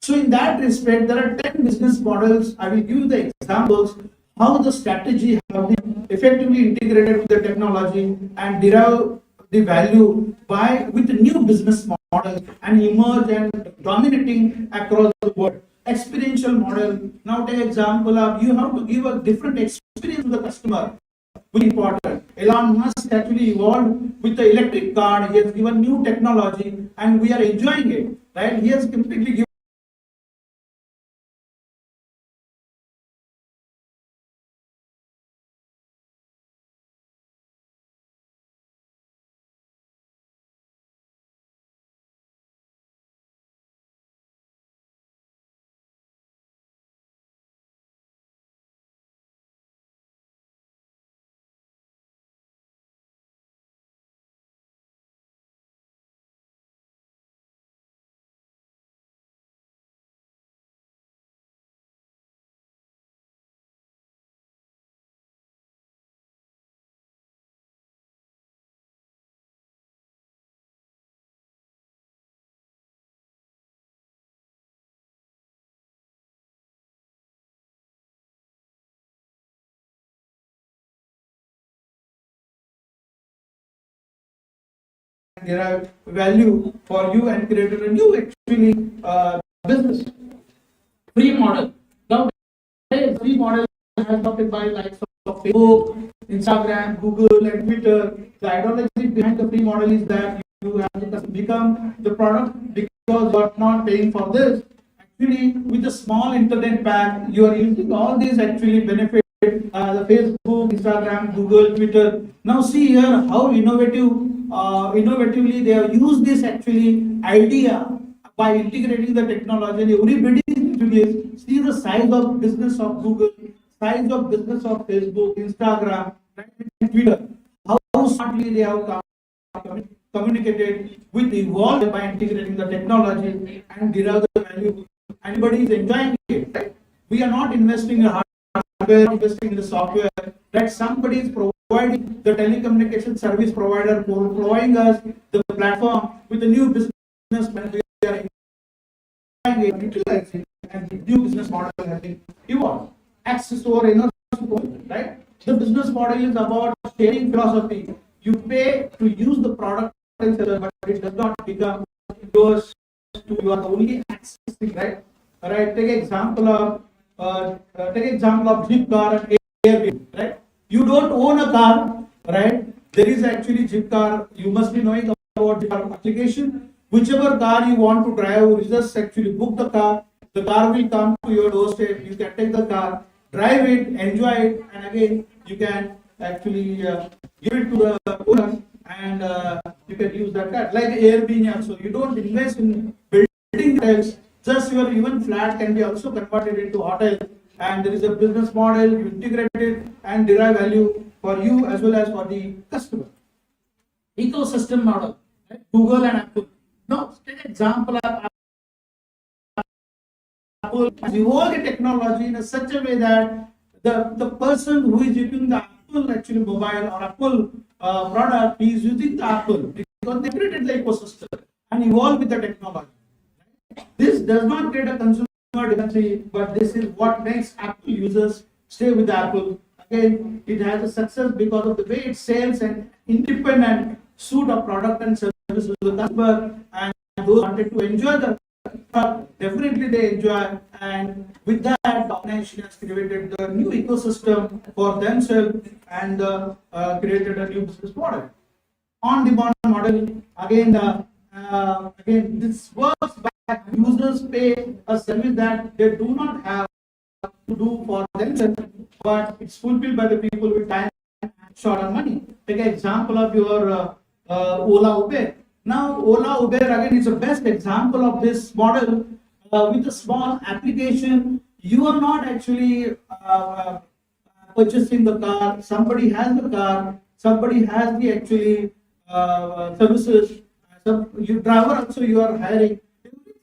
G: So in that respect, there are 10 business models. I will give you the examples how the strategy have been effectively integrated with the technology and derive the value by with the new business model and emerge and dominating across the world. Experiential model. Now take example of you have to give a different experience to the customer. Very important. Elon Musk actually evolved with the electric car. He has given new technology and we are enjoying it. Right? He has completely given derive value for you and created a new actually business. Free model. Now free model has adopted by likes of Facebook, Instagram, Google, and Twitter. The ideology behind the free model is that you have to become the product because you are not paying for this. Actually, with a small internet pack, you are using all these actually benefits. The Facebook, Instagram, Google, Twitter. Now see here how innovatively they have used this actually idea by integrating the technology. And everybody is see the size of business of Google, size of business of Facebook, Instagram, and Twitter. How smartly they have come communicated with evolve by integrating the technology and derive the value. Anybody is enjoying it, right? We are not investing in hardware, investing in the software, that somebody is providing the telecommunication service provider, providing us the platform with the new business when we are utilizing, and the new business model has been evolved. Access to our energy, right? The business model is about sharing philosophy. You pay to use the product, but it does not become yours to your only accessing, right? Right. Take example of Jeep car and Airbnb, right? You don't own a car, right? There is actually Jeep car. You must be knowing about the application. Whichever car you want to drive, you just actually book the car. The car will come to your doorstep. You can take the car, drive it, enjoy it, and again you can actually give it to the owner, and you can use that car. Like Airbnb also, you don't invest in building hotels. Just your even flat can be also converted into hotel, and there is a business model. You integrate it and derive value for you as well as for the customer. Ecosystem model, right? Google and Apple. Now, take example of Apple has evolved the technology in such a way that the person who is using the Apple actually mobile or Apple product is using the Apple because they created the ecosystem and evolved with the technology. This does not create a consumer dependency, but this is what makes Apple users stay with Apple. Again, it has a success because of the way it sells an independent suite of product and services to the customer, and those wanted to enjoy the product, definitely they enjoy, and with that, the organization has created the new ecosystem for themselves and created a new business model. On-demand model, again, this works by users pay a service that they do not have to do for themselves, but it's fulfilled by the people with time and short on money. Take an example of your Ola Uber. Now, Ola Uber again is the best example of this model. With a small application, you are not actually purchasing the car. Somebody has the car. Somebody has the actually services. You driver also you are hiring.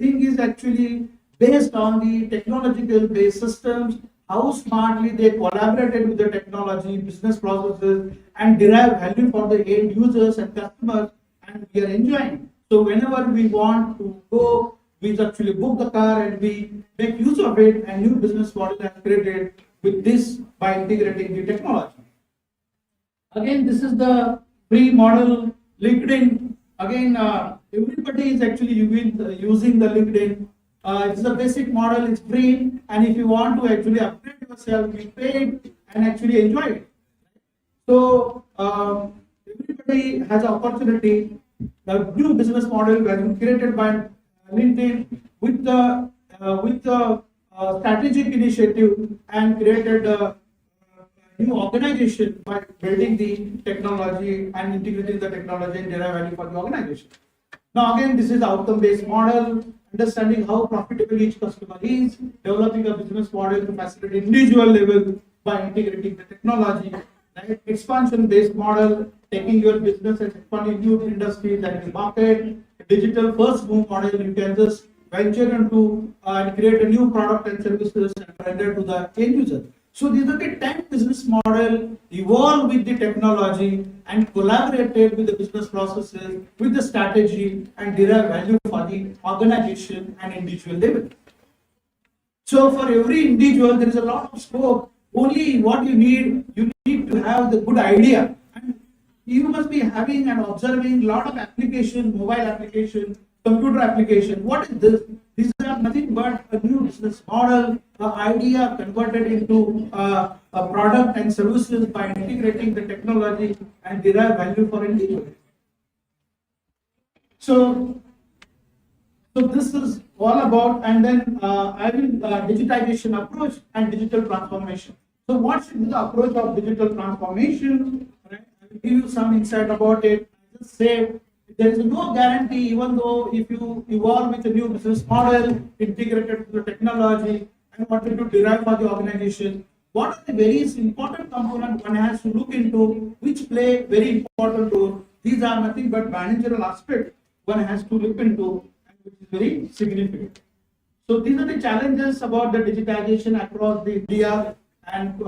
G: Everything is actually based on the technological based systems, how smartly they collaborated with the technology, business processes, and derive value for the end users and customers, and we are enjoying. So whenever we want to go, we actually book the car and we make use of it, and new business model is created with this by integrating the technology. Again, this is the free model. LinkedIn. Again, everybody is actually using the LinkedIn. It's a basic model, it's free, and if you want to actually upgrade yourself, you pay it and actually enjoy it. So, everybody has an opportunity. The new business model has been created by LinkedIn with the strategic initiative and created a new organization by building the technology and integrating the technology and derive value for the organization. Now again, this is the outcome-based model, understanding how profitable each customer is, developing a business model to facilitate individual level by integrating the technology, right? Expansion-based model, taking your business and expanding new industries and the market, digital first move model, you can just venture into and create a new product and services and render to the end user. So these are the 10 business model evolved with the technology and collaborated with the business processes, with the strategy, and derive value for the organization and individual level. So for every individual, there is a lot of scope. Only what you need to have the good idea. And you must be having and observing a lot of application, mobile application, computer application. What is this? These are nothing but a new business model, an idea converted into a product and services by integrating the technology and derive value for individuals. So this is all about, and then I will digitization approach and digital transformation. So what should be the approach of digital transformation? Right? I will give you some insight about it. I just say there is no guarantee, even though if you evolve with a new business model, integrated to the technology, and wanted to derive for the organization, what are the various important components one has to look into, which play very important role These are nothing but managerial aspect one has to look into, and which is very significant. So these are the challenges about the digitization across the India and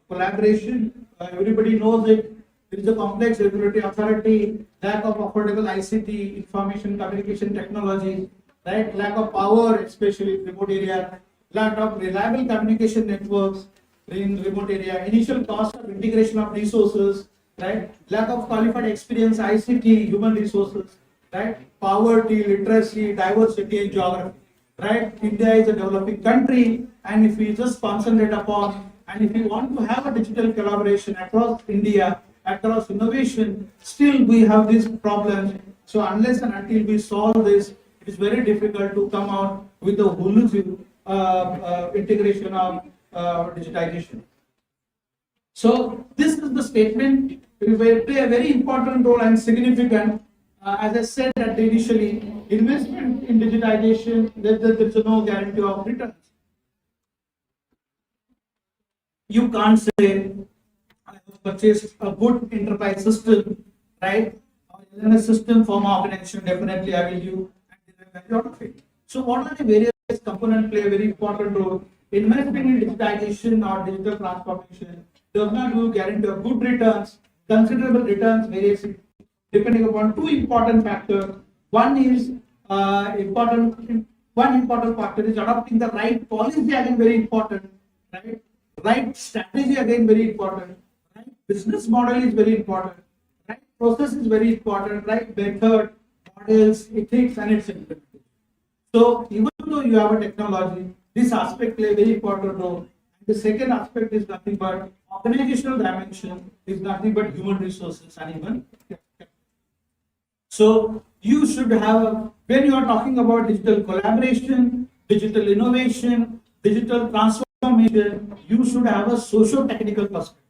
G: collaboration. Everybody knows it. There is a complex regulatory authority, lack of affordable ICT, information communication technology, right? Lack of power, especially in remote area, lack of reliable communication networks in remote area, initial cost of integration of resources, right? Lack of qualified experience, ICT, human resources, right? Poverty, literacy, diversity, and geography, right? India is a developing country, and if we just concentrate upon, and if we want to have a digital collaboration across India, across innovation, still we have these problems. So unless and until we solve this, it is very difficult to come out with a holistic integration of digitization. So this is the statement. It will play a very important role and significant. As I said that initially, investment in digitization, there is no guarantee of returns. You can't say, I have purchased a good enterprise system, right? Or a system for my organization, definitely I will use and derive value out of it. So what are the various components play a very important role? Investment in digitization or digital transformation does not give guarantee of good returns, considerable returns, various depending upon two important factors. One is one important factor is adopting the right policy, again very important, right? Right strategy, again very important, right? Business model is very important, right? Process is very important, right? Method, models, ethics, and its implementation. So even though you have a technology, this aspect play a very important role. The second aspect is nothing but organizational dimension, is nothing but human resources and even. So you should have, when you are talking about digital collaboration, digital innovation, digital transformation, you should have a socio-technical perspective.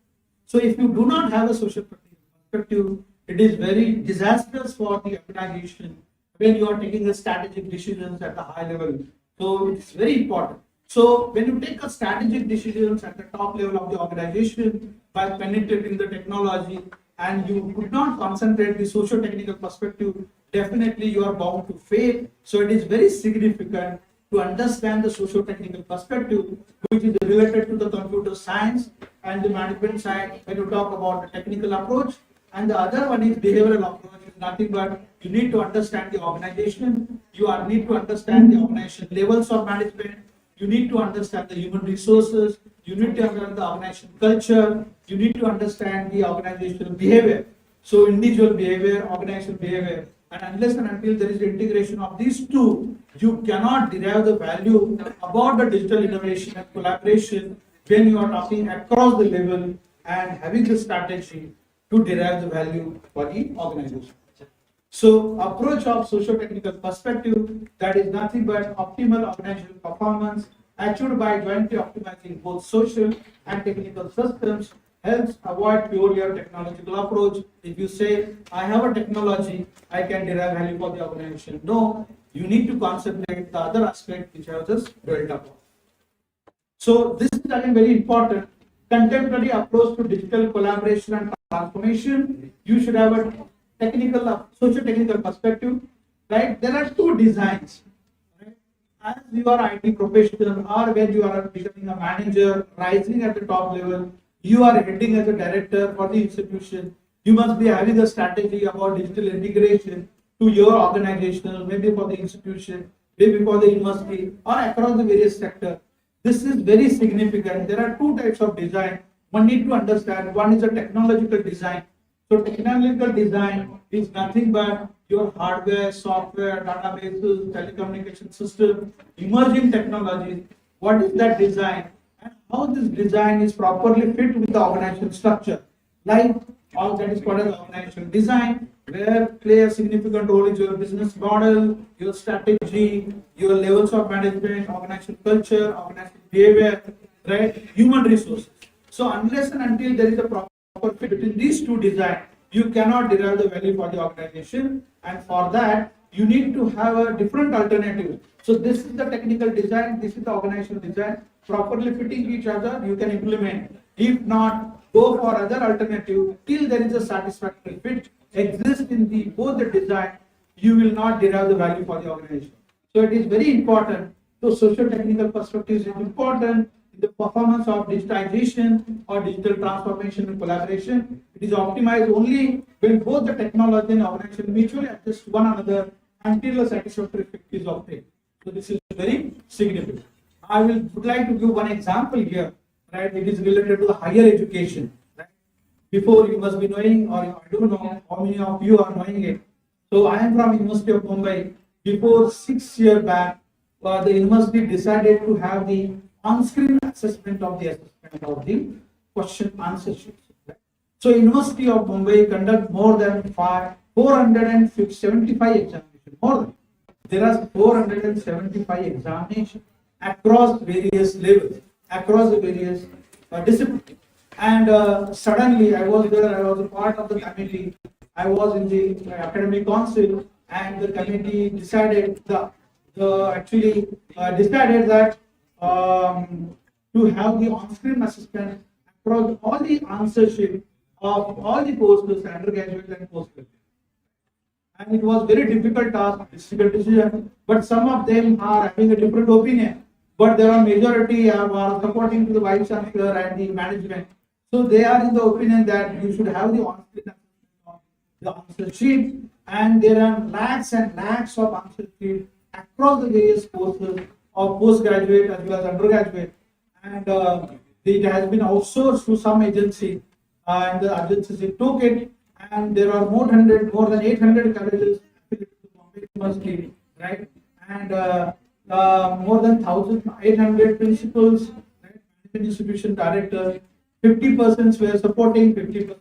G: So if you do not have a socio-technical perspective, it is very disastrous for the organization when you are taking the strategic decisions at the high level. So it's very important. So when you take a strategic decisions at the top level of the organization by penetrating the technology, and you could not concentrate the socio-technical perspective, definitely you are bound to fail. So it is very significant to understand the socio-technical perspective, which is related to the computer science and the management side when you talk about the technical approach. And the other one is behavioral approach. Is nothing but you need to understand the organization, need to understand the organization levels of management, you need to understand the human resources, you need to understand the organization culture, you need to understand the organizational behavior. So individual behavior, organizational behavior, and unless and until there is integration of these two, you cannot derive the value about the digital innovation and collaboration when you are talking across the level and having the strategy to derive the value for the organization. So approach of socio-technical perspective, that is nothing but optimal organizational performance achieved by jointly optimizing both social and technical systems, helps avoid purely a technological approach. If you say, I have a technology, I can derive value for the organization. No, you need to concentrate the other aspect which I have just built up. So this is again very important. Contemporary approach to digital collaboration and transformation. You should have a technical, socio-technical perspective, right? There are two designs. Right? As you are IT professional or when you are becoming a manager, rising at the top level, you are heading as a director for the institution. You must be having a strategy about digital integration to your organization, maybe for the institution, maybe for the university, or across the various sectors. This is very significant. There are two types of design. One need to understand. One is a technological design. So technological design is nothing but your hardware, software, databases, telecommunication system, emerging technologies. What is that design and how this design is properly fit with the organizational structure? Like all that is called as organizational design, where play a significant role is your business model, your strategy, your levels of management, organizational culture, organizational behavior, right? Human resources. So unless and until there is a proper fit between these two designs, you cannot derive the value for the organization, and for that you need to have a different alternative. So this is the technical design, this is the organizational design, properly fitting each other, you can implement. If not, go for other alternative till there is a satisfactory fit. exist in the both the design, you will not derive the value for the organization. So it is very important. So socio-technical perspectives is important in the performance of digitization or digital transformation and collaboration. It is optimized only when both the technology and organization mutually adjust one another until a satisfactory effect is obtained. So this is very significant. I would like to give one example here, right? It is related to the higher education. Right? Before you must be knowing, or I don't know how many of you are knowing it. So I am from University of Mumbai. Before 6 years back, the university decided to have the on-screen assessment of the question answer sheets. Right? So University of Mumbai conduct more than 475 examinations. More than there are 475 examinations across various levels, across the various disciplines. And suddenly I was there, I was a part of the committee, I was in the academic council, and the committee decided actually decided that to have the on-screen assessment across all the answer sheet of all the courses, undergraduate and postgraduate. And it was very difficult task, difficult decision, but some of them are having a different opinion, but there are majority are supporting to the vice chancellor and the management. So they are in the opinion that you should have the on-screen assessment of the answer sheet, and there are lakhs and lakhs of answer sheet across the various courses of postgraduate as well as undergraduate, and it has been outsourced to some agency, and the agency took it, and there are more than 800 colleges affiliated to Bombay University, right? And more than 1,800 principals, right? Management institution directors, 50% were supporting, 50% were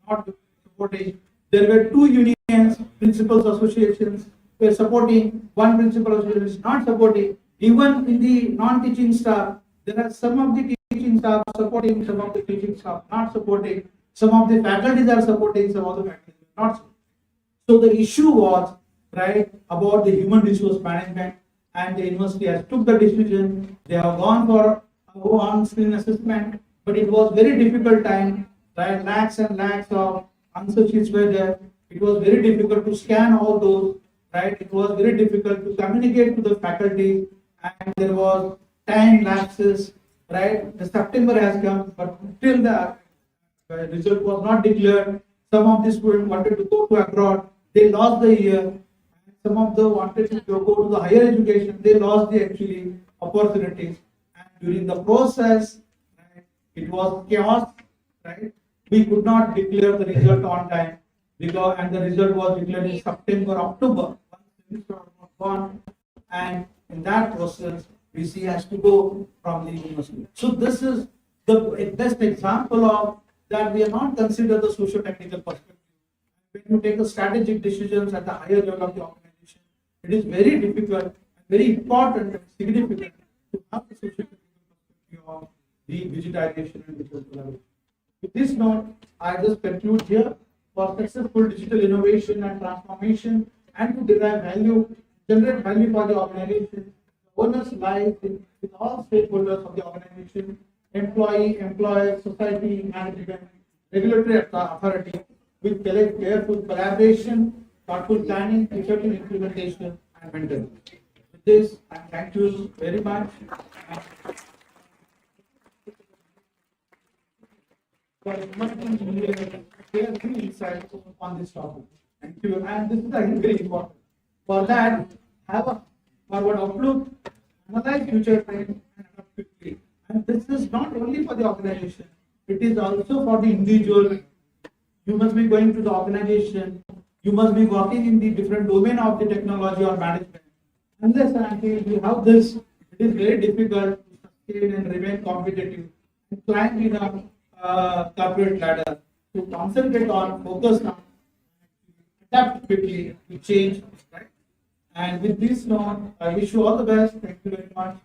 G: not supporting. There were two unions, principals associations were supporting, one principal association is not supporting. Even in the non-teaching staff, there are some of the teaching staff supporting, some of the teaching staff not supporting. Some of the faculties are supporting, some of the faculties are not supporting. So the issue was, right, about the human resource management, and the university has took the decision. They have gone for on-screen assessment, but it was very difficult time, right? Lakhs and lakhs of answer sheets were there. It was very difficult to scan all those, right? It was very difficult to communicate to the faculty, and there was time lapses, right? The September has come, but till the result was not declared. Some of the students wanted to go to abroad, they lost the year. Some of them wanted to go to the higher education, they lost the actually opportunities. And during the process, right, it was chaos, right? We could not declare the result on time, because and the result was declared in September, October. One semester was gone, and in that process, VC has to go from the university. So this is the best example of that we are not consider the socio-technical perspective. When you take the strategic decisions at the higher level of the organization, it is very difficult and very important and significant to have the socio-technical perspective of the digitization and digital collaboration. With this note, I just conclude here. For successful digital innovation and transformation, and to derive value, generate value for the organization, the onus lies with all stakeholders of the organization, employee, employer, society, management, regulatory authority, with careful collaboration, thoughtful planning, effective implementation, and mentoring. With this, I thank you very much. For clear insights on this topic. Thank you. And this is again very important. For that, have a forward outlook, analyze future trends, and adapt quickly. And this is not only for the organization, it is also for the individual. You must be going to the organization, you must be working in the different domain of the technology or management. Unless and until you have this, it is very difficult to sustain and remain competitive and climb in a corporate ladder. To concentrate on, focus on, adapt quickly to change, right? And with this note, I wish you all the best. Thank you very much.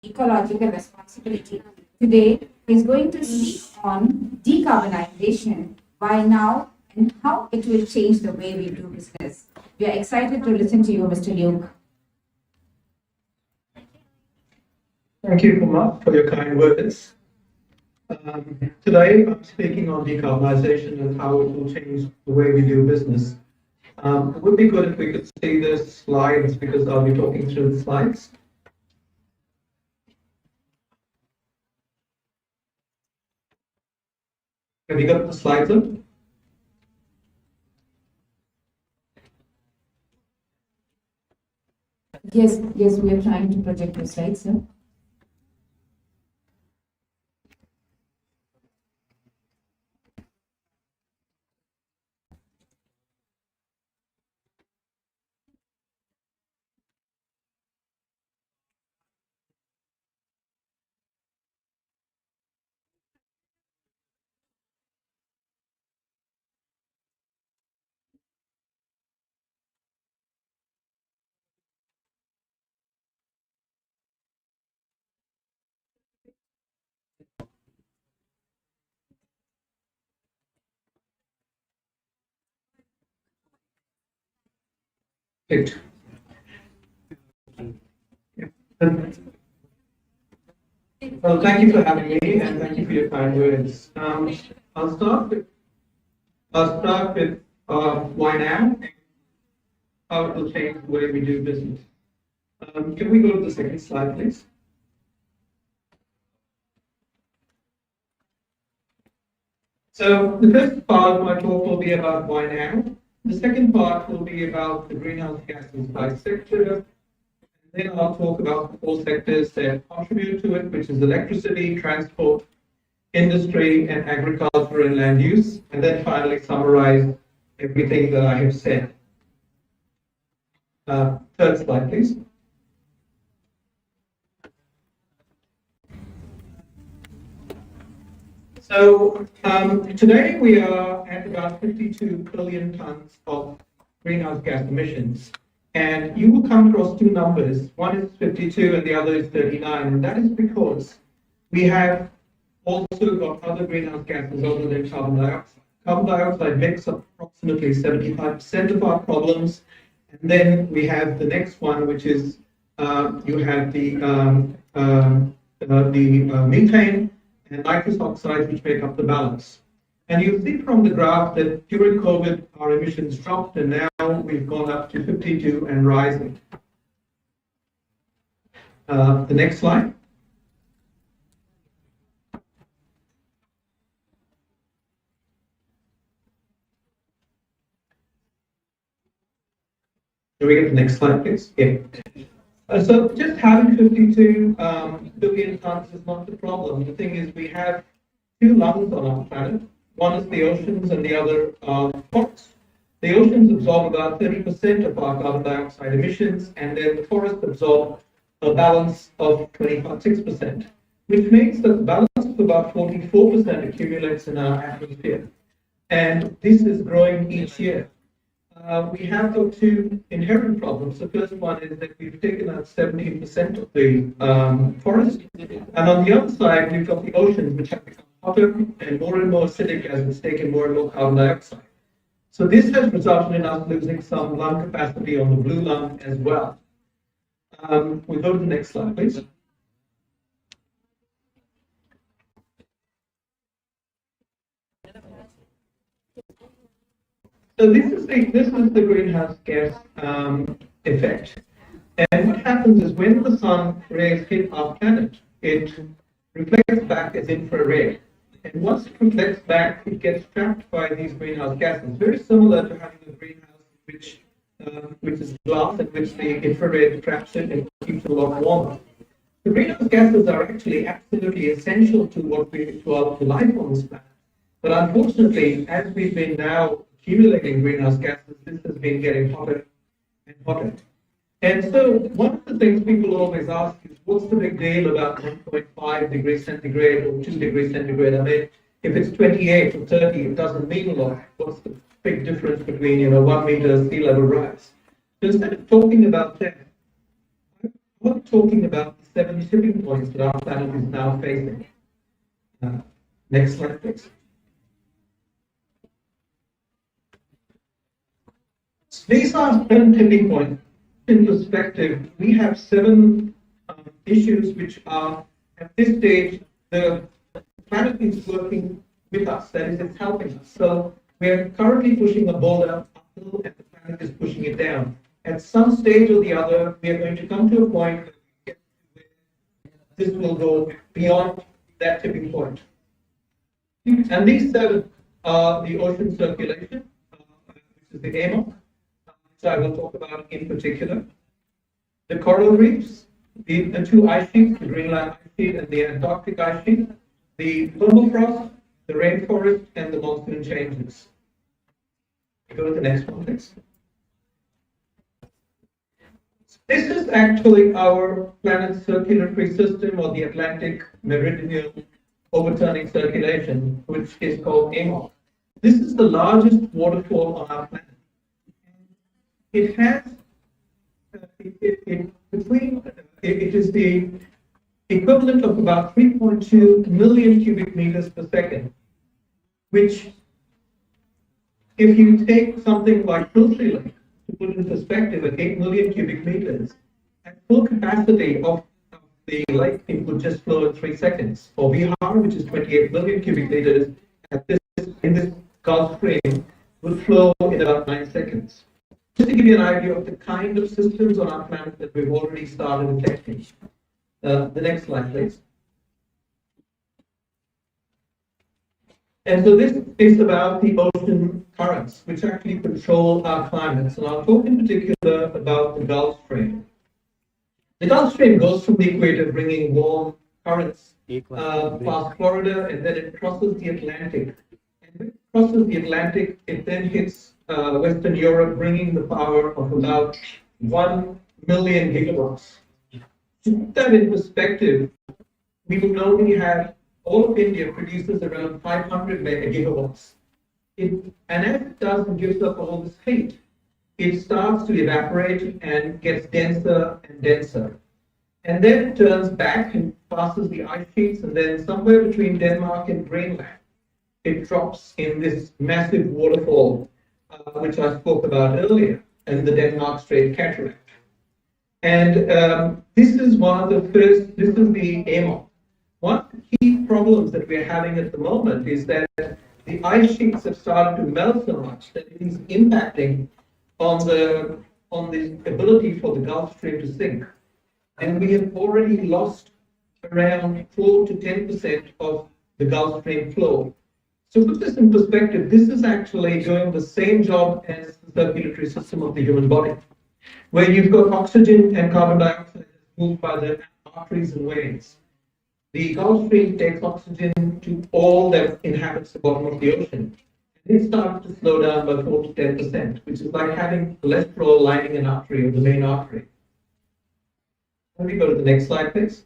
B: ecological responsibility. Today, he's going to speak on decarbonization, why now, and how it will change the way we do business. We are excited to listen to you, Mr. Luke.
H: Thank you, Kumar, for your kind words. Today, I'm speaking on decarbonization and how it will change the way we do business. It would be good if we could see the slides because I'll be talking through the slides. Have you got the slides up?
B: Yes, we are trying to project the slides, sir.
H: Right. Well, thank you for having me and thank you for your kind words. I'll start with why now, how it will change the way we do business. Can we go to the second slide, please? So the first part of my talk will be about why now. The second part will be about the greenhouse gases by sector. Then I'll talk about the four sectors that contribute to it, which is electricity, transport, industry, and agriculture and land use. And then finally summarize everything that I have said. Third slide, please. So today we are at about 52 billion tons of greenhouse gas emissions. And you will come across two numbers. One is 52 and the other is 39. And that is because we have also got other greenhouse gases other than carbon dioxide. Carbon dioxide makes up approximately 75% of our problems. And then we have the next one, which is you have the methane and nitrous oxides, which make up the balance. And you'll see from the graph that during COVID, our emissions dropped, and now we've gone up to 52 and rising. The next slide. Can we get the next slide, please? Yeah. So just having 52 billion tons is not the problem. The thing is we have two lungs on our planet. One is the oceans and the other are forests. The oceans absorb about 30% of our carbon dioxide emissions, and then the forests absorb a balance of 26%, which means that the balance of about 44% accumulates in our atmosphere. And this is growing each year. We have got two inherent problems. The first one is that we've taken out 17% of the forest, and on the other side, we've got the oceans, which have become hotter and more acidic as it's taken more and more carbon dioxide. So this has resulted in us losing some lung capacity on the blue lung as well. We'll go to the next slide, please. So this is the greenhouse gas effect. And what happens is when the sun rays hit our planet, it reflects back as infrared. And once it reflects back, it gets trapped by these greenhouse gases. Very similar to having a greenhouse which is glass in which the infrared traps it and keeps it a lot warmer. The greenhouse gases are actually absolutely essential to to life on this planet. But unfortunately, as we've been now accumulating greenhouse gases, this has been getting hotter and hotter. And so one of the things people always ask is, what's the big deal about 1.5 degrees centigrade or 2 degrees centigrade? I mean, if it's 28 or 30, it doesn't mean a lot. What's the big difference between, 1 meter sea level rise? So instead of talking about that, I we're talking about the 7 tipping points that our planet is now facing. Next slide, please. These are 7 tipping points. In perspective, we have 7 issues which are, at this stage, the planet is working with us, that is, it's helping us. So we are currently pushing a boulder uphill and the planet is pushing it down. At some stage or the other, we are going to come to a point where this will go beyond that tipping point. And these 7 are the ocean circulation, which is the AMOC, which I will talk about in particular. The coral reefs, the 2 ice sheets, the Greenland ice sheet and the Antarctic ice sheet, the permafrost, the rainforest, and the monsoon changes. Go to the next one, please. This is actually our planet's circulatory system, or the Atlantic meridional overturning circulation, which is called AMOC. This is the largest waterfall on our planet. It has it is the equivalent of about 3.2 million cubic meters per second, which, if you take something like Pilsey Lake, to put in perspective, at 8 million cubic meters, at full capacity of the lake, it would just flow in 3 seconds. For Bihar, which is 28 million cubic meters, in this Gulf Stream, would flow in about 9 seconds. Just to give you an idea of the kind of systems on our planet that we've already started detecting. The next slide, please. And so this is about the ocean currents, which actually control our climates. And I'll talk in particular about the Gulf Stream. The Gulf Stream goes from the equator, bringing warm currents past Florida, and then it crosses the Atlantic. And when it crosses the Atlantic, it then hits Western Europe, bringing the power of about 1 million gigawatts. To put that in perspective, we would normally have all of India produces around 500 gigawatts. And as it does and gives up all this heat, it starts to evaporate and gets denser and denser. And then it turns back and passes the ice sheets, and then somewhere between Denmark and Greenland, it drops in this massive waterfall, which I spoke about earlier, and the Denmark Strait Cataract. And this is one of the first, this is the AMOC. One of the key problems that we're having at the moment is that the ice sheets have started to melt so much that it is impacting on the ability for the Gulf Stream to sink. And we have already lost around 4 to 10% of the Gulf Stream flow. So put this in perspective, this is actually doing the same job as the circulatory system of the human body, where you've got oxygen and carbon dioxide moved by the arteries and veins. The Gulf Stream takes oxygen to all that inhabits the bottom of the ocean. It starts to slow down by 4 to 10%, which is like having cholesterol lining an artery or the main artery. Let me go to the next slide, please.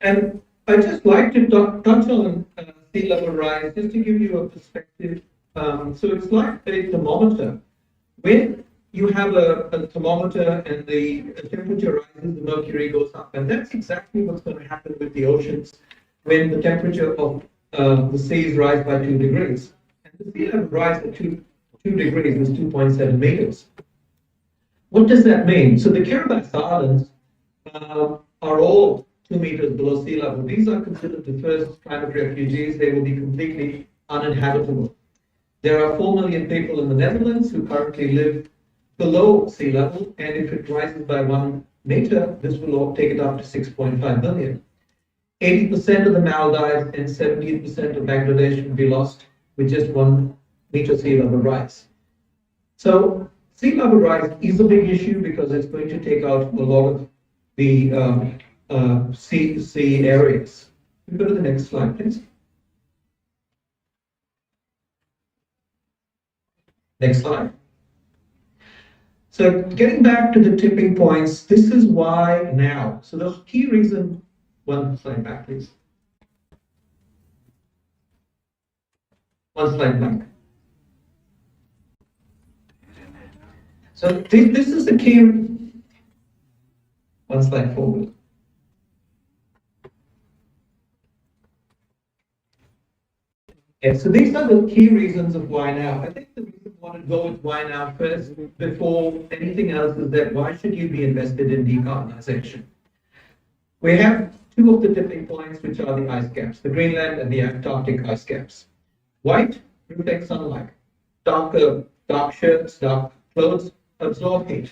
H: And I'd just like to touch on sea level rise, just to give you a perspective. So it's like a thermometer. When you have a thermometer and the temperature rises, the mercury goes up. And that's exactly what's going to happen with the oceans when the temperature of the seas rise by 2 degrees. And the sea level rise at 2 degrees is 2.7 meters. What does that mean? So the Kiribati Islands are all 2 meters below sea level. These are considered the first climate refugees. They will be completely uninhabitable. There are 4 million people in the Netherlands who currently live below sea level, and if it rises by 1 meter, this will take it up to 6.5 million. 80% of the Maldives and 70% of Bangladesh will be lost with just 1 meter sea level rise. So sea level rise is a big issue because it's going to take out a lot of the sea areas. We go to the next slide, please. Next slide. So getting back to the tipping points, this is why now. So the key reason, 1 slide back, please. 1 slide back. So this is the key. One slide forward. Yeah, so these are the key reasons of why now. I think the reason I want to go with why now first, before anything else, is that why should you be invested in decarbonization? We have two of the tipping points, which are the ice caps, the Greenland and the Antarctic ice caps. White reflects sunlight. Dark shirts, dark clothes absorb heat.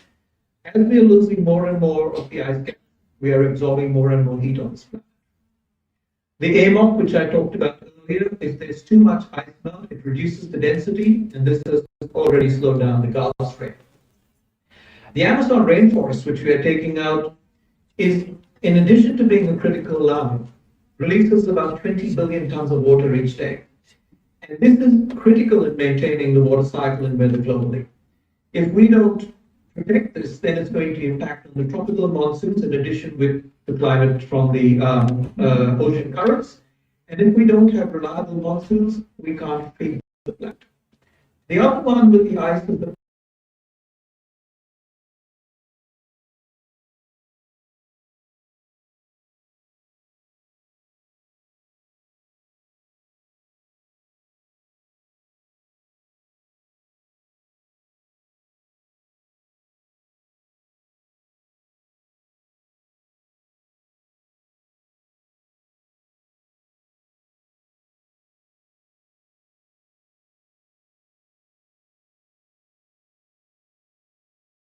H: As we are losing more and more of the ice caps, we are absorbing more and more heat on this planet. The AMOC, which I talked about earlier, if there's too much ice melt, it reduces the density, and this has already slowed down the Gulf Stream. The Amazon rainforest, which we are taking out, is, in addition to being a critical alarm, releases about 20 billion tons of water each day. And this is critical in maintaining the water cycle and weather globally. If we don't protect this, then it's going to impact on the tropical monsoons in addition with the climate from the ocean currents. And if we don't have reliable monsoons, we can't feed the planet. The other one with the ice is the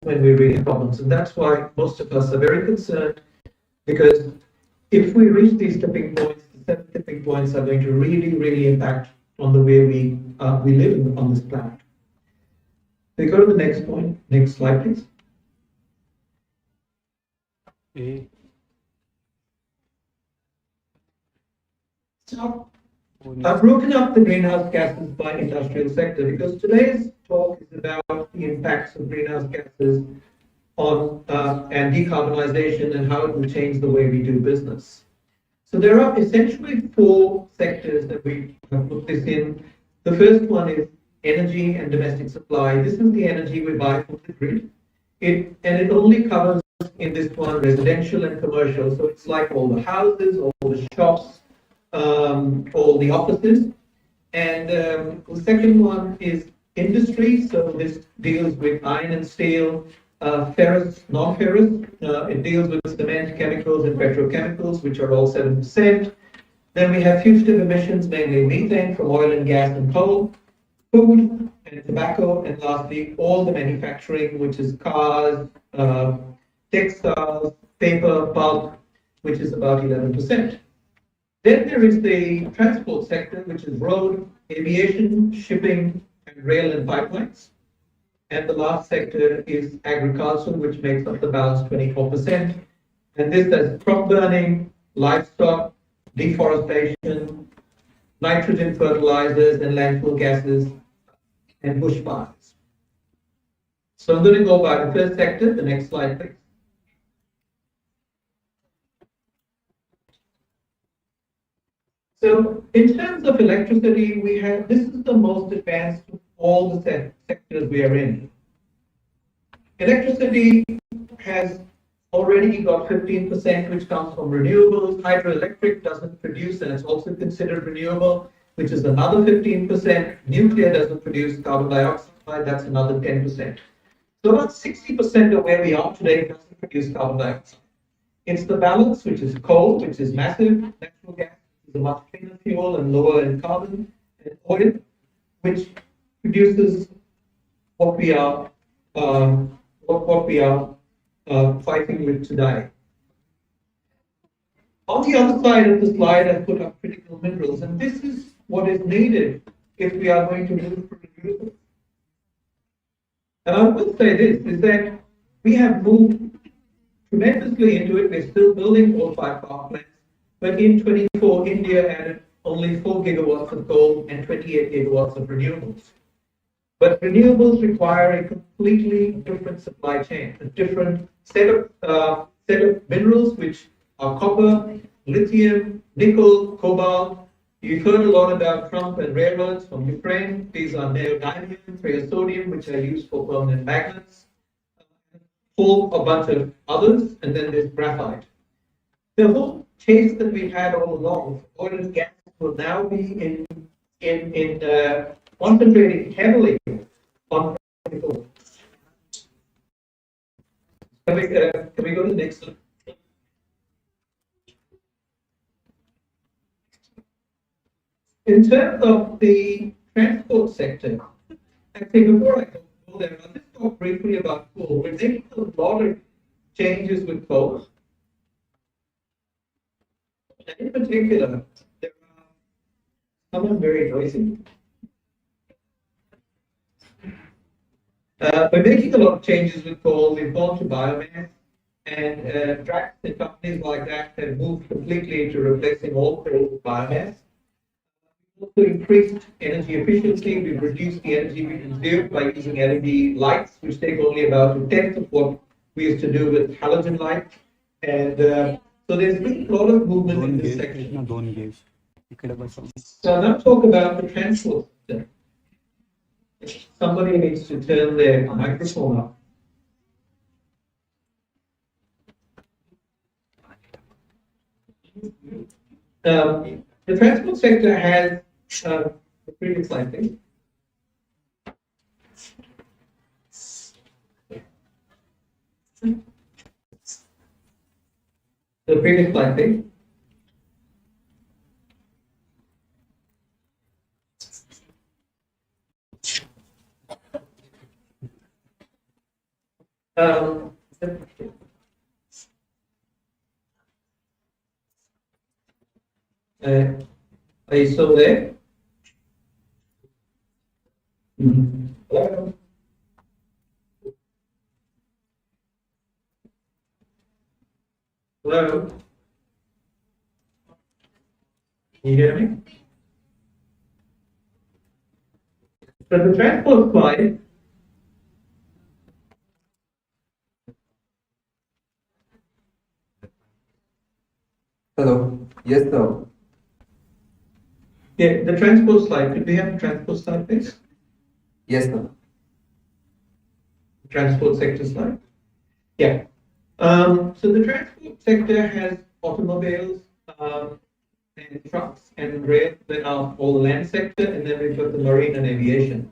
H: when we really have problems. And that's why most of us are very concerned, because if we reach these tipping points, the 7 tipping points are going to really, really impact on the way we live on this planet. We go to the next point. Next slide, please. So I've broken up the greenhouse gases by industrial sector because today's talk is about the impacts of greenhouse gases on and decarbonization and how it will change the way we do business. So there are essentially 4 sectors that we have put this in. The first one is energy and domestic supply. This is the energy we buy from the grid. It only covers in this one residential and commercial. So it's like all the houses, all the shops, all the offices. And the second one is industry. So this deals with iron and steel, ferrous, non-ferrous. It deals with cement, chemicals, and petrochemicals, which are all 7%. Then we have fugitive emissions, mainly methane from oil and gas and coal, food and tobacco, and lastly, all the manufacturing, which is cars, textiles, paper, pulp, which is about 11%. Then there is the transport sector, which is road, aviation, shipping, and rail and pipelines. And the last sector is agriculture, which makes up the balance 24%. And this has crop burning, livestock, deforestation, nitrogen fertilizers and landfill gases, and bushfires. So I'm going to go by the first sector. The next slide, please. So in terms of electricity, we have, this is the most advanced of all the sectors we are in. Electricity has already got 15%, which comes from renewables. Hydroelectric doesn't produce, and it's also considered renewable, which is another 15%. Nuclear doesn't produce carbon dioxide, that's another 10%. So about 60% of where we are today doesn't produce carbon dioxide. It's the balance, which is coal, which is massive, natural gas, which is a much cleaner fuel and lower in carbon, and oil, which produces what we are fighting with today. On the other side of the slide, I put up critical minerals, and this is what is needed if we are going to move for renewables. And I will say this, is that we have moved tremendously into it. We're still building all 5 power plants, but in 24, India added only 4 gigawatts of coal and 28 gigawatts of renewables. But renewables require a completely different supply chain, a different set of minerals, which are copper, lithium, nickel, cobalt. You've heard a lot about Trump and rare earths from Ukraine. These are neodymium, praseodymium, which are used for permanent magnets. coal, a bunch of others, and then there's graphite. The whole chase that we've had all along, oil and gas will now be concentrating heavily on practical. Can we go to the next one? In terms of the transport sector, actually, before I go there, I'll just talk briefly about coal. We're making a lot of changes with coal. And in particular, there are someone very noisy. We're making a lot of changes with coal. We've gone to biomass, and tracks and companies like that have moved completely to replacing all coal with biomass. We've also increased energy efficiency. We've reduced the energy we consume by using LED lights, which take only about a tenth of what we used to do with halogen lights. And so there's been a lot of movement in this section. So I'll now talk about the transport sector. Somebody needs to turn their microphone up. The transport sector has the previous slide, please. The previous slide, please. Are you still there? Hello? Hello? Can you hear me? So the transport slide.
I: Hello. Yes, sir.
H: Yeah, the transport slide. Could we have the transport slide, please?
I: Yes, sir.
H: Transport sector slide. Yeah. So the transport sector has automobiles and trucks and rail that are all the land sector, and then we've got the marine and aviation.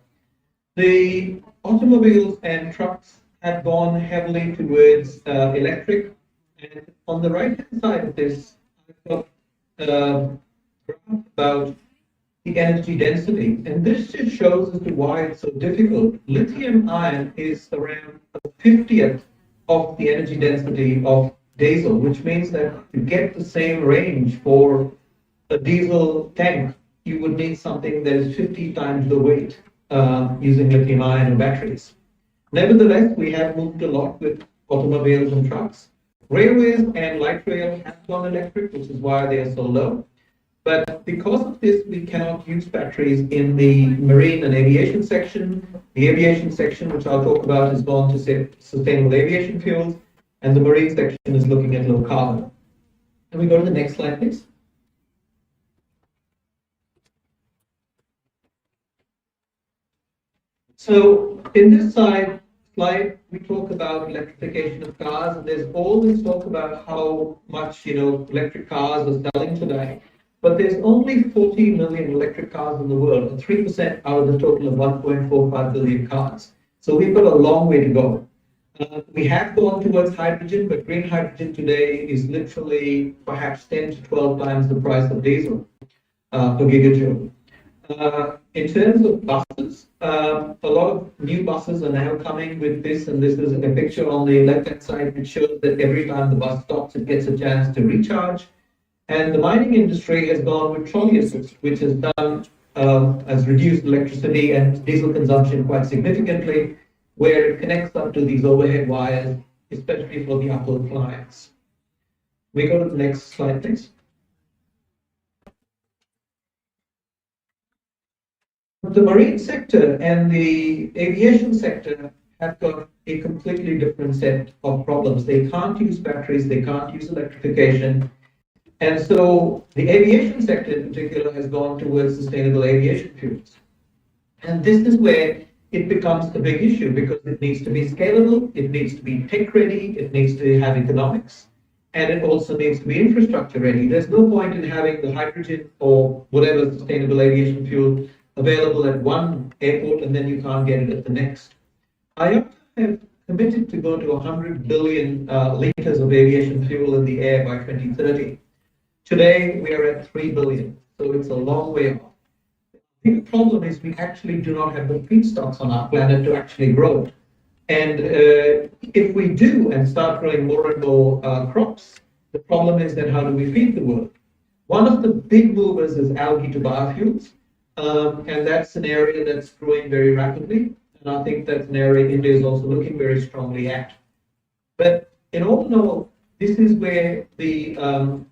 H: The automobiles and trucks have gone heavily towards electric, and on the right hand side of this, I've got graph about the energy density, and this just shows as to why it's so difficult. Lithium ion is around a 50th of the energy density of diesel, which means that to get the same range for a diesel tank, you would need something that is 50 times the weight using lithium ion batteries. Nevertheless, we have moved a lot with automobiles and trucks. Railways and light rail have gone electric, which is why they are so low. But because of this, we cannot use batteries in the marine and aviation section. The aviation section, which I'll talk about, has gone to sustainable aviation fuels, and the marine section is looking at low carbon. Can we go to the next slide, please? So in this slide, we talk about electrification of cars, and there's always talk about how much electric cars are selling today. But there's only 40 million electric cars in the world, or 3% out of the total of 1.45 billion cars. So we've got a long way to go. We have gone towards hydrogen, but green hydrogen today is literally perhaps 10 to 12 times the price of diesel per gigajoule. In terms of buses, a lot of new buses are now coming with this, and this is a picture on the left-hand side which shows that every time the bus stops, it gets a chance to recharge. And the mining industry has gone with trolley assist, which has reduced electricity and diesel consumption quite significantly, where it connects up to these overhead wires, especially for the upload clients. We go to the next slide, please. The marine sector and the aviation sector have got a completely different set of problems. They can't use batteries, they can't use electrification. And so the aviation sector in particular has gone towards sustainable aviation fuels. And this is where it becomes a big issue because it needs to be scalable, it needs to be tech ready, it needs to have economics, and it also needs to be infrastructure ready. There's no point in having the hydrogen or whatever sustainable aviation fuel available at one airport and then you can't get it at the next. I have committed to go to 100 billion liters of aviation fuel in the air by 2030. Today, we are at 3 billion, so it's a long way off. The big problem is we actually do not have the feedstocks on our planet to actually grow it. And if we do and start growing more and more crops, the problem is then how do we feed the world? One of the big movers is algae to biofuels, and that's an area that's growing very rapidly. And I think that's an area India is also looking very strongly at. But in all in all, this is where the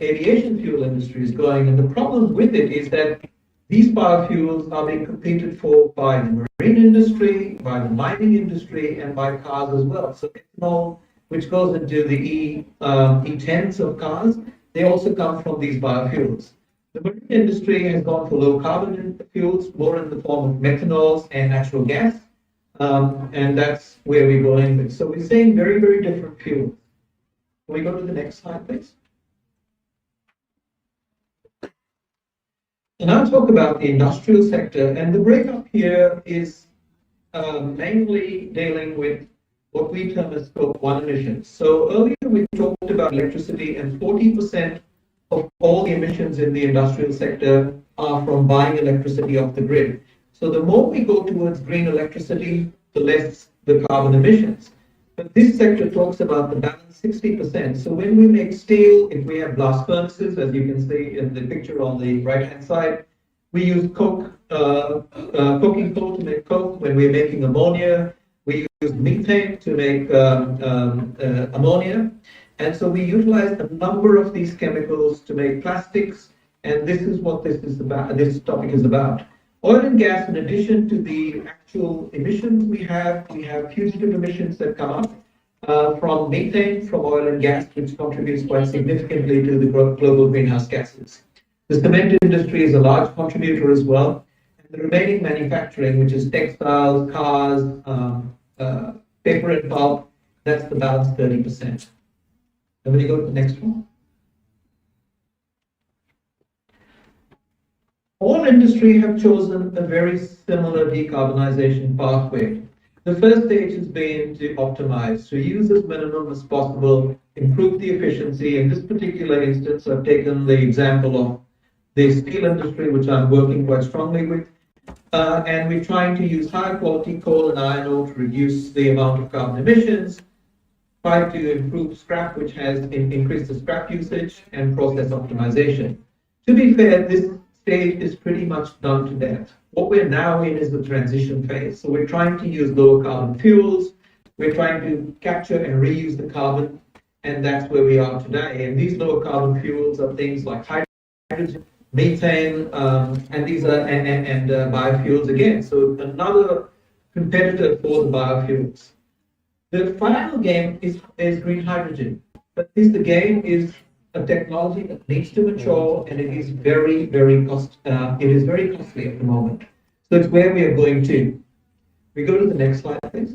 H: aviation fuel industry is going. And the problem with it is that these biofuels are being competed for by the marine industry, by the mining industry, and by cars as well. So ethanol, which goes into the E10s of cars, they also come from these biofuels. The marine industry has gone for low carbon fuels, more in the form of methanols and natural gas. And that's where we're going with. So we're seeing very, very different fuels. Can we go to the next slide, please? And I'll talk about the industrial sector, and the breakup here is mainly dealing with what we term as Scope 1 emissions. So earlier we talked about electricity, and 40% of all the emissions in the industrial sector are from buying electricity off the grid. So the more we go towards green electricity, the less the carbon emissions. But this sector talks about the balance 60%. So when we make steel, if we have blast furnaces, as you can see in the picture on the right-hand side, we use coke, coking coal to make coke. When we're making ammonia, we use methane to make ammonia. And so we utilize a number of these chemicals to make plastics. And this is what this is about. This topic is about. Oil and gas, in addition to the actual emissions we have fugitive emissions that come up from methane from oil and gas, which contributes quite significantly to the global greenhouse gases. The cement industry is a large contributor as well. And the remaining manufacturing, which is textiles, cars, paper and pulp, that's the balance 30%. Let me go to the next one. All industry have chosen a very similar decarbonization pathway. The first stage has been to optimize, to use as minimum as possible, improve the efficiency. In this particular instance, I've taken the example of the steel industry, which I'm working quite strongly with. And we're trying to use high quality coal and iron ore to reduce the amount of carbon emissions, try to improve scrap, which has increased the scrap usage, and process optimization. To be fair, this stage is pretty much done to death. What we're now in is the transition phase. So we're trying to use lower carbon fuels. We're trying to capture and reuse the carbon, and that's where we are today. And these lower carbon fuels are things like hydrogen, methane, and these are and biofuels again. So another competitor for the biofuels. The final game is green hydrogen, but the game is a technology that needs to mature, and it is very, very costly at the moment. So it's where we are going to. We go to the next slide, please.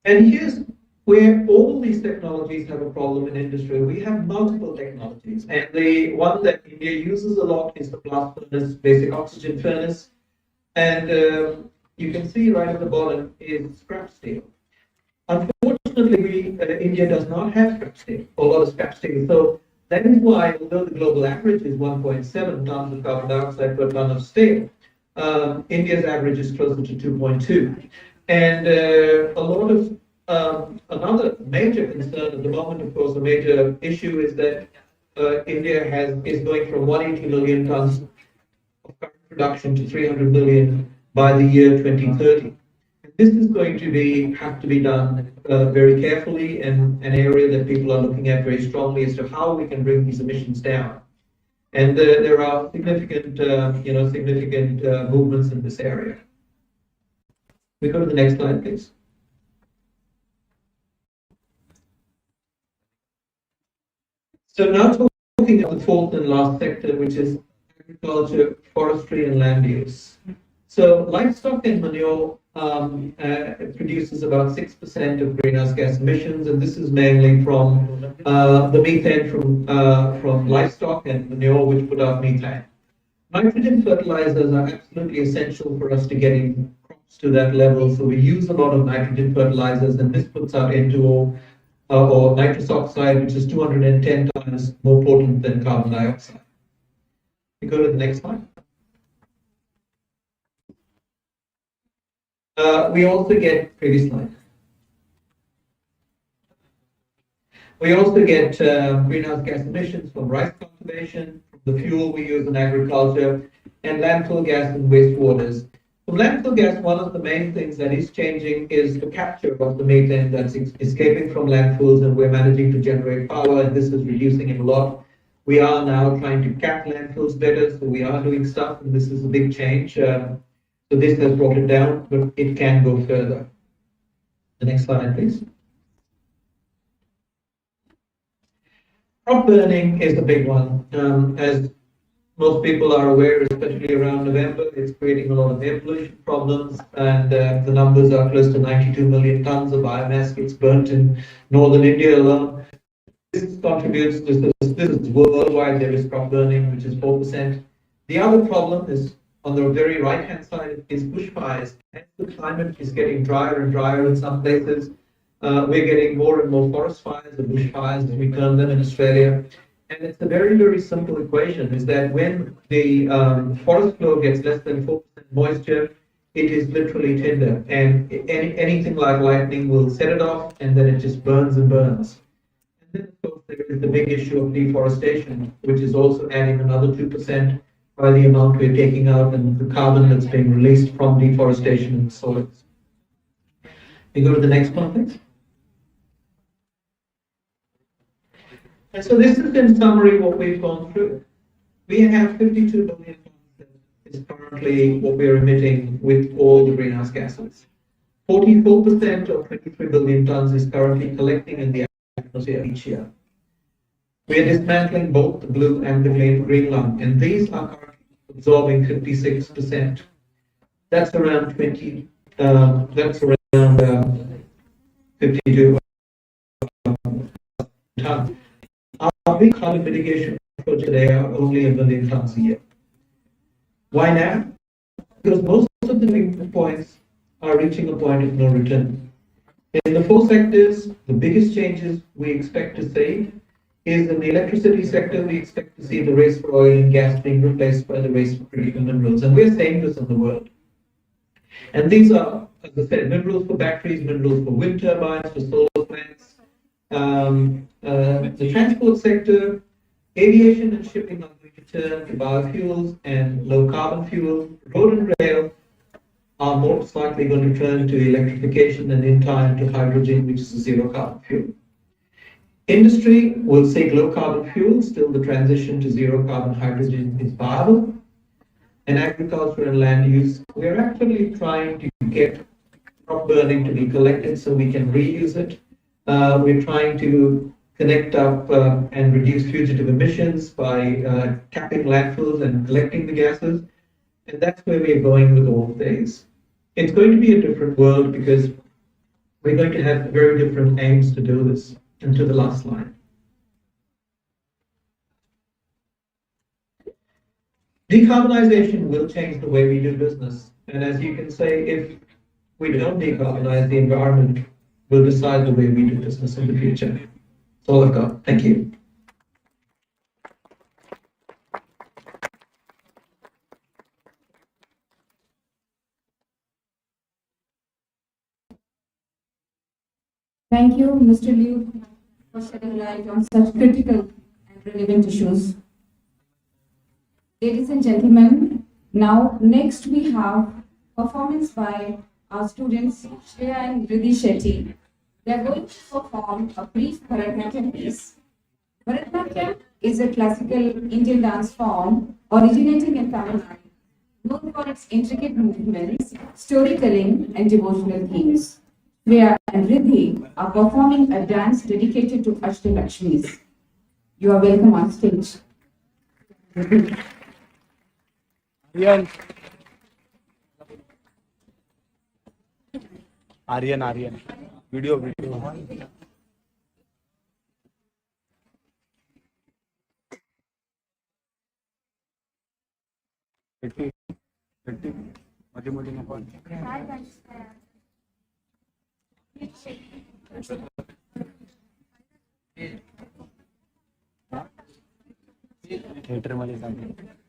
H: And here's where all these technologies have a problem in industry. We have multiple technologies, and the one that India uses a lot is the blast furnace, basic oxygen furnace. And you can see right at the bottom is scrap steel. Unfortunately, India does not have scrap steel, a lot of scrap steel. So that is why, although the global average is 1.7 tons of carbon dioxide per ton of steel, India's average is closer to 2.2. And a lot of another major concern at the moment, of course, a major issue is that India is going from 180 million tons of carbon production to 300 million by the year 2030. This is going to have to be done very carefully, and an area that people are looking at very strongly as to how we can bring these emissions down. And there are significant movements in this area. We go to the next slide, please. So now talking about the fourth and last sector, which is agriculture, forestry, and land use. So livestock and manure produces about 6% of greenhouse gas emissions, and this is mainly from the methane from livestock and manure, which put out methane. Nitrogen fertilizers are absolutely essential for us to getting crops to that level. So we use a lot of nitrogen fertilizers, and this puts out N2O or nitrous oxide, which is 210 times more potent than carbon dioxide. We go to the next slide. We also get previous slide. We also get greenhouse gas emissions from rice cultivation, from the fuel we use in agriculture, and landfill gas and wastewaters. From landfill gas, one of the main things that is changing is the capture of the methane that's escaping from landfills, and we're managing to generate power, and this is reducing it a lot. We are now trying to cap landfills better, so we are doing stuff, and this is a big change. So this has brought it down, but it can go further. The next slide, please. Crop burning is a big one. As most people are aware, especially around November, it's creating a lot of air pollution problems, and the numbers are close to 92 million tons of biomass gets burnt in northern India alone. This contributes to this is worldwide. There is crop burning, which is 4%. The other problem is on the very right-hand side is bushfires. As the climate is getting drier and drier in some places, we're getting more and more forest fires or bushfires, as we term them in Australia. And it's a very, very simple equation, is that when the forest floor gets less than 4% moisture, it is literally tinder. And anything like lightning will set it off, and then it just burns and burns. And then, of course, there is the big issue of deforestation, which is also adding another 2% by the amount we're taking out and the carbon that's being released from deforestation in the soils. We go to the next one, please. And so this is in summary what we've gone through. We have 52 billion tons that is currently what we're emitting with all the greenhouse gases. 44% of 23 billion tons is currently collecting in the atmosphere each year. We are dismantling both the blue and the green lung, and these are currently absorbing 56%. That's around 52 tons. Our big carbon mitigation approach today are only 1 million tons a year. Why now? Because most of the big points are reaching a point of no return. In the 4 sectors, the biggest changes we expect to see is in the electricity sector. We expect to see the race for oil and gas being replaced by the race for critical minerals. And we're saying this in the world. And these are, as I said, minerals for batteries, minerals for wind turbines, for solar plants. The transport sector, aviation and shipping are going to turn to biofuels and low carbon fuel. Road and rail are most likely going to turn to electrification and in time to hydrogen, which is a zero carbon fuel. Industry will seek low carbon fuels, still the transition to zero carbon hydrogen is viable. And agriculture and land use, we're actually trying to get crop burning to be collected so we can reuse it. We're trying to connect up and reduce fugitive emissions by capping landfills and collecting the gases. And that's where we're going with all of these. It's going to be a different world because we're going to have very different aims to do this. And to the last line. Decarbonization will change the way we do business. And as you can say, if we don't decarbonize, the environment will decide the way we do business in the future. That's all I've got. Thank you.
B: Thank you, Mr. Liu, for shedding light on such critical and relevant issues. Ladies and gentlemen, now next we have performance by our students Shreya and Riddhi Shetty. They are going to perform a brief Bharatanatyam piece. Bharatanatyam is a classical Indian dance form originating in Tamil Nadu, known for its intricate movements, storytelling, and devotional themes. Shreya and Riddhi are performing a dance dedicated to Ashtalakshmis. You are welcome on stage.
J: Aryan Aryan video video मध्ये मध्ये नको theatre मध्ये सांगितलं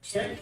K: Shall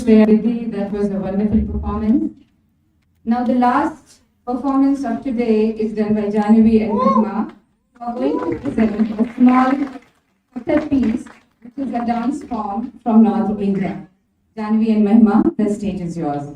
B: That was a wonderful performance. Now the last performance of today is done by Jahnavi and Mahima, who are going to present a small theatre piece, which is a dance form from North India. Jahnavi and Mahima, the stage is yours.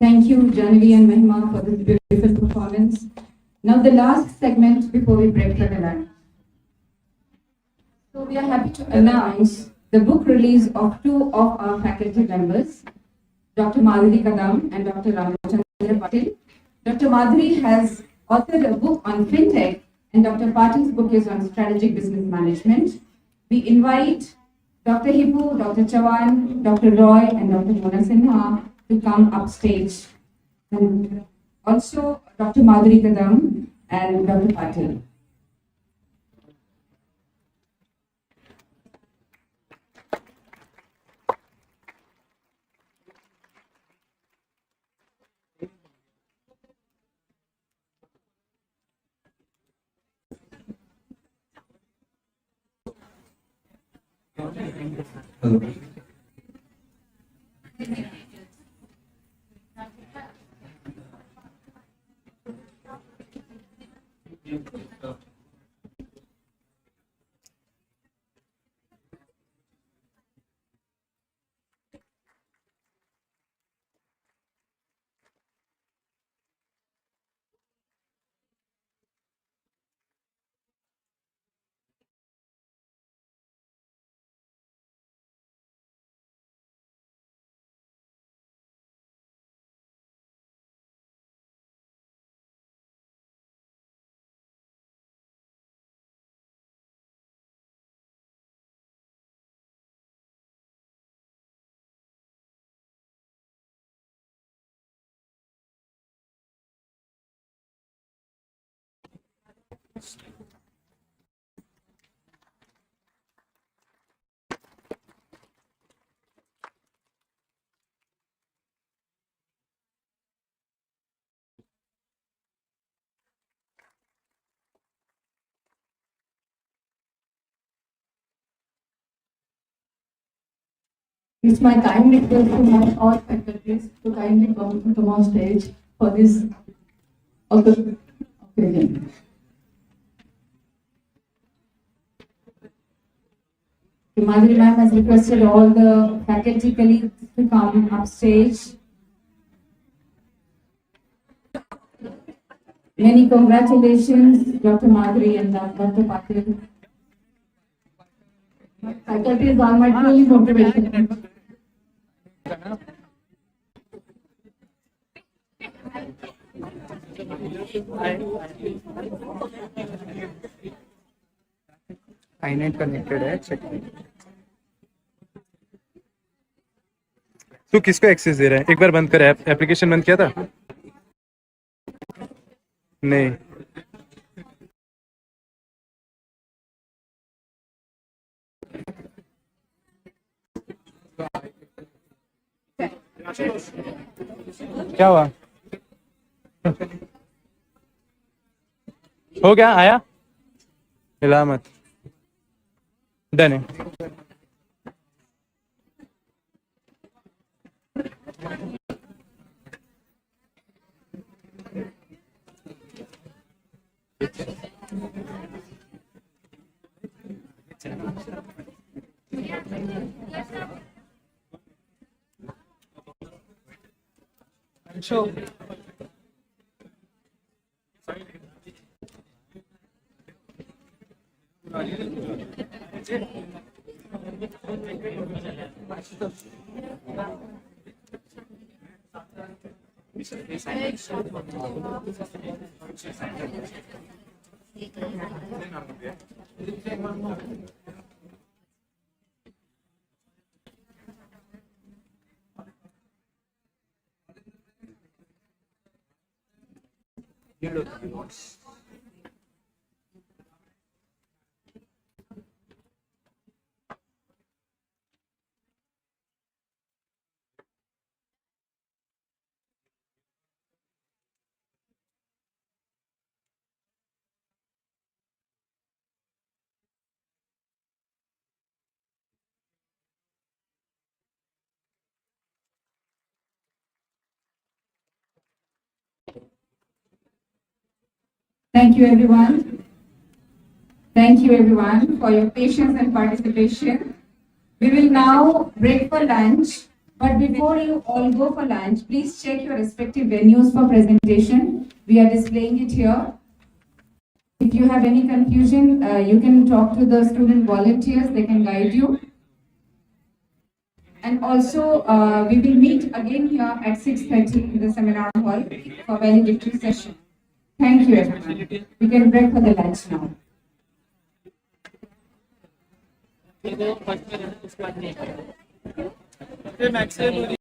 B: Thank you, Janavi and Mahima, for this beautiful performance. Now the last segment before we break for the lunch. So we are happy to announce the book release of two of our faculty members, Dr. Madhuri Kadam and Dr. Ramachandra Patil. Dr. Madhuri has authored a book on fintech, and Dr. Patil's book is on strategic business management. We invite Dr. Hippu, Dr. Chavan, Dr. Roy, and Dr. Mona Sinha to come upstage. And also Dr. Madhuri Kadam and Dr. Patil.
I: Hello.
A: It's my kind request to my all faculties to kindly come on stage for this occasion. Madhuri ma'am has requested all the faculty colleagues to come upstage. Many congratulations, Dr. Madhuri and Dr. Patil. Faculty is all my truly motivation.
J: Keynote connected है check तू किसको access दे रहा है एक बार बंद कर application बंद किया था नहीं क्या हुआ हो गया आया हिला मत डन है Sure.
B: Thank you, everyone. Thank you, everyone, for your patience and participation. We will now break for lunch. But before you all go for lunch, please check your respective venues for presentation. We are displaying it here. If you have any confusion, you can talk to the student volunteers. They can guide you. And also, we will meet again here at 6:30 in the seminar hall for valedictory session. Thank you, everyone. We can break for the lunch now.
J: maximum